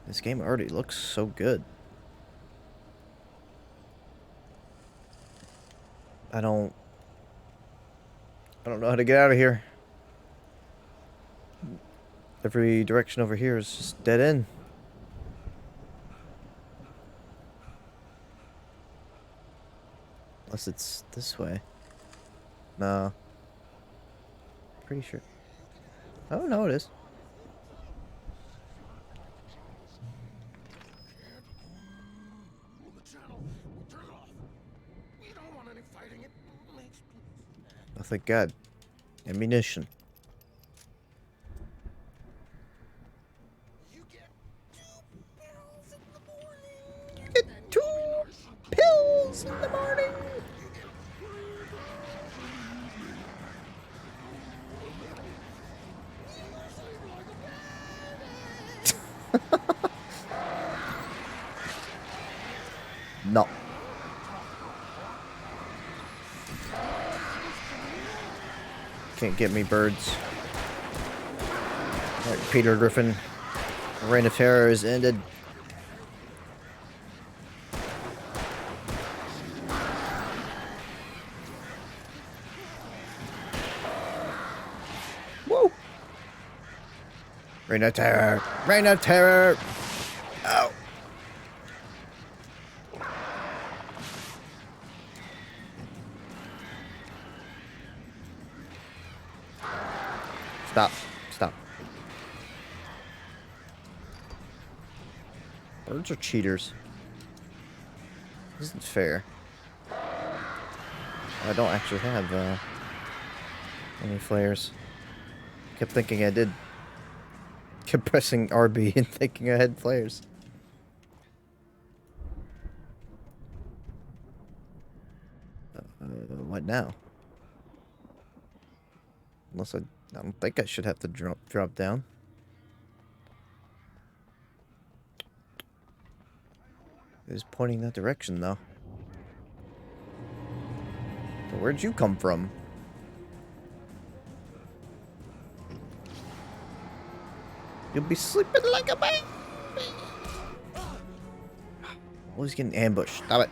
This game already looks so good. I don't know how to get out of here. Every direction over here is just dead end. Unless it's this way. No. Pretty sure. Oh, no, it is. Oh, thank God. Ammunition. You get 2 pills in the morning. No. Can't get me, birds. Alright, Peter Griffin. Reign of Terror is ended. Woo! Reign of Terror! Reign of Terror! Oh! Stop. Stop. Birds are cheaters. This isn't fair. I don't actually have any flares. Kept thinking I did. Kept pressing RB and thinking I had flares. What now? Unless I don't think I should have to drop down. It's pointing that direction though. So where'd you come from? You'll be sleeping like a baby. Always getting ambushed. Stop it.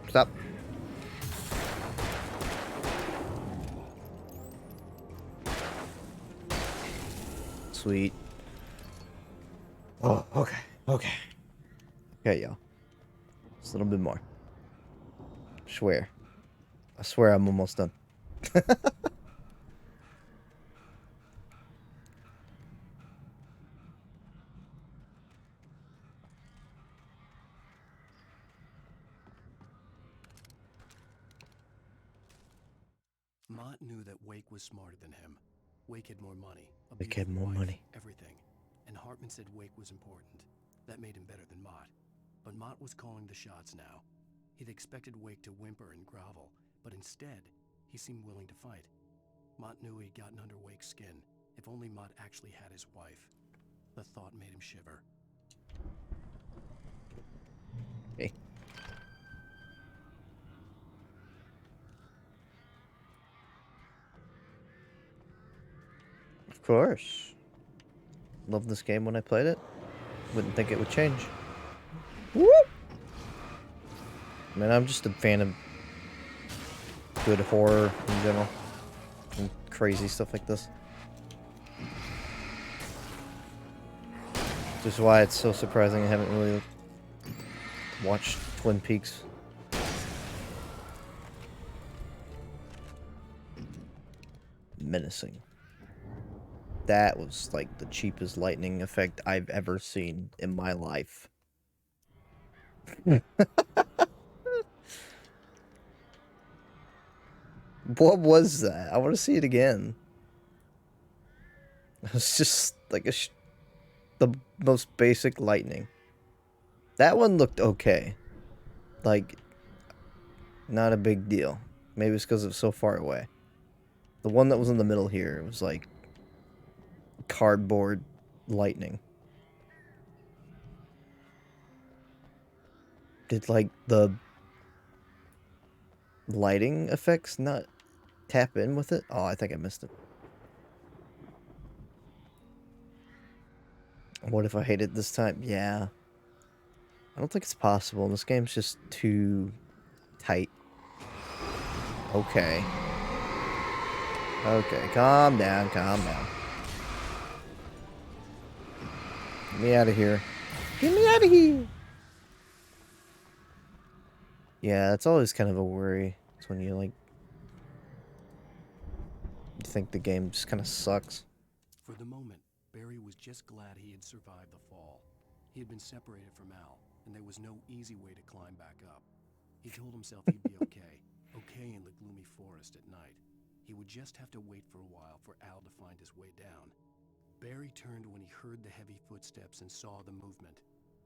Stop. Sweet. Oh, okay. Okay. Okay, y'all. Just a little bit more. Swear. I swear I'm almost done. Mott knew that Wake was smarter than him. Wake had more money. Wake had more money. Everything. And Hartman said Wake was important. That made him better than Mott. But Mott was calling the shots now. He'd expected Wake to whimper and grovel, but instead, he seemed willing to fight. Mott knew he'd gotten under Wake's skin. If only Mott actually had his wife. The thought made him shiver. Hey. Of course. Loved this game when I played it. Wouldn't think it would change. Whoop! Man, I'm just a fan of good horror in general. And crazy stuff like this. Which is why it's so surprising I haven't really watched Twin Peaks. Menacing. That was like the cheapest lightning effect I've ever seen in my life. What was that? I want to see it again. It was just like the most basic lightning. That one looked okay. Like, not a big deal. Maybe it's because it was so far away. The one that was in the middle here, it was like cardboard lightning. Did like the lighting effects not tap in with it? Oh, I think I missed it. What if I hate it this time? Yeah. I don't think it's possible. This game's just too tight. Okay. Okay, calm down, calm down. Get me out of here. Get me out of here! Yeah, it's always kind of a worry. It's when you, like, you think the game just kind of sucks. For the moment, Barry was just glad he had survived the fall. He had been separated from Al, and there was no easy way to climb back up. He told himself he'd be okay. Okay in the gloomy forest at night. He would just have to wait for a while for Al to find his way down. Barry turned when he heard the heavy footsteps and saw the movement.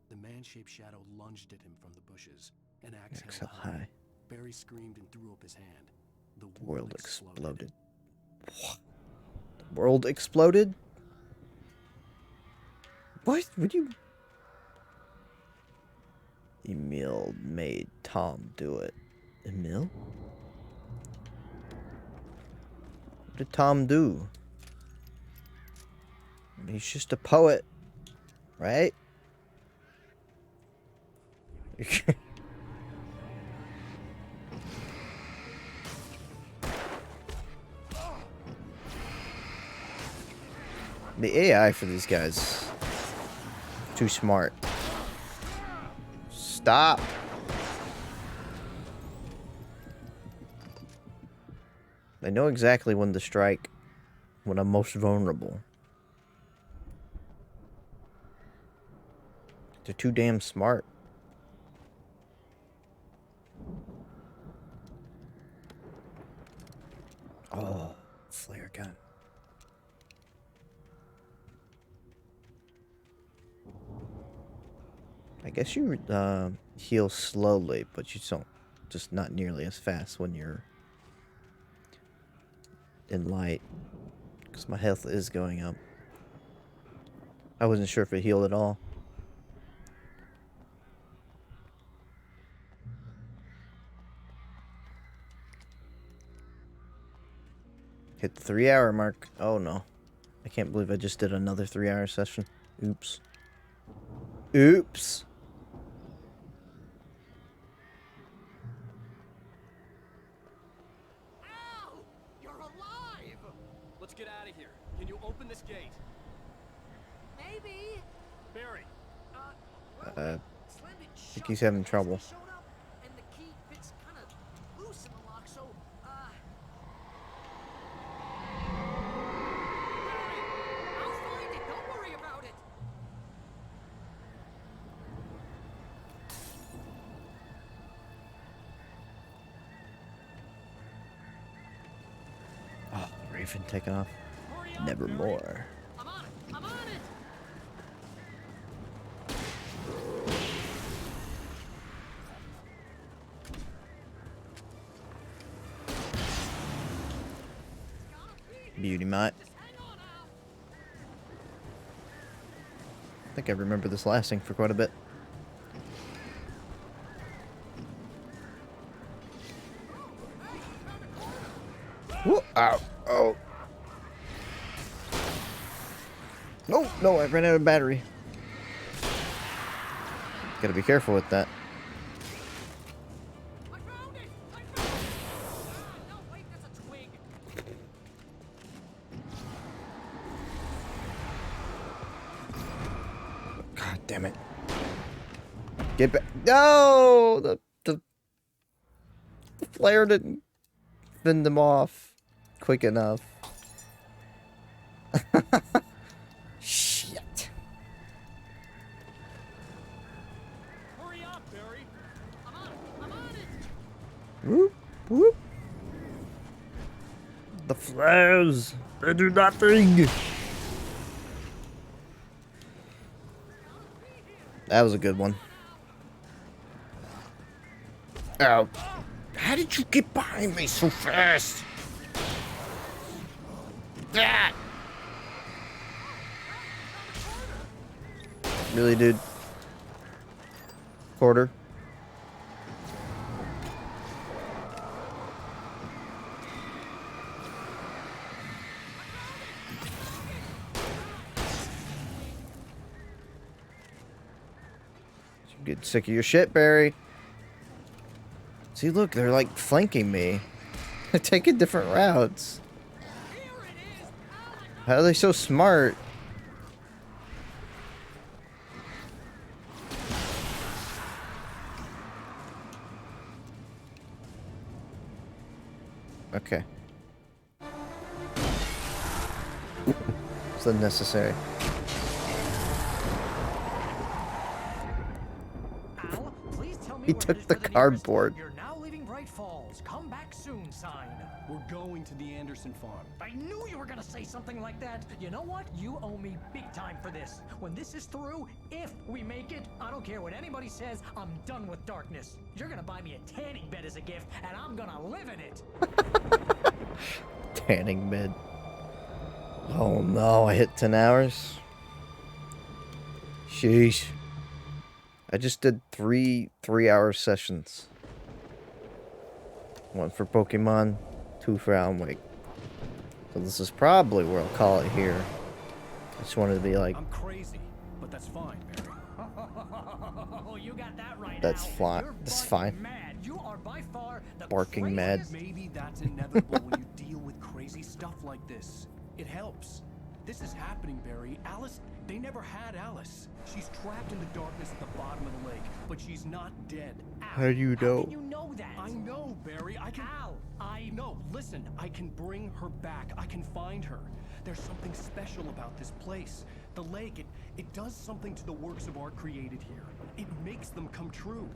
The man-shaped shadow lunged at him from the bushes, an axe held high. Barry screamed and threw up his hand. The world exploded. What? The world exploded? What? Would you... Emil made Tom do it. Emil? What did Tom do? He's just a poet, right? The AI for these guys, too smart. Stop. They know exactly when to strike when I'm most vulnerable. They're too damn smart. Oh, flare gun. I guess you heal slowly, but you don't, just not nearly as fast when you're in light. Because my health is going up. I wasn't sure if it healed at all. Hit the 3-hour mark. Oh no. I can't believe I just did another 3-hour session. Oops. Oops. Al! You're alive! Let's get out of here. Can you open this gate? Maybe. Barry. I think he's having trouble. And the key fits kind of loose in the lock, so, I'll find it. Don't worry about it. Oh, Raven taking off. Nevermore. I'm on it. I'm on it. Beauty Mite. I think I remember this lasting for quite a bit. Whoa, ow, oh. No, no, I ran out of battery. Gotta be careful with that. God damn it. Get back. No! The flare didn't fend them off quick enough. Shit. Hurry up, Barry. I'm on it. Whoop, whoop. The flares, they do nothing. That was a good one. Ow. How did you get behind me so fast? Ah. Really, dude? Quarter? Get sick of your shit, Barry. See, look, they're like flanking me. They're taking different routes. How are they so smart? Okay. It's unnecessary. Al, please tell me He where took headed the for the cardboard. nearest, "You're now leaving Bright Falls. Come back soon" sign. We're going to the Anderson farm. I knew you were gonna say something like that. You know what? You owe me big time for this. When this is through, if we make it, I don't care what anybody says, I'm done with darkness. You're gonna buy me a tanning bed as a gift, and I'm gonna live in it. Tanning bed. Oh no, I hit 10 hours. Sheesh. I just did 3-hour sessions. One for Pokemon, 2 for Alan Wake. So this is probably where I'll call it here. I just wanted to be like, I'm crazy, but that's fine, Barry. Oh, you got that right. that's Al. fine. You're That's barking fine. Mad. You are by far the Barking mad. Maybe that's inevitable when you deal with crazy stuff like this. It helps. This is happening, Barry. Alice, they never had Alice. She's trapped in the darkness at the bottom of the lake, but she's not dead. How do you know? How can you know that? I know, Barry. I can... Al, I know. Listen, I can bring her back. I can find her. There's something special about this place. The lake, it does something to the works of art created here. It makes them come true.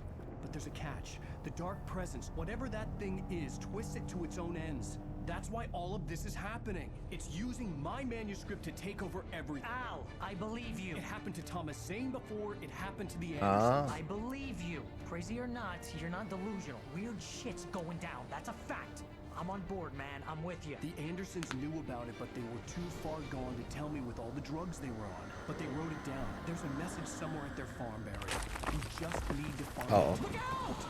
But there's a catch. The dark presence, whatever that thing is, twists it to its own ends. That's why all of this is happening. It's using my manuscript to take over everything. Al, I believe you. It happened to Thomas Zane before, it happened to the Ah. Andersons. I believe you. Crazy or not, you're not delusional. Weird shit's going down. That's a fact. I'm on board, man. I'm with you. The Andersons knew about it, but they were too far gone to tell me with all the drugs they were on. But they wrote it down. There's a message somewhere at their farm, Barry. You just need to find it. Look out!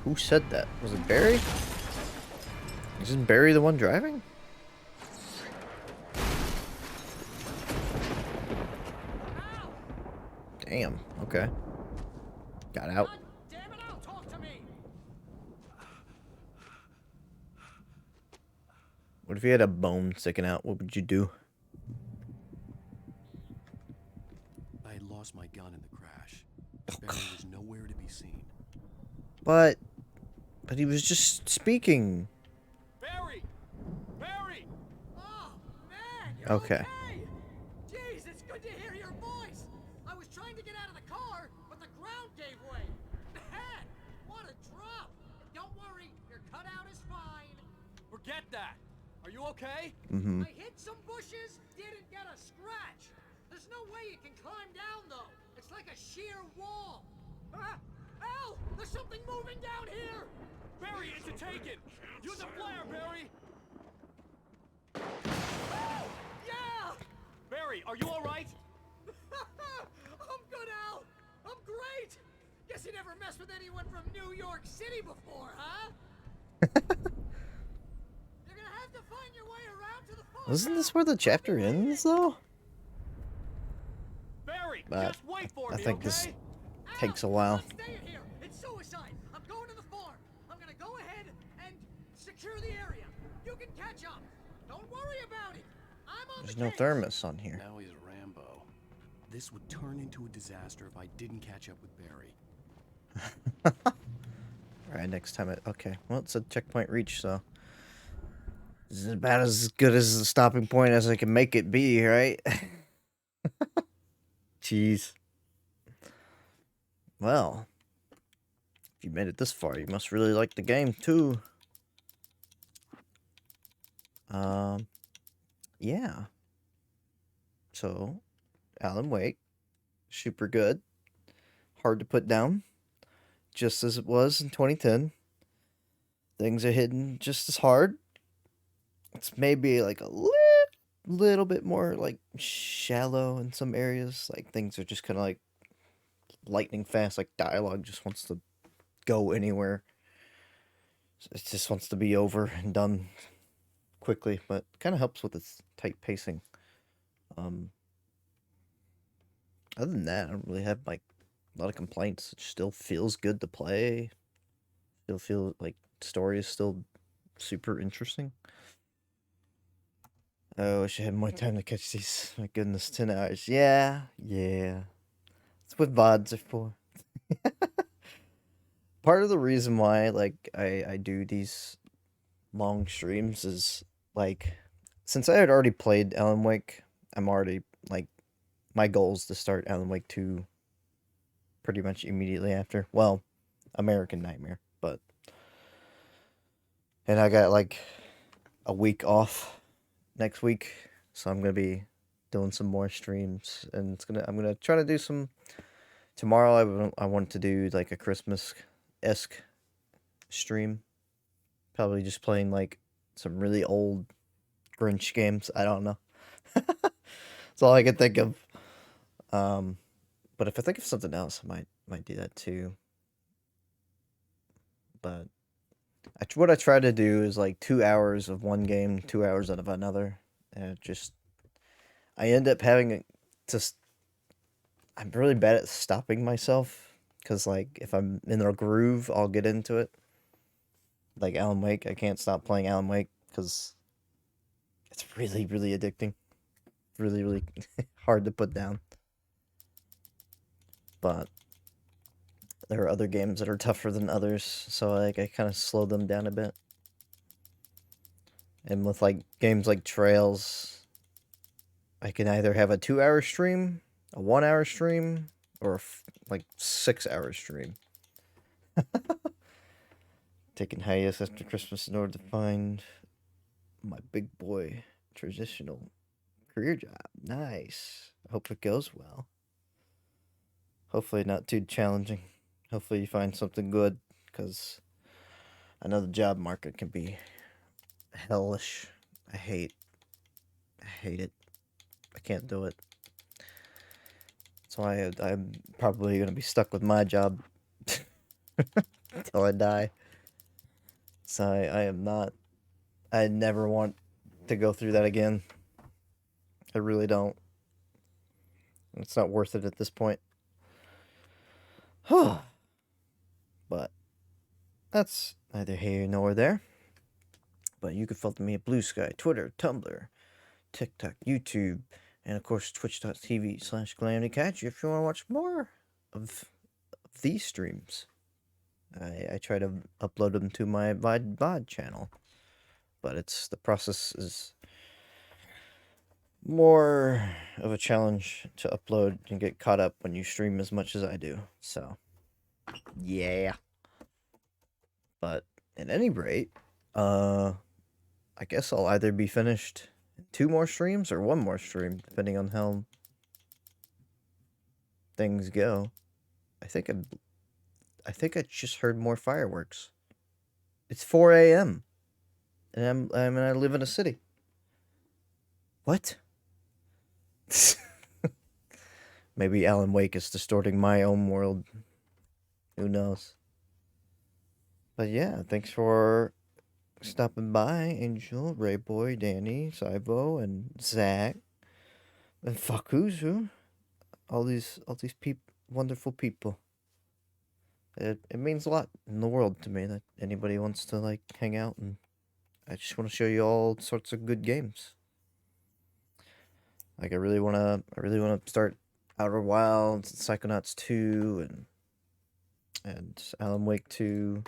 Who said that? Was it Barry? Isn't Barry the one driving? Damn. Okay. Got out. Damn it, Al, talk to me. What if you had a bone sticking out? What would you do? I had lost my gun in the crash. Barry was nowhere to be seen. But he was just speaking. Barry! Barry! Oh, man! Okay. Jeez, it's good to hear your voice! I was trying to get out of the car, but the ground gave way. Man, what a drop! Don't worry, your cutout is fine. Forget that. Are you okay? Mm-hmm. I hit some bushes, didn't get a scratch. There's no way you can climb down, though. It's like a sheer wall. Al, there's something moving down here. Barry, it's a taken. Use a flare, Barry. Oh, yeah! Barry, are you all right? I'm good, Al. I'm great. Guess you never messed with anyone from New York City before, huh? You're gonna have to find your way around to the farm. Wasn't this where the chapter ends, though? Barry, But just wait for I me, think okay? this takes a while. Stay here. It's suicide. I'm going to the farm. I'm gonna go ahead and secure the area. You can catch up. Don't worry about it. I'm on There's the no case. thermos on here. Now he's Rambo. This would turn into a disaster if I didn't catch up with Barry. Alright, next time it... Okay, well, it's a checkpoint reach, so... This is about as good as the stopping point as I can make it be, right? Jeez. Well, if you made it this far, you must really like the game, too. Yeah. So, Alan Wake. Super good. Hard to put down. Just as it was in 2010. Things are hitting just as hard. It's maybe like a little bit more like shallow in some areas. Like things are just kind of like lightning fast. Like dialogue just wants to go anywhere. It just wants to be over and done quickly, but kind of helps with its tight pacing. Other than that, I don't really have like a lot of complaints. It still feels good to play. Still feel like story is still super interesting. I wish I had more time to catch these. My goodness, 10 hours. Yeah. That's what VODs are for. Part of the reason why, like, I do these long streams is, like, since I had already played Alan Wake, I'm already, like, my goal is to start Alan Wake 2 pretty much immediately after. Well, American Nightmare, but... And I got, like, a week off next week, so I'm gonna be doing some more streams, and I'm gonna try to do some tomorrow. I want to do like a Christmas-esque stream, probably just playing like some really old Grinch games. I don't know. That's all I can think of. But if I think of something else, I might do that too. But what I try to do is like 2 hours of one game, 2 hours out of another, and I end up having to. I'm really bad at stopping myself, because like if I'm in a groove, I'll get into it. Like Alan Wake, I can't stop playing Alan Wake because It's really, really addicting. Really, really hard to put down. But there are other games that are tougher than others, so like I kind of slow them down a bit. And with like games like Trails, I can either have a 2-hour stream, a 1-hour stream, or like 6-hour stream. Taking hiatus after Christmas in order to find my big boy traditional career job. Nice. I hope it goes well. Hopefully not too challenging. Hopefully you find something good, because I know the job market can be hellish. I hate it. I can't do it. That's why I'm probably going to be stuck with my job until I die. So I am not... I never want to go through that again. I really don't. It's not worth it at this point. But that's neither here nor there. But you can follow me at Blue Sky, Twitter, Tumblr, TikTok, YouTube, and of course twitch.tv/KalamityKaiju if you want to watch more of these streams. I try to upload them to my VOD channel, but the process is more of a challenge to upload and get caught up when you stream as much as I do. So, yeah. But at any rate, I guess I'll either be finished in 2 more streams or 1 more stream, depending on how things go. I think I just heard more fireworks. It's 4 a.m. and I live in a city. What? Maybe Alan Wake is distorting my own world. Who knows? But yeah, thanks for stopping by, Angel, Rayboy, Danny, Saibo, and Zach, and Fakuzu. All these wonderful people. It means a lot in the world to me that anybody wants to like hang out, and I just want to show you all sorts of good games. Like I really wanna start Outer Wilds, Psychonauts 2, and Alan Wake 2.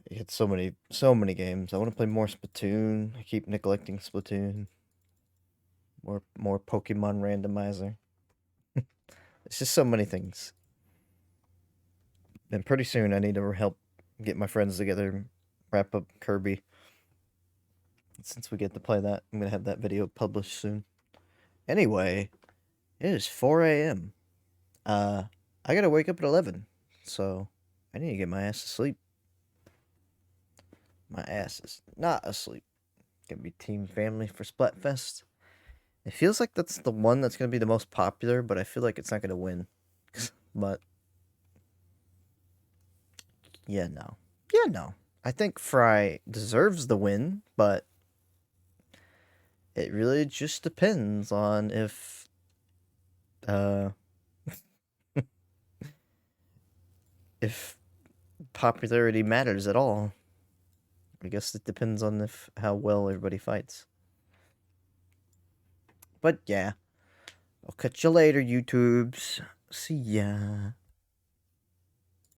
It's so many games. I want to play more Splatoon. I keep neglecting Splatoon. More Pokemon randomizer. It's just so many things. And pretty soon I need to help get my friends together, wrap up Kirby. Since we get to play that, I'm gonna have that video published soon. Anyway, it is 4 a.m. I gotta wake up at 11, so I need to get my ass to sleep. My ass is not asleep. Gonna be Team Family for Splatfest. It feels like that's the one that's gonna be the most popular, but I feel like it's not gonna win. But yeah, no. I think Fry deserves the win, but it really just depends on if if popularity matters at all. I guess it depends on how well everybody fights. But yeah, I'll catch you later, YouTubes. See ya.